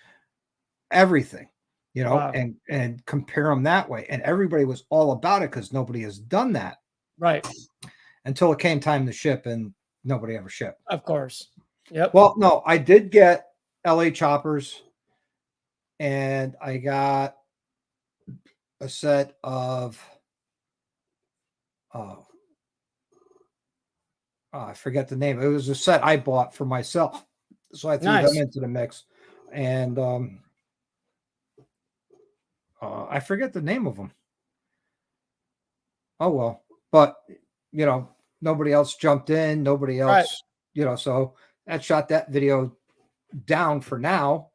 everything, Wow. and compare them that way. And everybody was all about it because nobody has done that. Right. Until it came time to ship, and nobody ever shipped. Of course. Yep. Well, no, I did get LA Choppers, and I got a set of I forget the name. It was a set I bought for myself, so I threw them into the mix, and I forget the name of them. Oh well, but nobody else jumped in. Nobody else, so that shot that video down for now.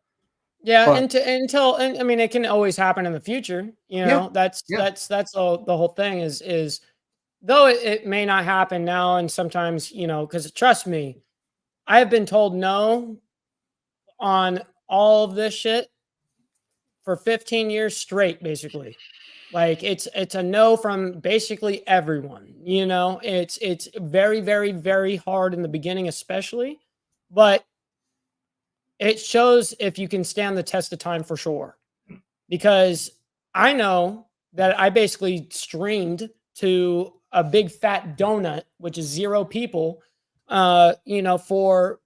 Yeah, until I mean, it can always happen in the future. That's the whole thing is though it may not happen now, and sometimes because trust me, I have been told no on all of this shit for 15 years straight, basically. Like it's a no from basically everyone. It's very, very, very hard in the beginning, especially, but it shows if you can stand the test of time for sure. Because I know that I basically streamed to a big fat donut, which is 0 people, for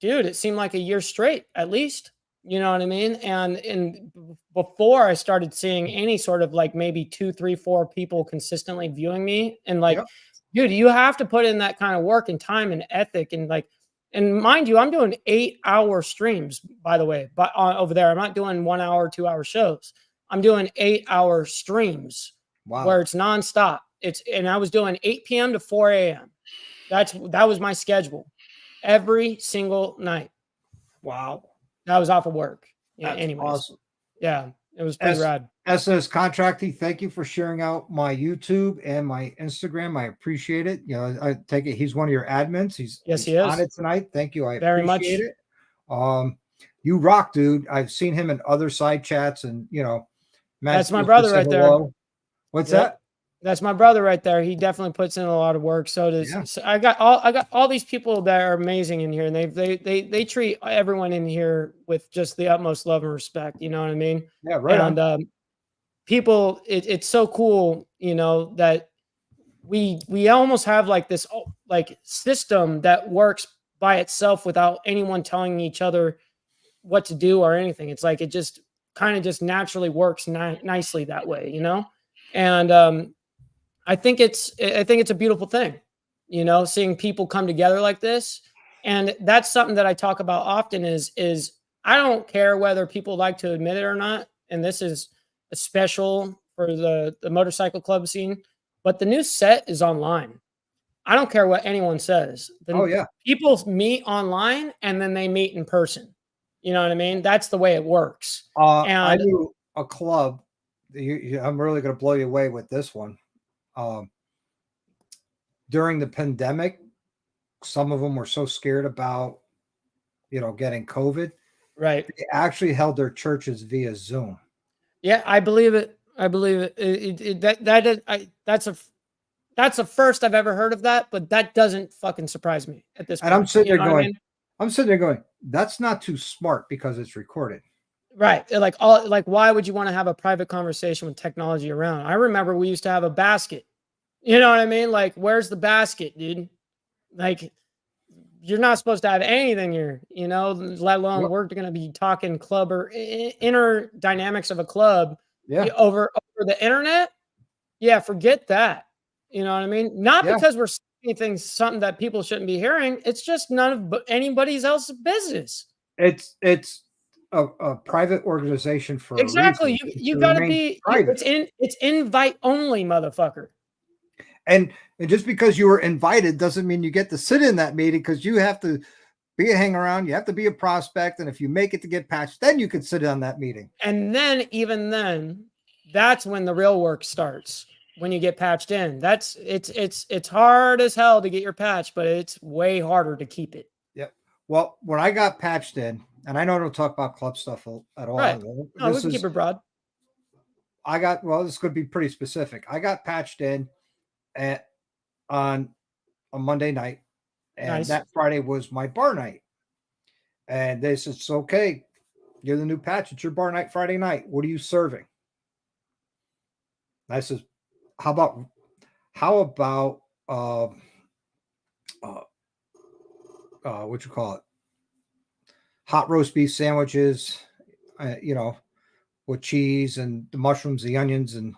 dude, it seemed like a year straight at least. You know what I mean? And before I started seeing any sort of maybe 2, 3, 4 people consistently viewing me, and dude, you have to put in that kind of work and time and ethic and mind you, I'm doing 8-hour streams, by the way, but over there, I'm not doing 1 hour, 2-hour shows. I'm doing 8-hour streams. Wow. Where it's nonstop. And I was doing 8 p.m. to 4 a.m. That was my schedule every single night. Wow. That was off of work. Yeah. That's Anyways. awesome. Yeah. It was pretty rad. SS Contracting, thank you for sharing out my YouTube and my Instagram. I appreciate it. I take it he's one of your admins. Yes, He's he on is. it tonight. Thank you. I Very appreciate much. it. You rock, dude. I've seen him in other side chats, and That's my Matt brother said right there. hello. What's Yep. that? That's my brother right there. He definitely puts in a lot of work. So does so I got all these people that are amazing in here, and they treat everyone in here with just the utmost love and respect. You know what I mean? Yeah, right And on. people, it's so cool, that we almost have like this like system that works by itself without anyone telling each other what to do or anything. It's like it just kind of just naturally works nicely that way, and I think it's a beautiful thing, seeing people come together like this. And that's something that I talk about often is I don't care whether people like to admit it or not. And this is a special for the motorcycle club scene, but the new set is online. I don't care what anyone says. Oh Then yeah. people meet online and then they meet in person. You know what I mean? That's the way it works. I And knew a club. I'm really going to blow you away with this one. During the pandemic, some of them were so scared about, getting COVID. right. They actually held their churches via Zoom. Yeah, I believe it. I believe it. That's a first I've ever heard of that, but that doesn't fucking surprise me at this And I'm point. sitting You there know what I going, mean? that's not too smart because it's recorded. Right. Like why would you want to have a private conversation with technology around? I remember we used to have a basket. You know what I mean? Like, where's the basket, dude? Like, you're not supposed to have anything here, let alone Well, we're going to be talking club or inner dynamics of a club yeah. over the internet. Yeah, forget that. You know what I mean? Not Yeah. because we're saying things, something that people shouldn't be hearing. It's just none of anybody's else's business. It's a private organization for a Exactly. reason. You To got to remain be. private. It's invite only, motherfucker. And just because you were invited doesn't mean you get to sit in that meeting, because you have to be a hang around. You have to be a prospect. And if you make it to get patched, then you can sit on that meeting. And then, even then, that's when the real work starts. When you get patched in, it's hard as hell to get your patch, but it's way harder to keep it. Yep. Well, when I got patched in, and I know I don't talk about club stuff at all. Right. No, we can keep it broad. This could be pretty specific. I got patched in on a Monday night, and Nice. that Friday was my bar night. And they said, it's okay. You're the new patch. It's your bar night Friday night. What are you serving? I said, how about what you call it? Hot roast beef sandwiches, with cheese and the mushrooms, the onions, and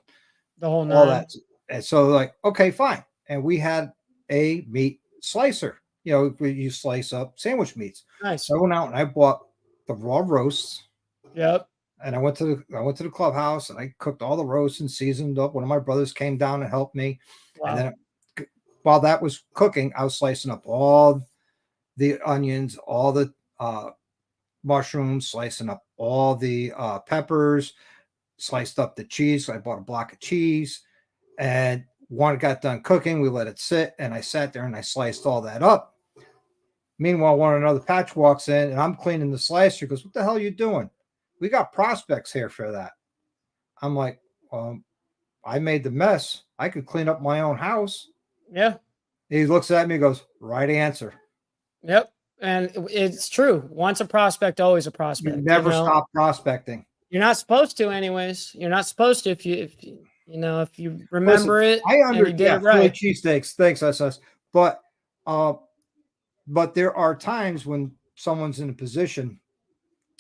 the whole all that. And so, like, okay, fine. And we had a meat slicer. You slice up sandwich meats. Nice. So I went out and I bought the raw roasts. Yep. And I went to the clubhouse and I cooked all the roasts and seasoned up. One of my brothers came down and helped me. Wow. And then while that was cooking, I was slicing up all the onions, all the mushrooms, slicing up all the peppers, sliced up the cheese. So I bought a block of cheese, and when it got done cooking, we let it sit, and I sat there and I sliced all that up. Meanwhile, another patch walks in and I'm cleaning the slicer. He goes, what the hell are you doing? We got prospects here for that. I'm like, I made the mess. I could clean up my own house. Yeah. He looks at me and goes, right answer. Yep. And it's true. Once a prospect, always a prospect. You never stop prospecting. You're not supposed to, anyways. You're not supposed to if you remember it. I and you did it right. Cheesesteaks. Thanks, SS. But there are times when someone's in a position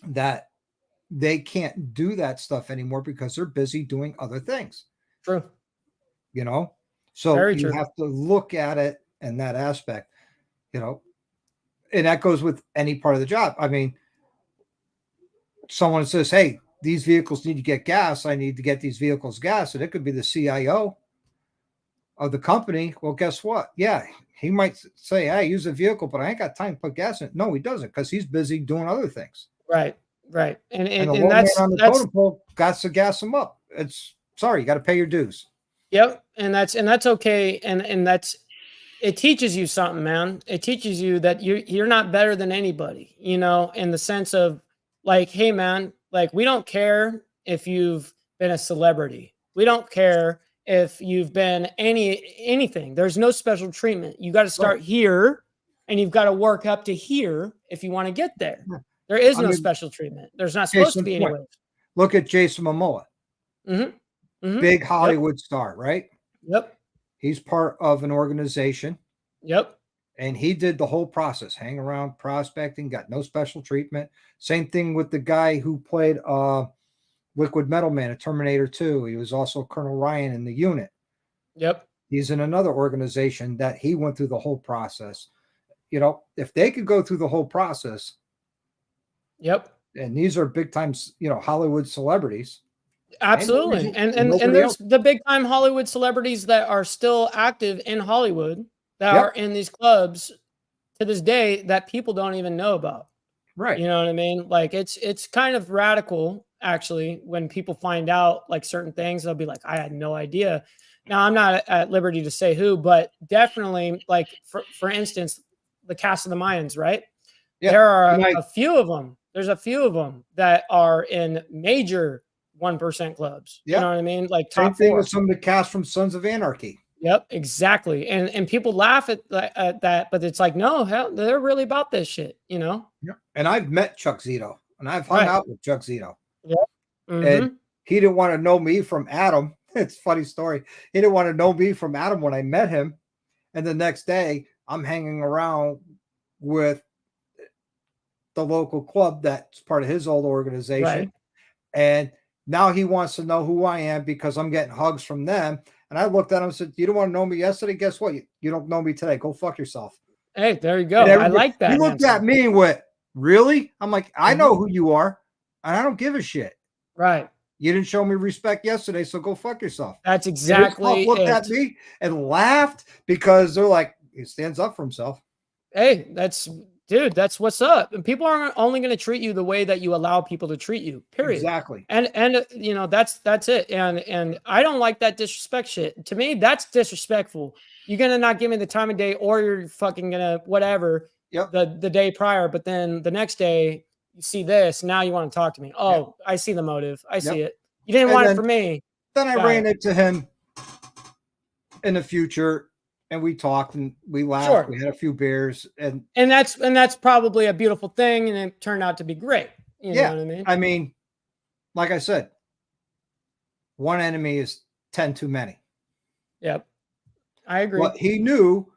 that they can't do that stuff anymore because they're busy doing other things. True. So Very you true. have to look at it in that aspect, and that goes with any part of the job. I mean, someone says, hey, these vehicles need to get gas. I need to get these vehicles gas. And it could be the CIO of the company. Well, guess what? Yeah, he might say, hey, use a vehicle, but I ain't got time to put gas in it. No, he doesn't, because he's busy doing other things. Right. Right. And the And low man on the that's totem pole got to gas him up. It's sorry, you got to pay your dues. yep. And that's okay. And that's it teaches you something, man. It teaches you that you're not better than anybody, you know, in the sense of like, hey man, like we don't care if you've been a celebrity. We don't care if you've been anything. There's no special treatment. You got to Right. start here and you've got to work up to here if you want to get there. There is I no mean, special treatment. There's not case supposed to in be point. anyway. Look at Jason Momoa, Mhm. Mhm. big Yep. Hollywood star, right? Yep. He's part of an organization, Yep. and he did the whole process, hang around prospecting, got no special treatment. Same thing with the guy who played Liquid Metal Man at Terminator 2. He was also Colonel Ryan in the unit. Yep. He's in another organization that he went through the whole process. You know, if they could go through the whole process, Yep. and these are big time, you know, Hollywood celebrities. Ain't no Absolutely. reason And nobody there's else. the big time Hollywood celebrities that are still active in Hollywood that Yep. are in these clubs to this day that people don't even know about. Right. You know what I mean? Like it's kind of radical actually when people find out like certain things, they'll be like, I had no idea. Now I'm not at liberty to say who, but definitely like for instance, the cast of the Mayans, right? Yeah. There are And a few of them. There's a few of them that are in major 1% clubs. You yeah. know what I mean? Like Same top thing 4. with some of the cast from Sons of Anarchy. Yep, exactly. And people laugh at that, but it's like, no, hell, they're really about this shit, you know? Yeah. And I've met Chuck Zito, and I've hung Right. out with Chuck Zito. Yep. And Mhm. he didn't want to know me from Adam. It's a funny story. He didn't want to know me from Adam when I met him. And the next day, I'm hanging around with the local club that's part of his old organization. Right. And now he wants to know who I am because I'm getting hugs from them. And I looked at him and said, You don't want to know me yesterday? Guess what? You don't know me today. Go fuck yourself. Hey, there you And go. I everybody, like he that looked answer. at me and went, Really? I'm like, I know Mhm. who you are, and I don't give a shit. Right. You didn't show me respect yesterday, so go fuck yourself. That's And his exactly club looked it. at me and laughed because they're like, he stands up for himself. Hey, dude, that's what's up. And people aren't only going to treat you the way that you allow people to treat you. Period. Exactly. And you know, that's it. And I don't like that disrespect shit. To me, that's disrespectful. You're going to not give me the time of day or you're fucking going to whatever Yep. the day prior, but then the next day you see this, now you want to talk to me. Oh, Yep. I see the motive. I see Yep. it. You didn't And want it for me. then I Got ran it. into him in the future and we talked and we laughed. Sure. We had a few beers and that's probably a beautiful thing and it turned out to be great. You know what I mean? I mean, like I said, one enemy is 10 too many. Yep. I agree. But he knew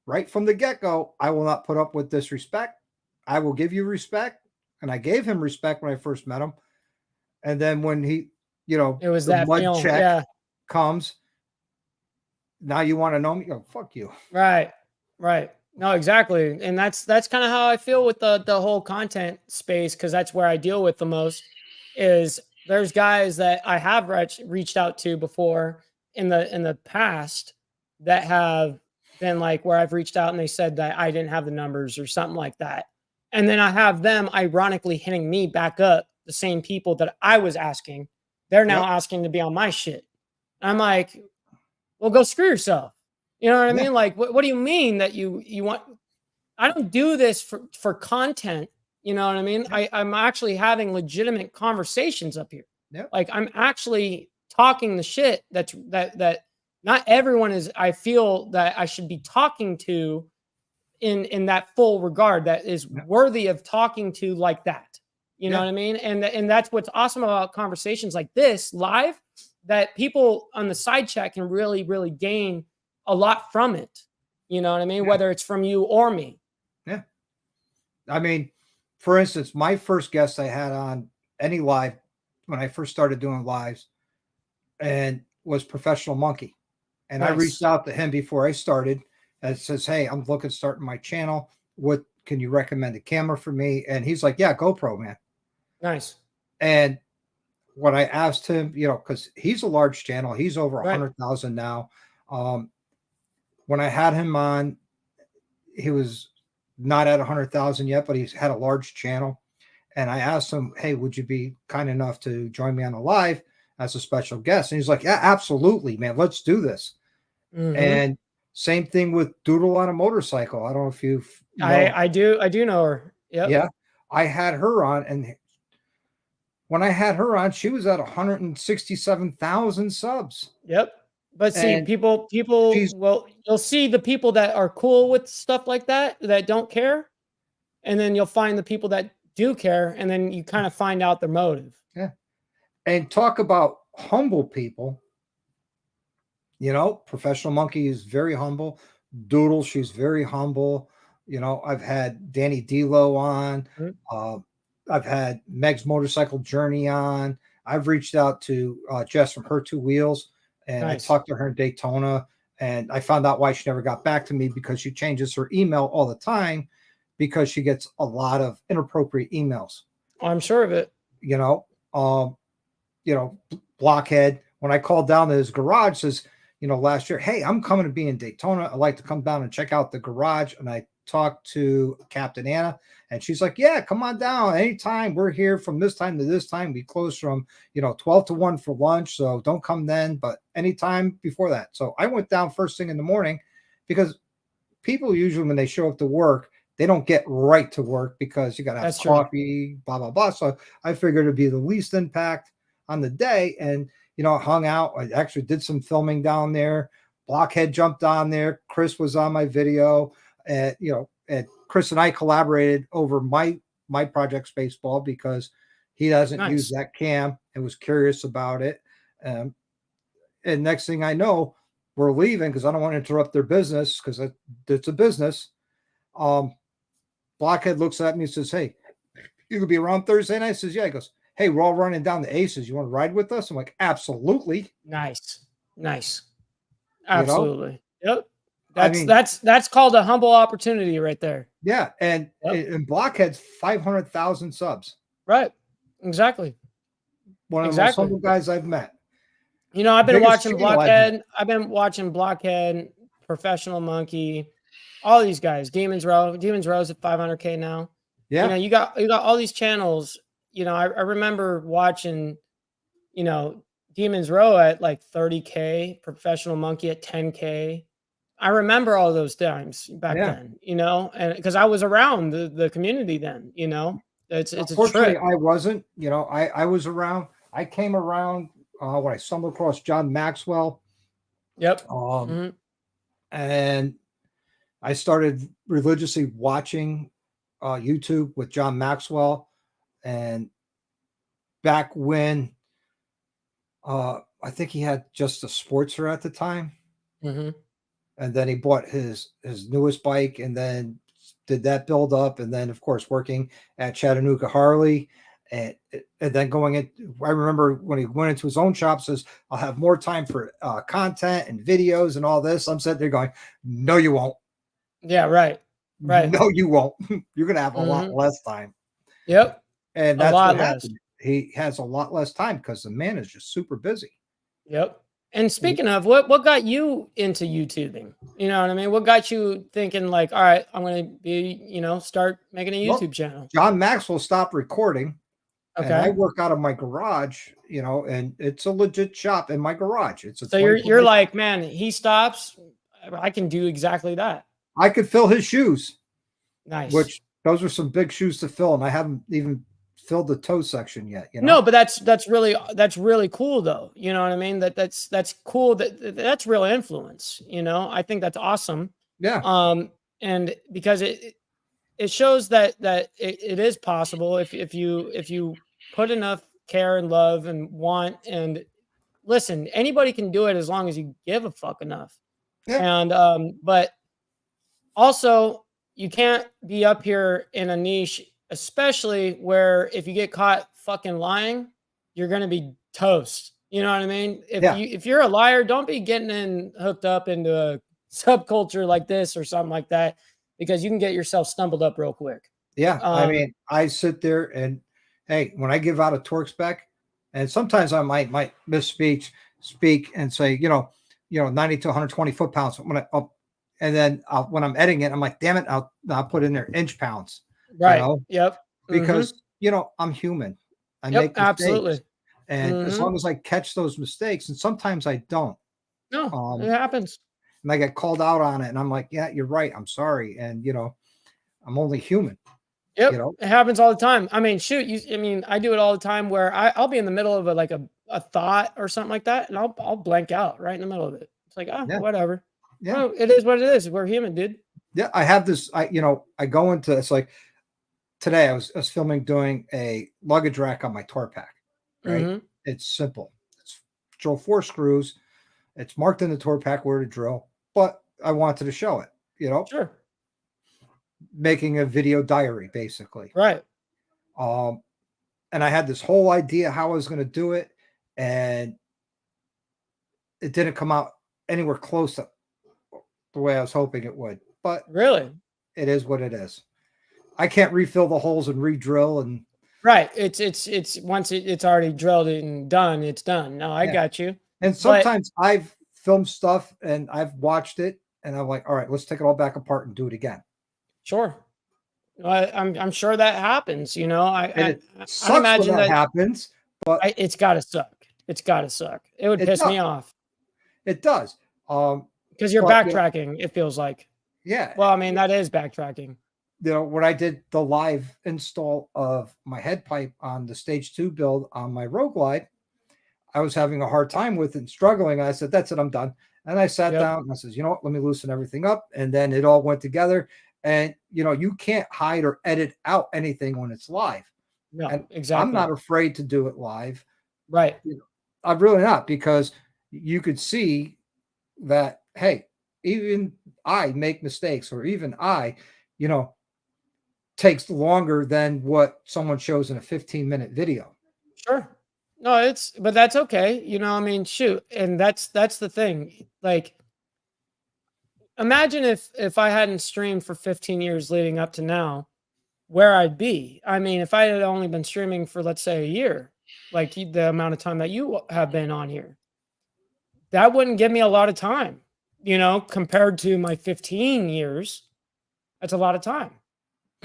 right from the get-go, I will not put up with disrespect. I will give you respect. And I gave him respect when I first met him. And then when he, you know, It was the that mud feeling. check Yeah. comes, now you want to know me? Oh, fuck you. Right. Right. No, exactly. And that's kind of how I feel with the whole content space because that's where I deal with the most is there's guys that I have reached out to before in the past that have been like where I've reached out and they said that I didn't have the numbers or something like that. And then I have them ironically hitting me back up, the same people that I was asking. They're now Yep. asking to be on my shit. I'm like, well, go screw yourself. You know what I Yeah. mean? Like, what do you mean that you want? I don't do this for content. You know what I mean? Yeah. I'm actually having legitimate conversations up here. Yep. Like I'm actually talking the shit that not everyone is. I feel that I should be talking to in that full regard that is Yep. worthy of talking to like that. You know Yeah. what I mean? And that's what's awesome about conversations like this live that people on the side chat can really gain a lot from it. You know what I mean? Yeah. Whether it's from you or me. Yeah. I mean, for instance, my first guest I had on any live when I first started doing lives and was Professional Monkey. And I Nice. reached out to him before I started and says, Hey, I'm looking to start my channel. What can you recommend a camera for me? And he's like, Yeah, GoPro, man. Nice. And when I asked him, you know, because he's a large channel, he's over Right. 100,000 now. When I had him on, he was not at 100,000 yet, but he's had a large channel. And I asked him, hey, would you be kind enough to join me on the live as a special guest? And he's like, yeah, absolutely, man. Let's do this. Hmm. And same thing with Doodle on a Motorcycle. I don't know if you know. I do know her. Yep. Yeah. I had her on, and when I had her on, she was at 167,000 subs. Yep. But see, And people, she's, well, you'll see the people that are cool with stuff like that, that don't care, and then you'll find the people that do care, and then you kind of find out their motive. yeah. And talk about humble people. Professional Monkey is very humble. Doodle, she's very humble. I've had Danny D'Lo on. Mhm. Uh, I've had Meg's Motorcycle Journey on. I've reached out to Jess from Her Two Wheels, and I Nice. talked to her in Daytona, and I found out why she never got back to me, because she changes her email all the time because she gets a lot of inappropriate emails. I'm sure of it. You know, um, Blockhead, when I called down to his garage, says, last year, hey, I'm coming to be in Daytona. I'd like to come down and check out the garage. And I talked to Captain Anna, and she's like, yeah, come on down anytime. We're here from this time to this time. We close from 12 to 1 for lunch, so don't come then, but anytime before that. So I went down first thing in the morning, because people usually, when they show up to work, they don't get right to work because you got to have That's true. coffee, blah, blah, blah. So I figured it'd be the least impact on the day. And hung out. I actually did some filming down there. Blockhead jumped on there. Chris was on my video. And and Chris and I collaborated over my project Spaceball, because he doesn't use Nice. that cam and was curious about it. And next thing I know, we're leaving because I don't want to interrupt their business, because it's a business. Blockhead looks at me and says, hey, you could be around Thursday night? I says, yeah. He goes, hey, we're all running down the Aces. You want to ride with us? I'm like, absolutely. Nice. Nice. You know, Absolutely. Yep. I mean, That's called a humble opportunity right there. yeah. And Blockhead's 500,000 subs. Right. Exactly. One of the most humble guys I've met. I've been Biggest watching channel Blockhead. I've been watching Blockhead, Professional Monkey, all these guys. Demons Row. Demons Row's at 500K now. Yeah. You got all these channels. I remember watching, Demons Row at like 30K, Professional Monkey at 10K. I remember all those times back then, and because I was around the community then, it's a Unfortunately, trip. I wasn't. I was around. I came around when I stumbled across John Maxwell. Yep. And I started religiously watching YouTube with John Maxwell. And back when I think he had just a Sportster at the time. And then he bought his newest bike, and then did that build up, and then of course working at Chattanooga Harley, and then going in. I remember when he went into his own shop, says, I'll have more time for content and videos and all this. I'm sitting there going, no, you won't. Yeah, right. No, you won't. You're gonna have a lot less time. Yep. And that's what happened. He has a lot less time because the man is just super busy. Yep. And speaking of, what got you into YouTubing? You know what I mean? What got you thinking like, all right, I'm going to be, start making a YouTube channel? John Maxwell stopped recording. Okay. And I work out of my garage, and it's a legit shop in my garage. It's so you're like, man, he stops, I can do exactly that. I could fill his shoes. Nice. Which those are some big shoes to fill, and I haven't even filled the toe section yet. No, but that's really cool though. You know what I mean? That's cool. That's real influence. I think that's awesome. Yeah. And because it shows that it is possible if you put enough care and love and want, and listen, anybody can do it as long as you give a fuck enough. Yeah. And but also you can't be up here in a niche, especially where if you get caught fucking lying, you're going to be toast. You know what I mean? If you're a liar, don't be getting hooked up into a subculture like this or something like that, because you can get yourself stumbled up real quick. Yeah. I mean, I sit there and, hey, when I give out a torque spec, and sometimes I might speak and say, 90 to 120 foot-pounds. And then when I'm editing it, I'm like, damn it, I'll put in there inch pounds. Right. Yep. Because, I'm human. I Yep, make mistakes. absolutely. And as Hmm. long as I catch those mistakes, and sometimes I don't, No, it um, happens. and I get called out on it, and I'm like, yeah, you're right. I'm sorry. And, I'm only human, you Yep, know? it happens all the time. I mean, shoot, I mean, I do it all the time where I'll be in the middle of a thought or something like that, and I'll blank out right in the middle of it. It's like, oh, Yeah. whatever. Yeah. Well, it is what it is. We're human, dude. Yeah. I have this, I go into, it's like today I was filming doing a luggage rack on my tour pack, right? Hmm. It's simple. It's drill 4 screws. It's marked in the tour pack where to drill, but I wanted to show it, Sure. making a video diary basically. Right. Um, and I had this whole idea how I was going to do it, and it didn't come out anywhere close to the way I was hoping it would. But Really. it is what it is. I can't refill the holes and re-drill, and Right. It's once it's already drilled and done, it's done. No, I yeah. got you. And But sometimes I've filmed stuff and I've watched it, and I'm like, all right, let's take it all back apart and do it again. sure. I'm sure that happens. And it I'd sucks when imagine that that happens, but it's got to suck. It's got to suck. It would it piss does. me off It does. Um, because you're but backtracking. It feels like. yeah, Well, I mean, that is backtracking. when I did the live install of my head pipe on the stage 2 build on my Road Glide, I was having a hard time with it and struggling. I said, that's it, I'm done. And I sat Yep. down and I says, you know what, let me loosen everything up. And then it all went together. And you can't hide or edit out anything when it's live. No, And I'm exactly. not afraid to do it live. Right. I'm really not, because you could see that, hey, even I make mistakes, or even I, you know, takes longer than what someone shows in a 15-minute video. Sure. No, but that's okay. I mean, shoot, and that's the thing. Like, imagine if I hadn't streamed for 15 years leading up to now, where I'd be. I mean, if I had only been streaming for, let's say, a year, like the amount of time that you have been on here, that wouldn't give me a lot of time, compared to my 15 years. That's a lot of time.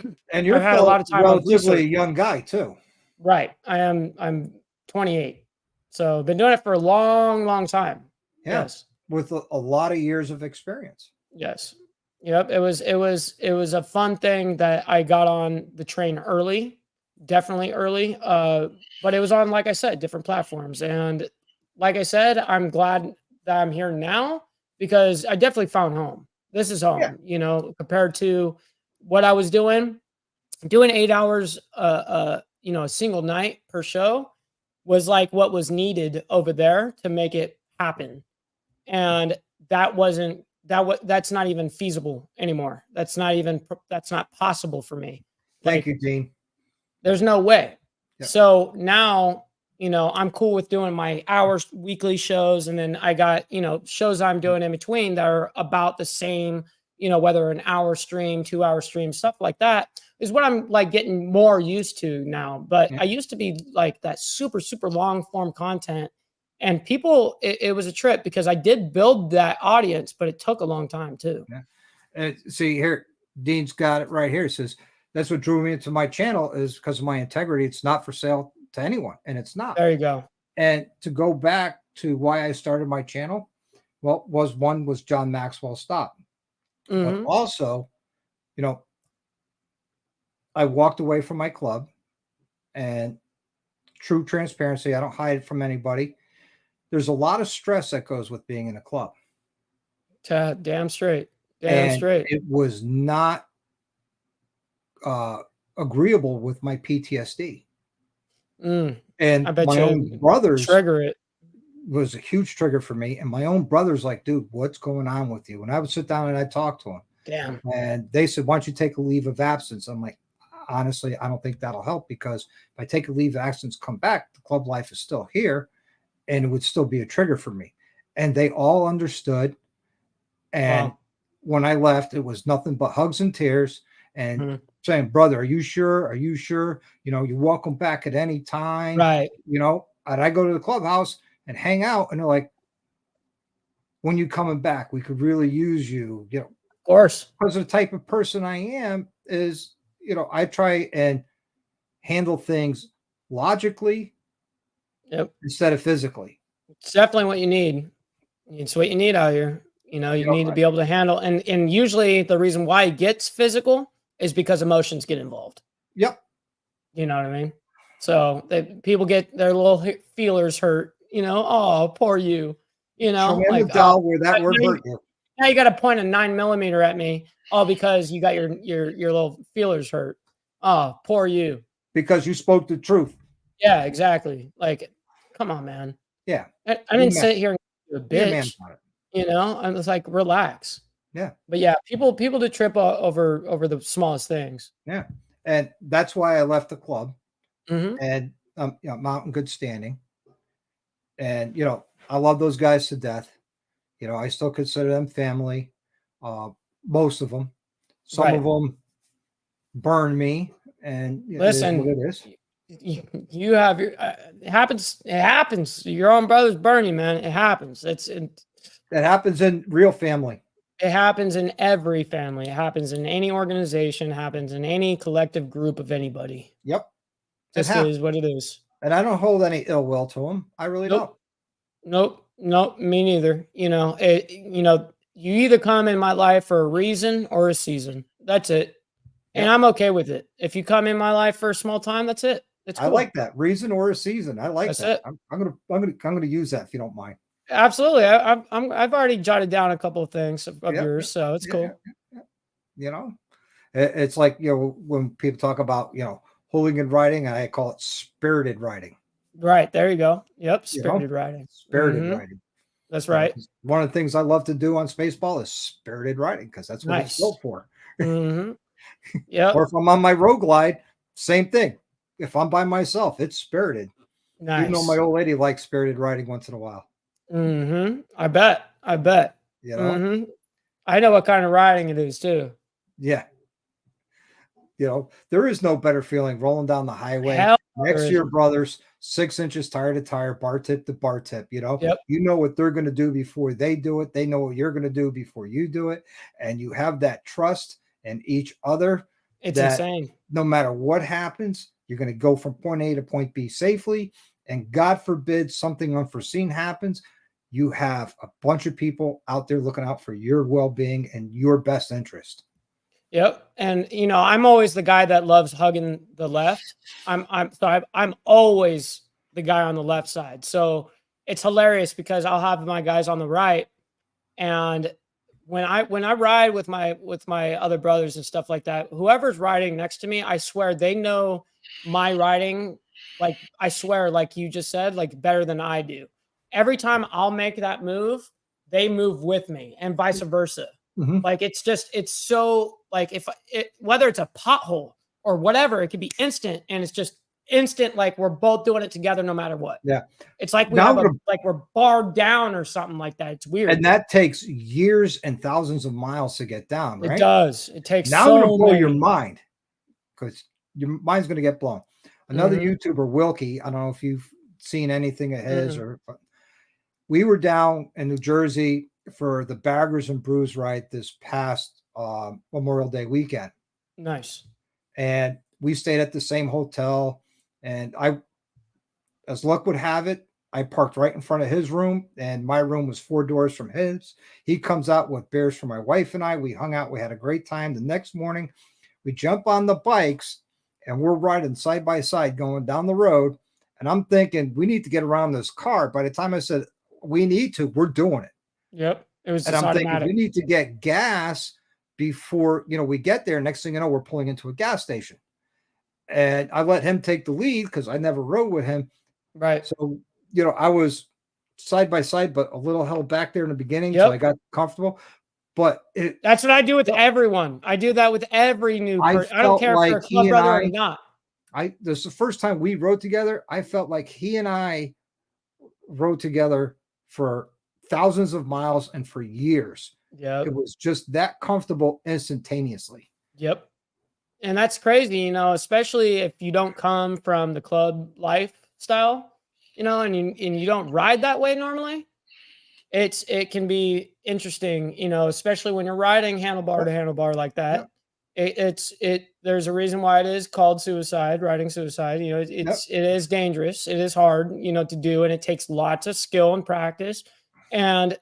And I've you're had a still lot of time on relatively research. a young guy too. Right. I'm 28. So been doing it for a long, long time. Yeah, Yes. with a lot of years of experience. Yes. Yep. It was a fun thing that I got on the train early, definitely early. But it was on, like I said, different platforms. And like I said, I'm glad that I'm here now because I definitely found home. This is Yeah, home, compared to what I was doing 8 hours a single night per show was like what was needed over there to make it happen. And that's not even feasible anymore. That's not possible for me. thank Like, you, Dean. there's no way. Yeah, So now, I'm cool with doing my hours weekly shows. And then I got, shows I'm doing in between that are about the same, whether an hour stream, 2 hour stream, stuff like that is what I'm like getting more used to now. But yeah, I used to be like that super, super long form content. And people, it was a trip because I did build that audience, but it took a long time too. yeah. And see here, Dean's got it right here. It says that's what drew me into my channel is because of my integrity. It's not for sale to anyone, and it's not. There you go. And to go back to why I started my channel, well, was John Maxwell stop, but Hmm. also, you know, I walked away from my club, and true transparency. I don't hide it from anybody. There's a lot of stress that goes with being in a club, Damn straight. Damn and straight. it was not uh, agreeable with my PTSD. Mm, I And bet my own you brothers trigger it. was a huge trigger for me. And my own brother's like, dude, what's going on with you? And I would sit down and I'd talk to him. Damn. And they said, why don't you take a leave of absence? I'm like, honestly, I don't think that'll help, because if I take a leave of absence, come back, the club life is still here, and it would still be a trigger for me. And they all understood. And Wow. when I left, it was nothing but hugs and tears and Mhm. saying, brother, are you sure? Are you sure? You're welcome back at any time. Right. And I go to the clubhouse and hang out, and they're like, when you coming back, we could really use you, Of course. because of the type of person I am is, I try and handle things logically Yep. instead of physically. It's definitely what you need. It's what you need out here. You know, you You know, need to be able to handle, and usually the reason why it gets physical is because emotions get involved. yep. You know what I mean? So people get their little feelers hurt. You know, oh, poor you. You Show know, me in the like oh, doll where that word hurt you. now you got to point a 9mm at me, all because you got your little feelers hurt. Oh, poor you. Because you spoke the truth. Yeah, exactly. Like, come on, man. Yeah. I Be a didn't man. sit here and be a Be a man bitch. about it. You know, I'm just like, relax. Yeah. But yeah, people do trip over the smallest things. Yeah. And that's why I left the club Hmm. and I'm out in good standing. And I love those guys to death. I still consider them family. Uh, most of them. Some Right. of them burn me, and it is what Listen, it is. you have your it happens. It happens. Your own brothers burn you, man. It happens. That happens in real family. It happens in every family. It happens in any organization. It happens in any collective group of anybody. Yep, it Just happens. is what it is. And I don't hold any ill will to them. I really don't. Nope. Nope. Me neither. You know, you either come in my life for a reason or a season. That's it. And Yep. I'm okay with it. If you come in my life for a small time, that's it. It's cool. I like that reason or a season. I like That's that. it. I'm gonna use that if you don't mind. Absolutely. I've already jotted down a couple of things of Yep, yours, yep, so it's yeah, yeah, cool. yeah. You know, it's like when people talk about hooligan riding, I call it spirited riding. Right. There you go. Yep. You know, Spirited riding. spirited Hmm. riding. That's right. 'Cause one of the things I love to do on Spaceball is spirited riding because that's what it's Nice. built for. Hmm. Yep. Or if I'm on my road glide, same thing. If I'm by myself, it's spirited. Even though my Nice. old lady likes spirited riding once in a while. I bet. I bet. You know? Hmm. I know what kind of riding it is too. Yeah. There is no better feeling rolling down the highway Hell, next there to your isn't. brothers, 6 inches tire to tire, bar tip to bar tip. Yep. You know what they're going to do before they do it. They know what you're going to do before you do it. And you have that trust in each other It's that insane. no matter what happens, you're going to go from point A to point B safely. And God forbid something unforeseen happens, you have a bunch of people out there looking out for your well-being and your best interest. Yep. And I'm always the guy that loves hugging the left. I'm always the guy on the left side. So it's hilarious because I'll have my guys on the right, and when I ride with my other brothers and stuff like that, whoever's riding next to me, I swear they know my riding, like I swear, like you just said, like better than I do. Every time I'll make that move, they move with me, and vice versa. Mhm. Like it's so like whether it's a pothole or whatever, it could be instant, and it's just instant. Like we're both doing it together, no matter what. Yeah. It's like we Now have I'm gonna like we're barred down or something like that. It's weird. And that takes years and thousands of miles to get down, It right? does. It takes Now I'm going to so blow your many. mind because your mind's going to get blown. Another Mhm. YouTuber, Wilkie, I don't know if you've seen anything of his Mm-mm. but we were down in New Jersey for the Baggers and Brews ride this past Memorial Day weekend. Nice. And we stayed at the same hotel. And as luck would have it, I parked right in front of his room, and my room was 4 doors from his. He comes out with beers for my wife and I. We hung out. We had a great time. The next morning, we jump on the bikes, and we're riding side by side going down the road. And I'm thinking, we need to get around this car. By the time I said, we need to, we're doing it. Yep. It was And just I'm thinking, automatic. we need to get gas before, we get there. Next thing you know, we're pulling into a gas station. And I let him take the lead because I never rode with him. Right. So, I was side by side, but a little held back there in the beginning Yep. till I got comfortable. But That's what I do with everyone. I do that with every new person. I don't care if they're a club brother or not. This is the first time we rode together. I felt like he and I rode together for thousands of miles and for years. Yep. It was just that comfortable instantaneously. Yep. And that's crazy, especially if you don't come from the club lifestyle, and you don't ride that way normally. It can be interesting, especially when you're riding handlebar to handlebar like that. Yep. There's a reason why it is called suicide, riding suicide. You know, Yep. it is dangerous. It is hard, you know, to do, and it takes lots of skill and practice. And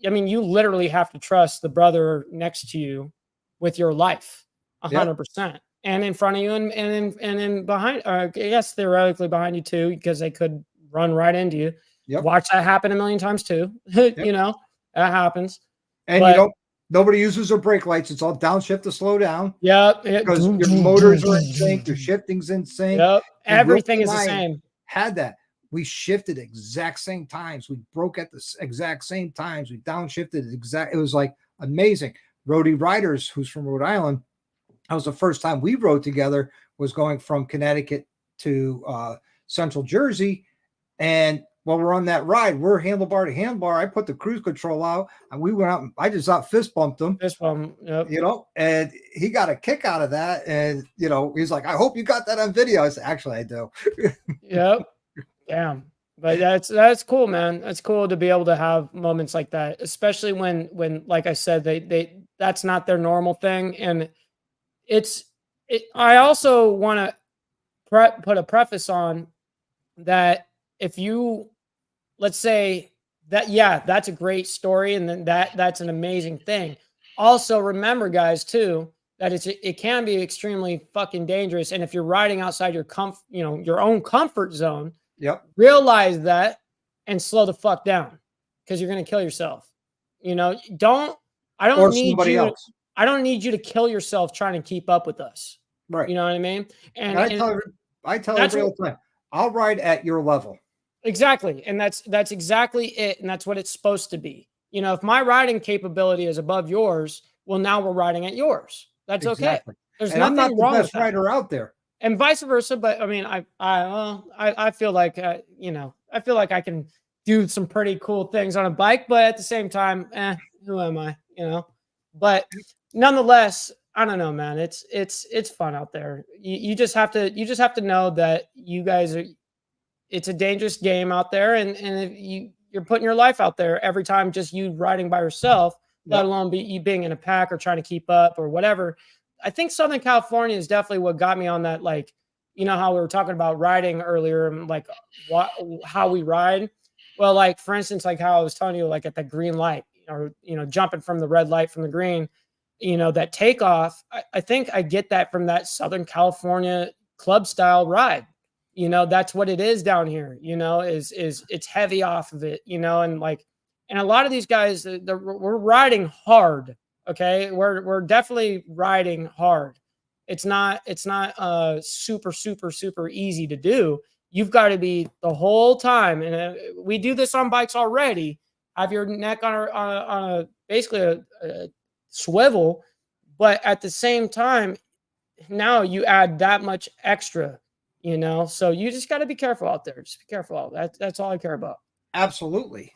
I mean, you literally have to trust the brother next to you with your life, Yep. 100%, and in front of you, and then behind. Yes, theoretically behind you too, because they could run right into you. Yep. Watch that happen a million times too. Yep. You know, that happens. And But nobody uses their brake lights. It's all downshift to slow down yeah, because your motors are in sync, your shifting's in sync. yep, And Wilkie everything is and the I same. had that. We shifted exact same times. We broke at the exact same times. We downshifted exact. It was like amazing. Roadie Riders, who's from Rhode Island, that was the first time we rode together. Was going from Connecticut to Central Jersey, and while we're on that ride, we're handlebar to handlebar. I put the cruise control out, and we went out. And I just out fist bumped him. This one, yep. You know, and he got a kick out of that. And you know, he's like, "I hope you got that on video." I said, "Actually, I do." Yep. Damn. But that's cool, man. That's cool to be able to have moments like that, especially when like I said, they that's not their normal thing. And I also want to put a preface on that. If you, let's say that, yeah, that's a great story, and then that's an amazing thing. Also remember, guys, too, that it can be extremely fucking dangerous. And if you're riding outside your own comfort zone, Yep. realize that and slow the fuck down, because you're going to kill yourself. You know, I don't Or need somebody you. else. I don't need you to kill yourself trying to keep up with us. Right. You know what I mean? And I tell everybody all the time, I'll ride at your level. Exactly. And that's exactly it. And that's what it's supposed to be. You know, if my riding capability is above yours, well, now we're riding at yours. That's Exactly. okay. There's And I'm not nothing the wrong with best that. rider out there. And vice versa. But I mean, I feel like, you know, I feel like I can do some pretty cool things on a bike, but at the same time, who am I, you know? But nonetheless, I don't know, man. It's fun out there. You just have to know that you guys are, it's a dangerous game out there. And if you're putting your life out there every time, just you riding by yourself, let alone you being in a pack or trying to keep up or whatever. I think Southern California is definitely what got me on that. Like, you know, how we were talking about riding earlier and like how we ride. Well, like for instance, like how I was telling you, like at the green light or, you know, jumping from the red light from the green, you know, that takeoff, I think I get that from that Southern California club style ride. You know, that's what it is down here, you know, is it's heavy off of it, you know, and like, and a lot of these guys, we're riding hard. Okay. We're definitely riding hard. It's not super, super, super easy to do. You've got to be the whole time. And we do this on bikes already. Have your neck on a basically a swivel, but at the same time, now you add that much extra, you know, so you just got to be careful out there. Just be careful. That's all I care about. Absolutely.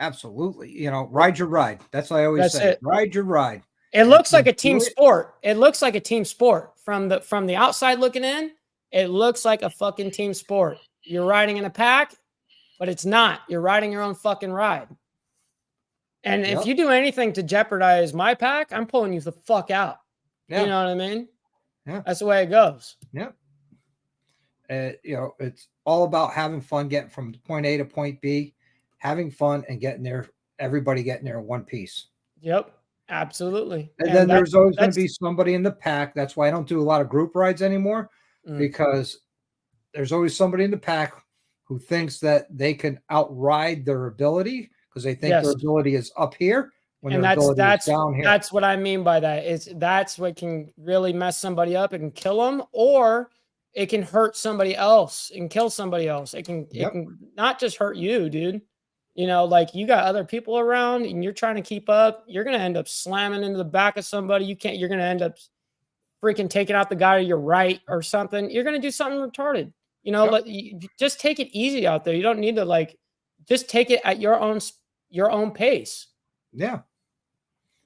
Absolutely. You know, ride your ride. That's what I always That's say. it. Ride your ride. It looks like a team enjoy it. sport. It looks like a team sport from the outside looking in. It looks like a fucking team sport. You're riding in a pack, but it's not. You're riding your own fucking ride. And if you do anything to jeopardize my pack, I'm pulling you the fuck out. Yeah. You know what I mean? Yeah. That's the way it goes. Yep. You know, it's all about having fun, getting from point A to point B, having fun and getting there, everybody getting there in one piece. Yep. Absolutely. And then there's always going to be somebody in the pack. That's why I don't do a lot of group rides anymore, because there's always somebody in the pack who thinks that they can outride their ability because they think their ability is up here when their ability is down here. That's what I mean by that. That's what can really mess somebody up and kill them, or it can hurt somebody else and kill somebody else. It can not just hurt you, dude. You know, like you got other people around and you're trying to keep up. You're going to end up slamming into the back of somebody. You're going to end up freaking taking out the guy to your right or something. You're going to do something retarded. You know, just take it easy out there. You don't need to just take it at your own pace. Yeah.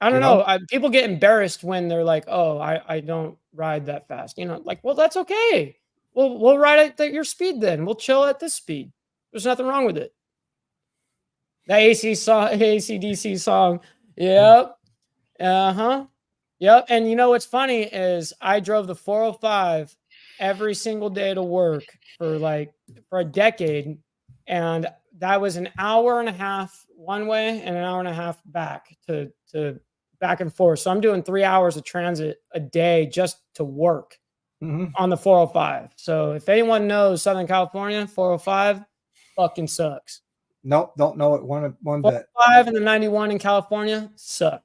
I don't know. People get embarrassed when they're like, oh, I don't ride that fast. You know, like, well, that's okay. We'll ride at your speed then. We'll chill at this speed. There's nothing wrong with it. The AC-DC song. Yep. Uh-huh. Yep. And you know what's funny is I drove the 405 every single day to work for a decade. And that was an hour and a half one way and an hour and a half back to back and forth. So I'm doing 3 hours of transit a day just to work Mhm. on the 405. So if anyone knows Southern California, 405 fucking sucks. Nope, don't know it one bit. 405 and the 91 in California suck.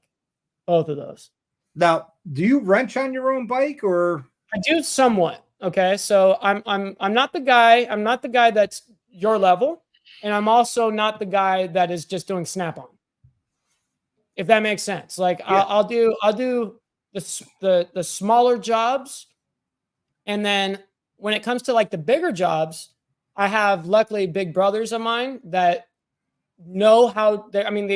Both of those. Now, do you wrench on your own bike or? I do somewhat. Okay. So I'm not the guy. I'm not the guy that's your level. And I'm also not the guy that is just doing snap-on. If that makes sense. Like Yeah. I'll do the smaller jobs. And then when it comes to like the bigger jobs, I have luckily big brothers of mine that know how they, I mean,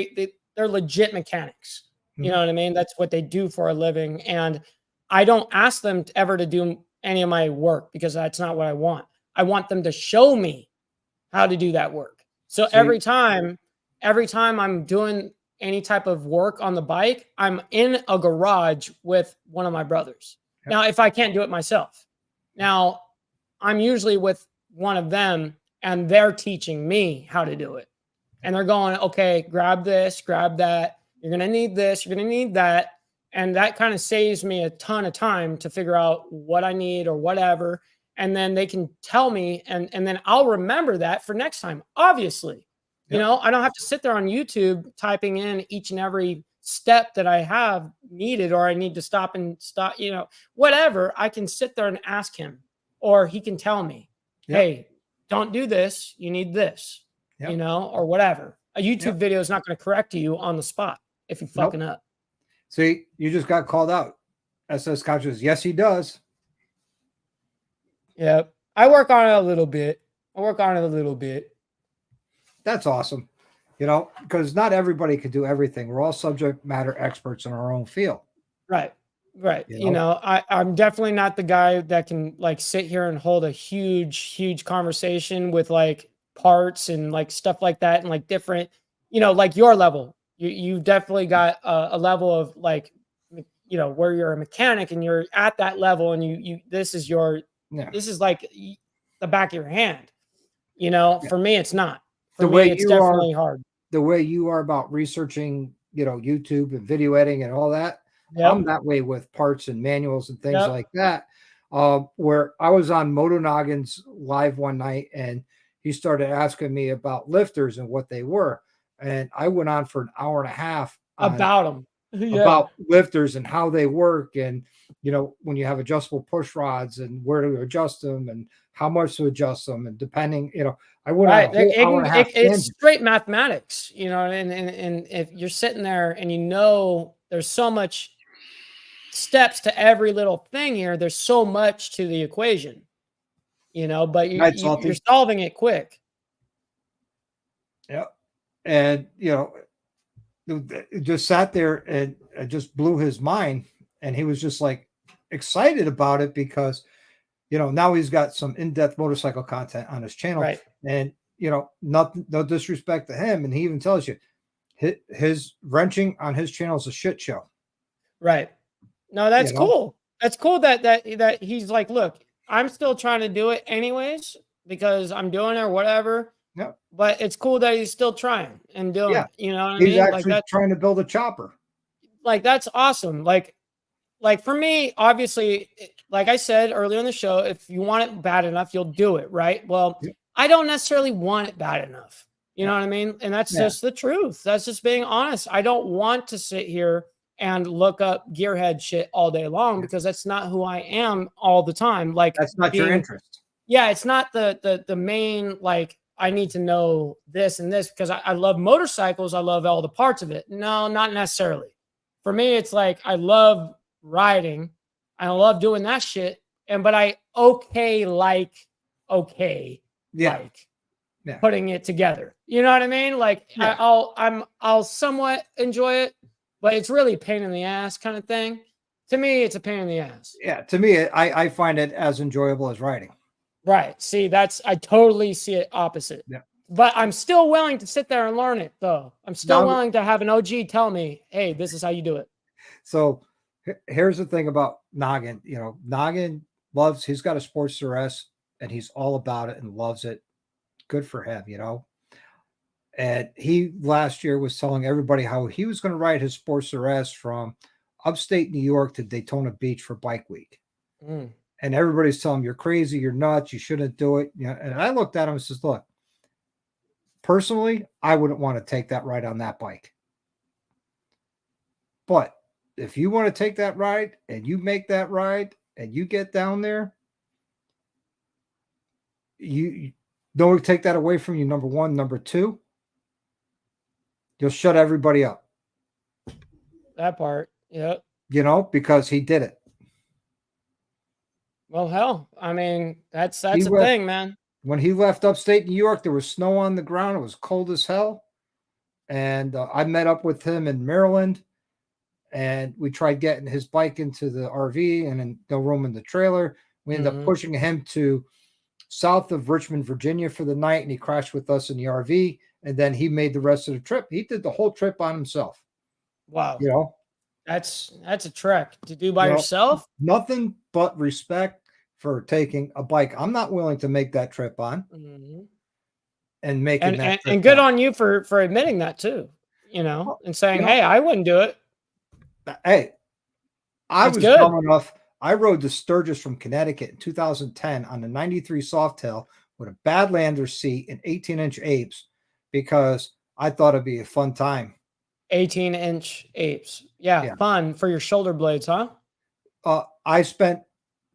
they're legit mechanics. You know Mhm. what I mean? That's what they do for a living. And I don't ask them ever to do any of my work because that's not what I want. I want them to show me how to do that work. So See, every time I'm doing any type of work on the bike, I'm in a garage with one of my brothers. yep, Now, if I can't do it myself, now I'm usually with one of them and they're teaching me how to do it. And they're going, okay, grab this, grab that. You're going to need this, you're going to need that. And that kind of saves me a ton of time to figure out what I need or whatever. And then they can tell me, and then I'll remember that for next time. Obviously, you yep, know, I don't have to sit there on YouTube typing in each and every step that I have needed, or I need to stop, you know, whatever. I can sit there and ask him, or he can tell me, yep, hey, don't do this. You need this, you yep, know, or whatever. A YouTube yep. video is not going to correct you on the spot if you Nope. fucking up. See, you just got called out. SS Couches. Yes, he does. Yep. I work on it a little bit. I work on it a little bit. That's awesome. You know, because not everybody could do everything. We're all subject matter experts in our own field. Right. Right. You You know, know, I'm definitely not the guy that can like sit here and hold a huge conversation with like parts and like stuff like that and like different, you know, like your level. You definitely got a level of like, you know, where you're a mechanic and you're at that level and this is yeah. like the back of your hand. You know, Yeah. for me, it's not. For The me, way it's you are, definitely hard. the way you are about researching, YouTube and video editing and all that. I'm Yep. that way with parts and manuals and things Yep. like that. Where I was on Moto Noggin's live one night and he started asking me about lifters and what they were. And I went on for an hour and a half on About them. Yeah. about lifters and how they work and when you have adjustable push rods and where to adjust them and how much to adjust them and depending I went on a Right. whole hour and a half It's tangent. straight mathematics, you know, and if you're sitting there and you know there's so much steps to every little thing here, there's so much to the equation, you know, but Night you're salty. solving it quick. Yeah. And it just sat there and it just blew his mind and he was just like excited about it because now he's got some in-depth motorcycle content on his channel Right. and nothing, no disrespect to him, and he even tells you his wrenching on his channel is a shit show. Right. No, you that's know cool. That's cool that he's like, look, I'm still trying to do it anyways because I'm doing it or whatever. yeah, But it's cool that he's still trying and doing yeah, it. You know what I he's mean? Like actually trying to build a chopper. that's awesome. Like for me, obviously, like I said earlier in the show, if you want it bad enough, you'll do it, right? Well, Yep. I don't necessarily want it bad enough. You Yeah, know what I mean? And that's yeah, just the truth. That's just being honest. I don't want to sit here and look up gearhead shit all day long yeah. because that's not who I am all the time. Like That's not your being interest. yeah, it's not the main like I need to know this and this because I love motorcycles. I love all the parts of it. No, not necessarily. For me, it's like I love riding. I love doing that shit. But I okay Yeah, like yeah, putting it together. You know what I mean? Like yeah, I'll somewhat enjoy it, but it's really a pain in the ass kind of thing. To me, it's a pain in the ass. yeah. To me, I find it as enjoyable as riding. Right. See, I totally see it opposite. Yeah. But I'm still willing to sit there and learn it though. I'm still Now, willing to have an OG tell me, hey, this is how you do it. so Here's the thing about Noggin. You know, Noggin he's got a sports arrest and he's all about it and loves it. Good for him, you know. And he last year was telling everybody how he was going to ride his sports arrest from upstate New York to Daytona Beach for Bike Week. Mm. And everybody's telling him, you're crazy, you're nuts, you shouldn't do it. You know, and I looked at him and says, look, personally, I wouldn't want to take that ride on that bike. But if you want to take that ride and you make that ride and you get down there, you don't take that away from you. Number one. Number two, you'll shut everybody up. That part. Yep. You know, because he did it. Well, hell, I mean, that's the thing, man. When he left upstate New York, there was snow on the ground. It was cold as hell. And I met up with him in Maryland, and we tried getting his bike into the RV and then no room in the trailer. We ended up pushing him to south of Richmond, Virginia for the night, and he crashed with us in the RV. And then he made the rest of the trip. He did the whole trip on himself. Wow. You know, that's a trek to do by yourself. Nothing but respect for taking a bike I'm not willing to make that trip on. And making that and good on you for admitting that too, you know, and saying, hey, I wouldn't do it. Hey, I was dumb enough. I rode the Sturgis from Connecticut in 2010 on the 93 Softail with a Badlander seat and 18-inch apes because I thought it'd be a fun time. 18-inch apes. Yeah, fun for your shoulder blades, huh? I spent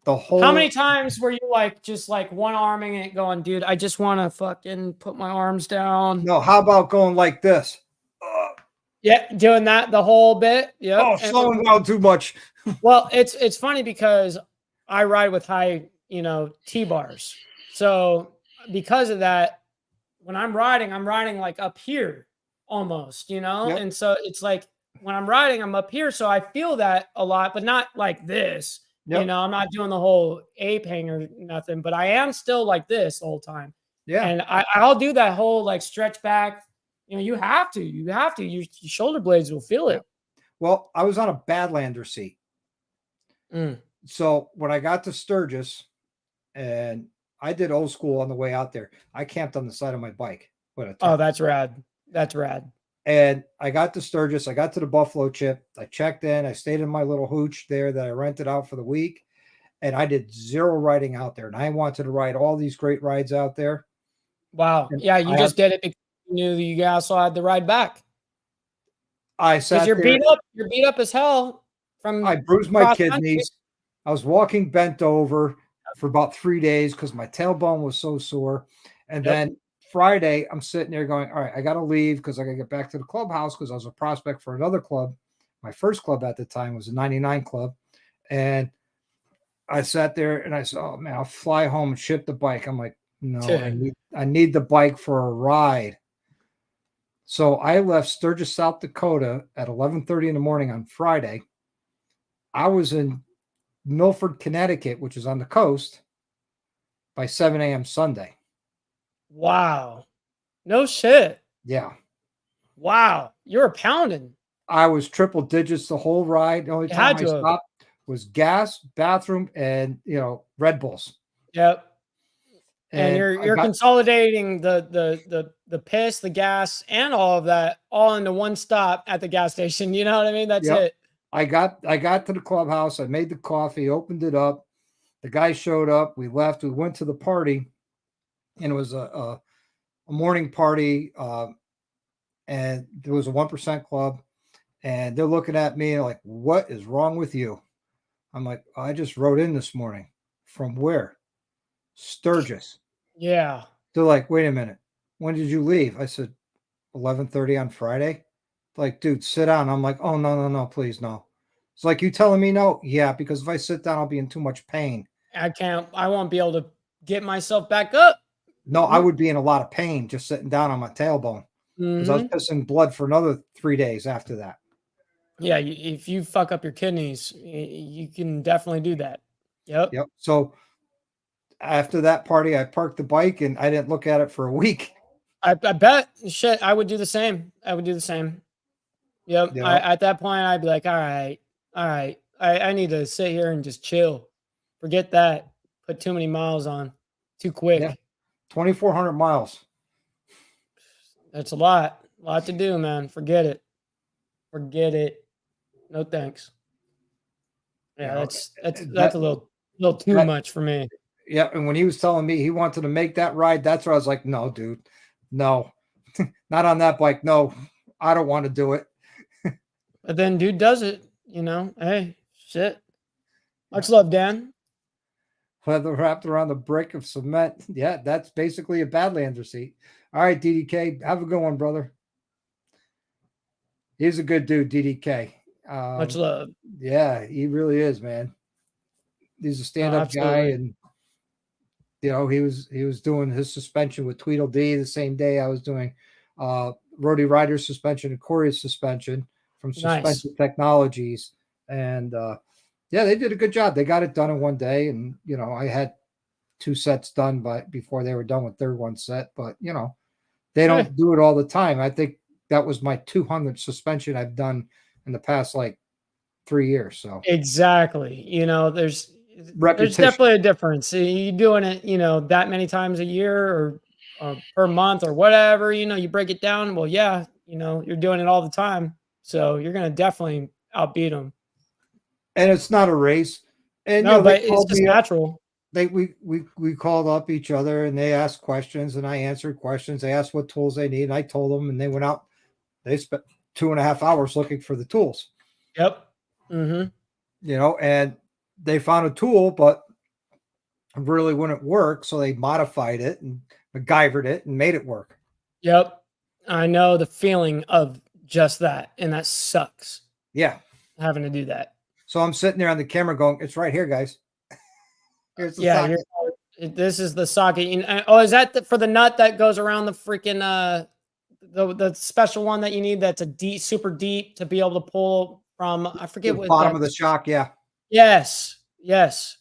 the whole... How many times were you like just like one arming it going, dude, I just want to fucking put my arms down? No, how about going like this? Yeah, doing that the whole bit. Yeah. Oh, slowing down too much. Well, it's funny because I ride with high, you know, T-bars. So because of that, when I'm riding like up here almost, you know? And so it's like when I'm riding, I'm up here. So I feel that a lot, but not like this. You know, I'm not doing the whole ape hang or nothing, but I am still like this the whole time. Yeah. And I'll do that whole like stretch back. You know, you have to. Your shoulder blades will feel it. Well, I was on a Badlander seat. So when I got to Sturgis, and I did old school on the way out there, I camped on the side of my bike. Oh, that's rad. That's rad. And I got to Sturgis. I got to the Buffalo Chip. I checked in. I stayed in my little hooch there that I rented out for the week. And I did zero riding out there. And I wanted to ride all these great rides out there. Wow. And yeah, you just did it because you knew that you also had the ride back. I sat there. You're beat up as hell. I bruised my kidneys. I was walking bent over for about 3 days because my tailbone was so sore. And then Friday, I'm sitting there going, all right, I got to leave because I got to get back to the clubhouse because I was a prospect for another club. My first club at the time was a 99 club. And I sat there and I said, oh, man, I'll fly home and ship the bike. I'm like, no, I need the bike for a ride. So I left Sturgis, South Dakota at 11:30 in the morning on Friday. I was in Milford, Connecticut, which is on the coast, by 7 a.m. Sunday. Wow. No shit. Yeah. Wow. You were pounding. I was triple digits the whole ride. The only time I stopped was gas, bathroom, and, you know, Red Bulls. Yep. And you're consolidating the piss, the gas, and all of that all into one stop at the gas station. You know what I mean? That's it. I got to the clubhouse. I made the coffee, opened it up. The guy showed up. We left. We went to the party, and it was a morning party. And there was a 1% club, and they're looking at me like, "What is wrong with you?" I'm like, "I just rode in this morning." From where? Sturgis. Yeah. They're like, "Wait a minute. When did you leave?" I said, 11:30 on Friday. Like, dude, sit down. I'm like, oh, no, please, no. It's like, you telling me no? Yeah, because if I sit down, I'll be in too much pain. I won't be able to get myself back up. No, I would be in a lot of pain just sitting down on my tailbone because I was pissing blood for another 3 days after that. Yeah, if you fuck up your kidneys, you can definitely do that. Yep. So after that party, I parked the bike and I didn't look at it for a week. I bet shit, I would do the same. Yep. At that point, I'd be like, all right, I need to sit here and just chill. Forget that. Put too many miles on. Too Yeah. quick. 2,400 miles. That's a lot. A lot to do, man. Forget it. Forget it. No thanks. You Yeah, know, that's that a little too that much for me. yeah. And when he was telling me he wanted to make that ride, that's where I was like, no, dude, no, not on that bike. No, I don't want to do it. But then dude does it, you know. Hey, shit. Yeah. Much love, Dan. Leather wrapped around the brick of cement. Yeah, that's basically a Badlander seat. All right, DDK, have a good one, brother. He's a good dude, DDK. Much love. Yeah, he really is, man. He's a No, stand-up guy, absolutely. and he was doing his suspension with Tweedledee the same day I was doing Roadie Rider's suspension and Corey's suspension from Nice. Suspension Technologies, and yeah, they did a good job. They got it done in one day, and I had 2 sets done, before they were done with their 1 set, but they Hey, don't do it all the time. I think that was my 200th suspension I've done in the past like 3 years. So exactly. You know, there's repetition. definitely a difference. You doing it, that many times a year or per month or whatever, you break it down. Well, yeah, you're doing it all the time. So you're gonna definitely outbeat them. And it's not a race. And No, they but it's called just me up. natural. We called up each other, and they asked questions, and I answered questions. They asked what tools they need, and I told them, and they went out. They spent 2.5 hours looking for the tools. Yep. Mm-hmm. And they found a tool, but it really wouldn't work, so they modified it and MacGyvered it and made it work. Yep. I know the feeling of just that, and that sucks Yeah. having to do that. So I'm sitting there on the camera going, "It's right here, guys. Here's the Yeah, socket." this is the socket. Oh, is that for the nut that goes around the freaking the special one that you need that's a deep, super deep to be able to pull from? I forget The what bottom of the that's. shock, yeah. Yes, yes,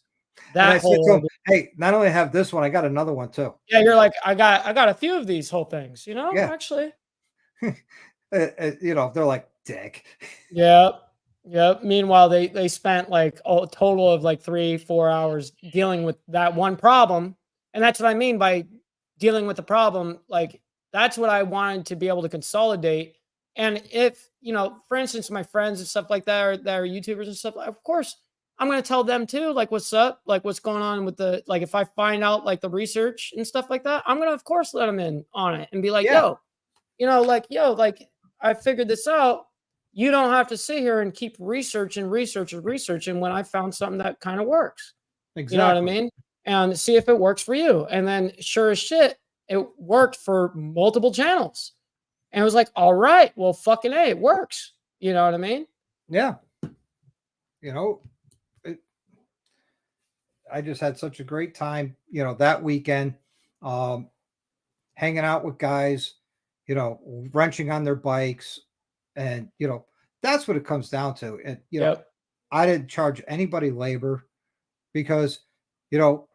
And I that said to hole. him, "Hey, not only have this one, I got another one too." Yeah, you're like, I got a few of these whole things. Yeah. Actually. They're like, "Dick." Yep. Yep. Meanwhile, they spent like a total of like 3-4 hours dealing with that one problem. And that's what I mean by dealing with the problem. Like that's what I wanted to be able to consolidate. And if, for instance, my friends and stuff like that are YouTubers and stuff, of course, I'm gonna tell them too, like what's up, like what's going on with like if I find out like the research and stuff like that, I'm gonna of course let them in on it and be like, Yeah, like I figured this out. You don't have to sit here and keep researching when I found something that kind of works. You know what I exactly. mean? And see if it works for you. And then sure as shit, it worked for multiple channels. And it was like, all right, well, fucking A, it works. You know what I mean? Yeah. You know, it, I just had such a great time, that weekend, um, hanging out with guys, wrenching on their bikes. And, that's what it comes down to. And, Yep. I didn't charge anybody labor because, you know,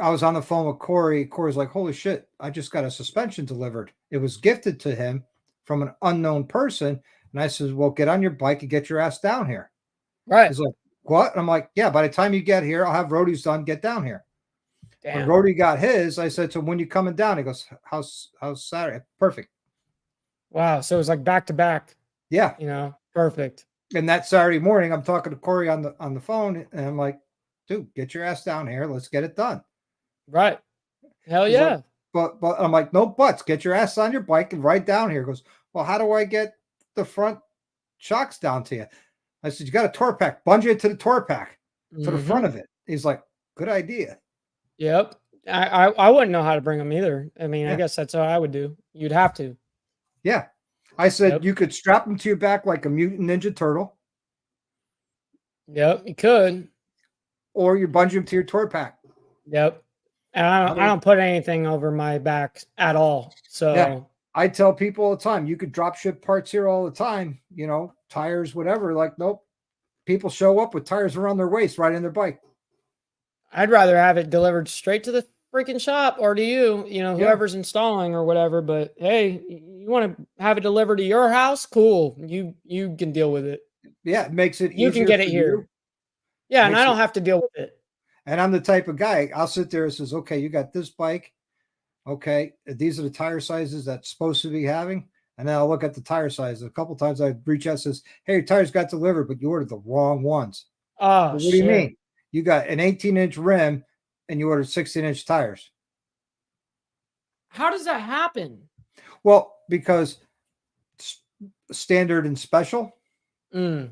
I was on the phone with Corey. Corey's like, "Holy shit, I just got a suspension delivered. It was gifted to him from an unknown person." And I said, "Well, get on your bike and get your ass down here." Right. He's like, "What?" And I'm like, "Yeah, by the time you get here, I'll have Rhodey's done. Get down here." When Damn. Rhodey got his, I said, "So when you coming down?" He goes, "How's Saturday?" Perfect. Wow. So it was like back to back, Yeah. perfect. And that Saturday morning, I'm talking to Corey on the phone, and I'm like, "Dude, get your ass down here. Let's get it done." Right. Hell He's like, yeah. but I'm like, "No buts. Get your ass on your bike and ride down here." He goes, "Well, how do I get the front shocks down to you?" I said, "You got a tour pack. Bungee it to the tour pack to the front Hmm. of it." He's like, "Good idea." Yep. I wouldn't know how to bring them either. I mean, I Yeah, guess that's how I would do. You'd have to. yeah. I said Yep. you could strap them to your back like a mutant ninja turtle, Yep. You could. or you bungee them to your tour pack. Yep. And I I don't, I mean, don't put anything over my back at all. yeah. So I tell people all the time, you could drop ship parts here all the time, tires, whatever. Like, nope. People show up with tires around their waist, right in their bike. I'd rather have it delivered straight to the freaking shop or to you, Yeah. whoever's installing or whatever. But hey, you want to have it delivered to your house? Cool. You can deal with it. Yeah. It makes it You can easier get for it you. here. Yeah, and I Makes don't it, have to deal with it. and I'm the type of guy, I'll sit there and says, okay, you got this bike. Okay, these are the tire sizes that's supposed to be having. And then I'll look at the tire size. A couple times I reach out and says, hey, your tires got delivered, but you ordered the wrong ones. Oh Well, what do you shit. mean? You got an 18-inch rim and you ordered 16-inch tires. How does that happen? Well, because standard and special, Mm.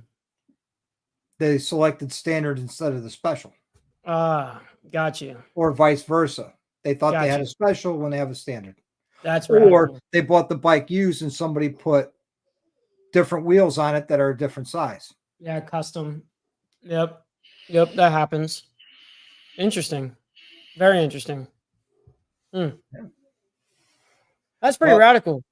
they selected standard instead of the special, Ah, got you. or vice versa. They thought they Got had a you. special when they have a standard, That's or radical. they bought the bike used and somebody put different wheels on it that are a different size. Yeah, custom. Yep. Yep, that happens. Interesting. Very interesting. Hmm. Yeah. That's pretty Well, radical.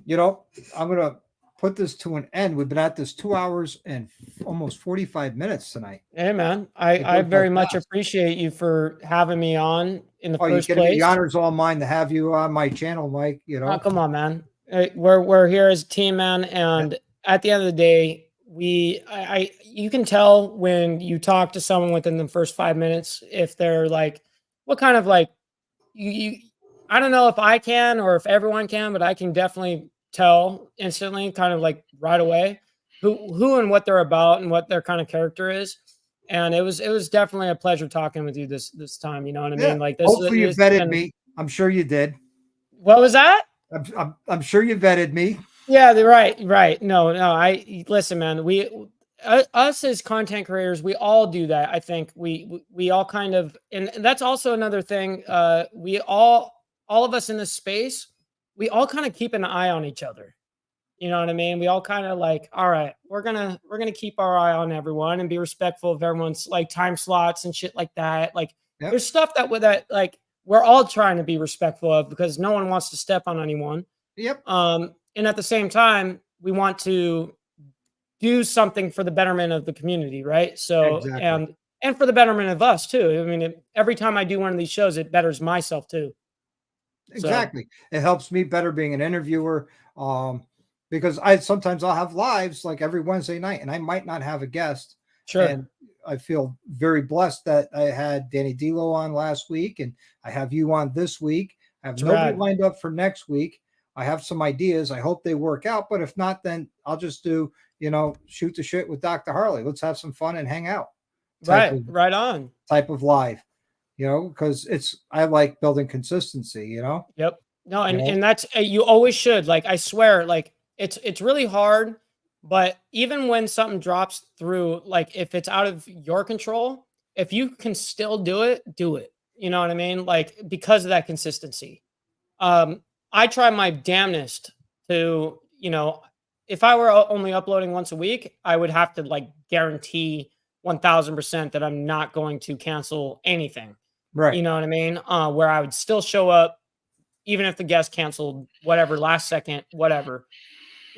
I'm going to put this to an end. We've been at this 2 hours and almost 45 minutes tonight. Hey man, It I goes by very much fast. appreciate you for having me on in the Oh, you first kidding me? The place. honor's all mine to have you on my channel, Mike. Oh, come on, man. We're here as a team, man, and at the end of the day, you can tell when you talk to someone within the first 5 minutes if they're like, what kind of like you I don't know if I can or if everyone can, but I can definitely tell instantly, kind of like right away, who and what they're about and what their kind of character is. And it was definitely a pleasure talking with you this time. You know what I Yeah. mean? Like this Hopefully you this vetted and me. I'm sure you did. what was that? I'm sure you vetted me. Yeah, they're right, right. No, no. I listen, man. Us as content creators, we all do that. I think we all kind of, and that's also another thing. We all of us in this space, we all kind of keep an eye on each other. You know what I mean? We all kind of like, all right, we're gonna keep our eye on everyone and be respectful of everyone's like time slots and shit like that. Like, Yep. there's stuff that like we're all trying to be respectful of because no one wants to step on anyone. Yep. And at the same time, we want to do something for the betterment of the community, right? So, Exactly. and for the betterment of us too. I mean, every time I do one of these shows, it betters myself too. So, Exactly. It helps me better being an interviewer. Because I'll have lives like every Wednesday night and I might not have a guest. sure, And I feel very blessed that I had Danny D'Lo on last week and I have you on this week. I have it's nobody rad. lined up for next week. I have some ideas. I hope they work out, but if not, then I'll just do, shoot the shit with Dr. Harley. Let's have some fun and hang out type Right, of right on. live, because I like building consistency, Yep. No, you know, and that's you always should. Like I swear, like it's really hard, but even when something drops through, like if it's out of your control, if you can still do it, do it. You know what I mean? Like because of that consistency. I try my damnedest to, if I were only uploading once a week, I would have to like guarantee 1000% that I'm not going to cancel anything. right. You know what I mean? Where I would still show up even if the guest canceled, whatever, last second, whatever.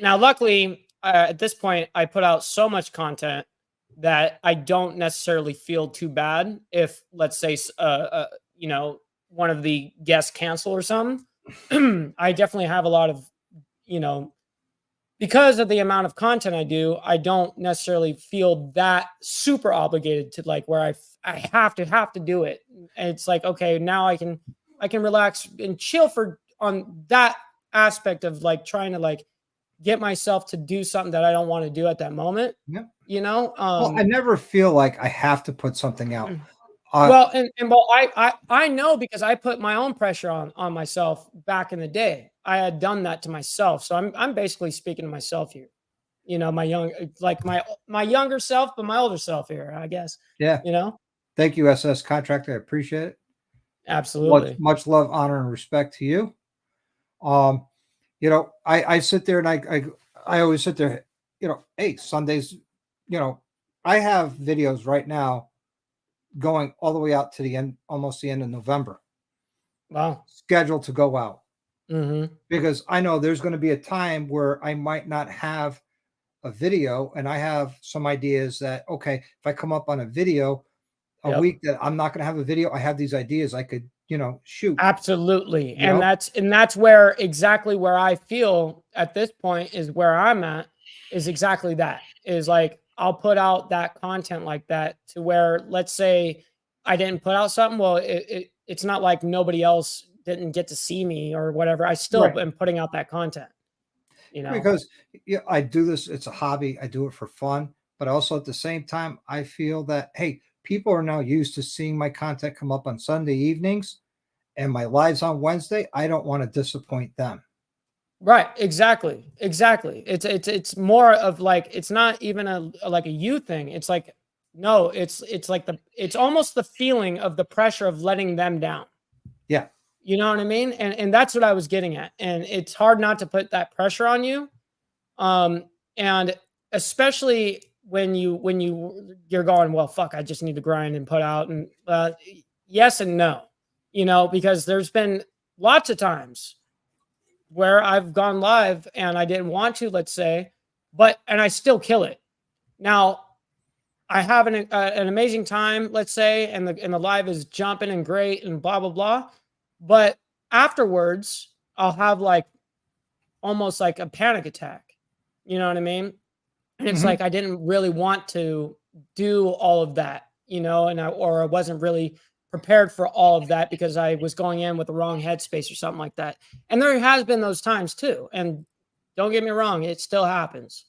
Now, luckily, at this point, I put out so much content that I don't necessarily feel too bad if, let's say, one of the guests cancel or something. I definitely have a lot of, you know, because of the amount of content I do, I don't necessarily feel that super obligated to like where I have to do it. And it's like, okay, now I can relax and chill for on that aspect of like trying to like get myself to do something that I don't want to do at that moment, Yeah. you know? Well, I never feel like I have to put something out. Well, and well, I know because I put my own pressure on myself back in the day. I had done that to myself, so I'm basically speaking to myself here. You know, my younger self, but my older self here, I guess. Yeah. You know, Thank you, SS Contractor. I appreciate it. Much, absolutely. much love, honor, and respect to you. I sit there and I always sit there, hey, Sundays, you know, I have videos right now going all the way out to the end, almost the end of November, Wow. scheduled to go out Mm-hmm. because I know there's going to be a time where I might not have a video and I have some ideas that, okay, if I come up on a video a Yep. week that I'm not going to have a video, I have these ideas I could, shoot, Absolutely. you And know? that's where exactly where I feel at this point is where I'm at is exactly that. Is like I'll put out that content like that to where, let's say I didn't put out something. Well, it's not like nobody else didn't get to see me or whatever. I still Right. am putting out that content, you know? Because yeah, I do this, it's a hobby. I do it for fun, but also at the same time, I feel that hey, people are now used to seeing my content come up on Sunday evenings and my lives on Wednesday. I don't want to disappoint them. Right, exactly, exactly. It's more of like it's not even like a you thing. It's like no, it's like it's almost the feeling of the pressure of letting them down. Yeah. You know what I mean? And that's what I was getting at. And it's hard not to put that pressure on you. And especially when you're going, well, fuck, I just need to grind and put out and yes and no. Because there's been lots of times where I've gone live and I didn't want to, let's say, and I still kill it. Now, I have an amazing time, let's say, and the live is jumping and great and blah blah blah. But afterwards, I'll have like almost like a panic attack. You know what I mean? And it's Mhm. like I didn't really want to do all of that, or I wasn't really prepared for all of that because I was going in with the wrong headspace or something like that. And there has been those times too. And don't get me wrong, it still happens,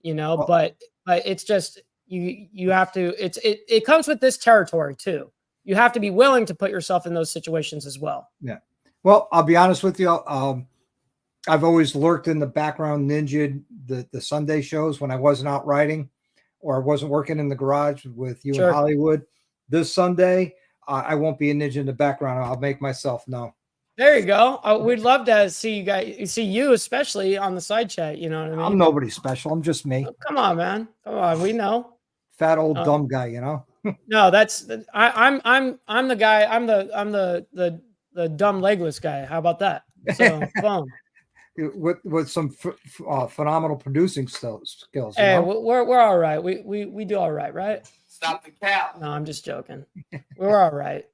Well, but it's just you have to it comes with this territory too. You have to be willing to put yourself in those situations as well. yeah. Well, I'll be honest with you. I've always lurked in the background, ninja the Sunday shows when I wasn't out writing or I wasn't working in the garage with you in Sure. Hollywood. This Sunday, I won't be a ninja in the background. I'll make myself known. There you go. We'd love to see you especially on the side chat. You know what I I'm mean? nobody special. I'm just me, Oh, come on, man. Come on. We know. fat old Uh, dumb guy. You know, no, I'm the guy. I'm the dumb legless guy. How about that? So boom. with some phenomenal producing skills. You Hey, know, we're all right. We do all right, right? Stop the cap. No, I'm just joking. We're all right.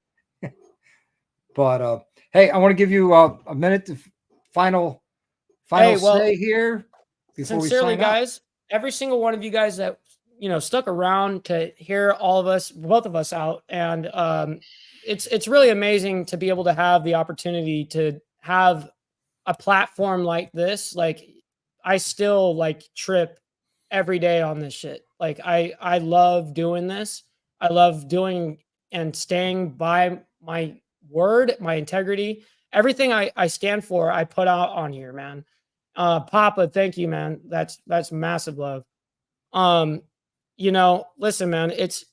but hey, I want to give you a minute to final Hey, well, say here before we sincerely, sign out. guys, every single one of you guys that stuck around to hear all of us, both of us out, and it's really amazing to be able to have the opportunity to have a platform like this. Like, I still like trip every day on this shit. Like, I love doing this. I love doing and staying by my word, my integrity, everything I stand for. I put out on here, man. Papa, thank you, man. That's massive love. Um, listen, man, it's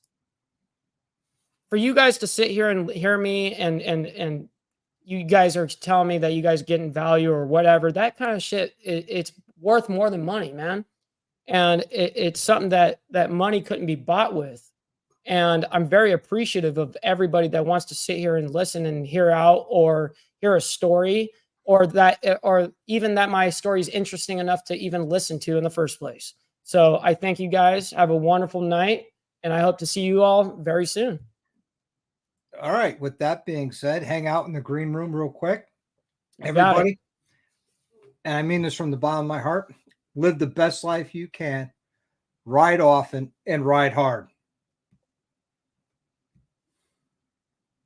for you guys to sit here and hear me and you guys are telling me that you guys getting value or whatever, that kind of shit, it's worth more than money, man. And it's something that money couldn't be bought with. And I'm very appreciative of everybody that wants to sit here and listen and hear out or hear a story or even that my story is interesting enough to even listen to in the first place. So I thank you guys. Have a wonderful night. And I hope to see you all very soon. All right. With that being said, hang out in the green room real quick, You got it. everybody. And I mean this from the bottom of my heart. Live the best life you can. Ride often and ride hard.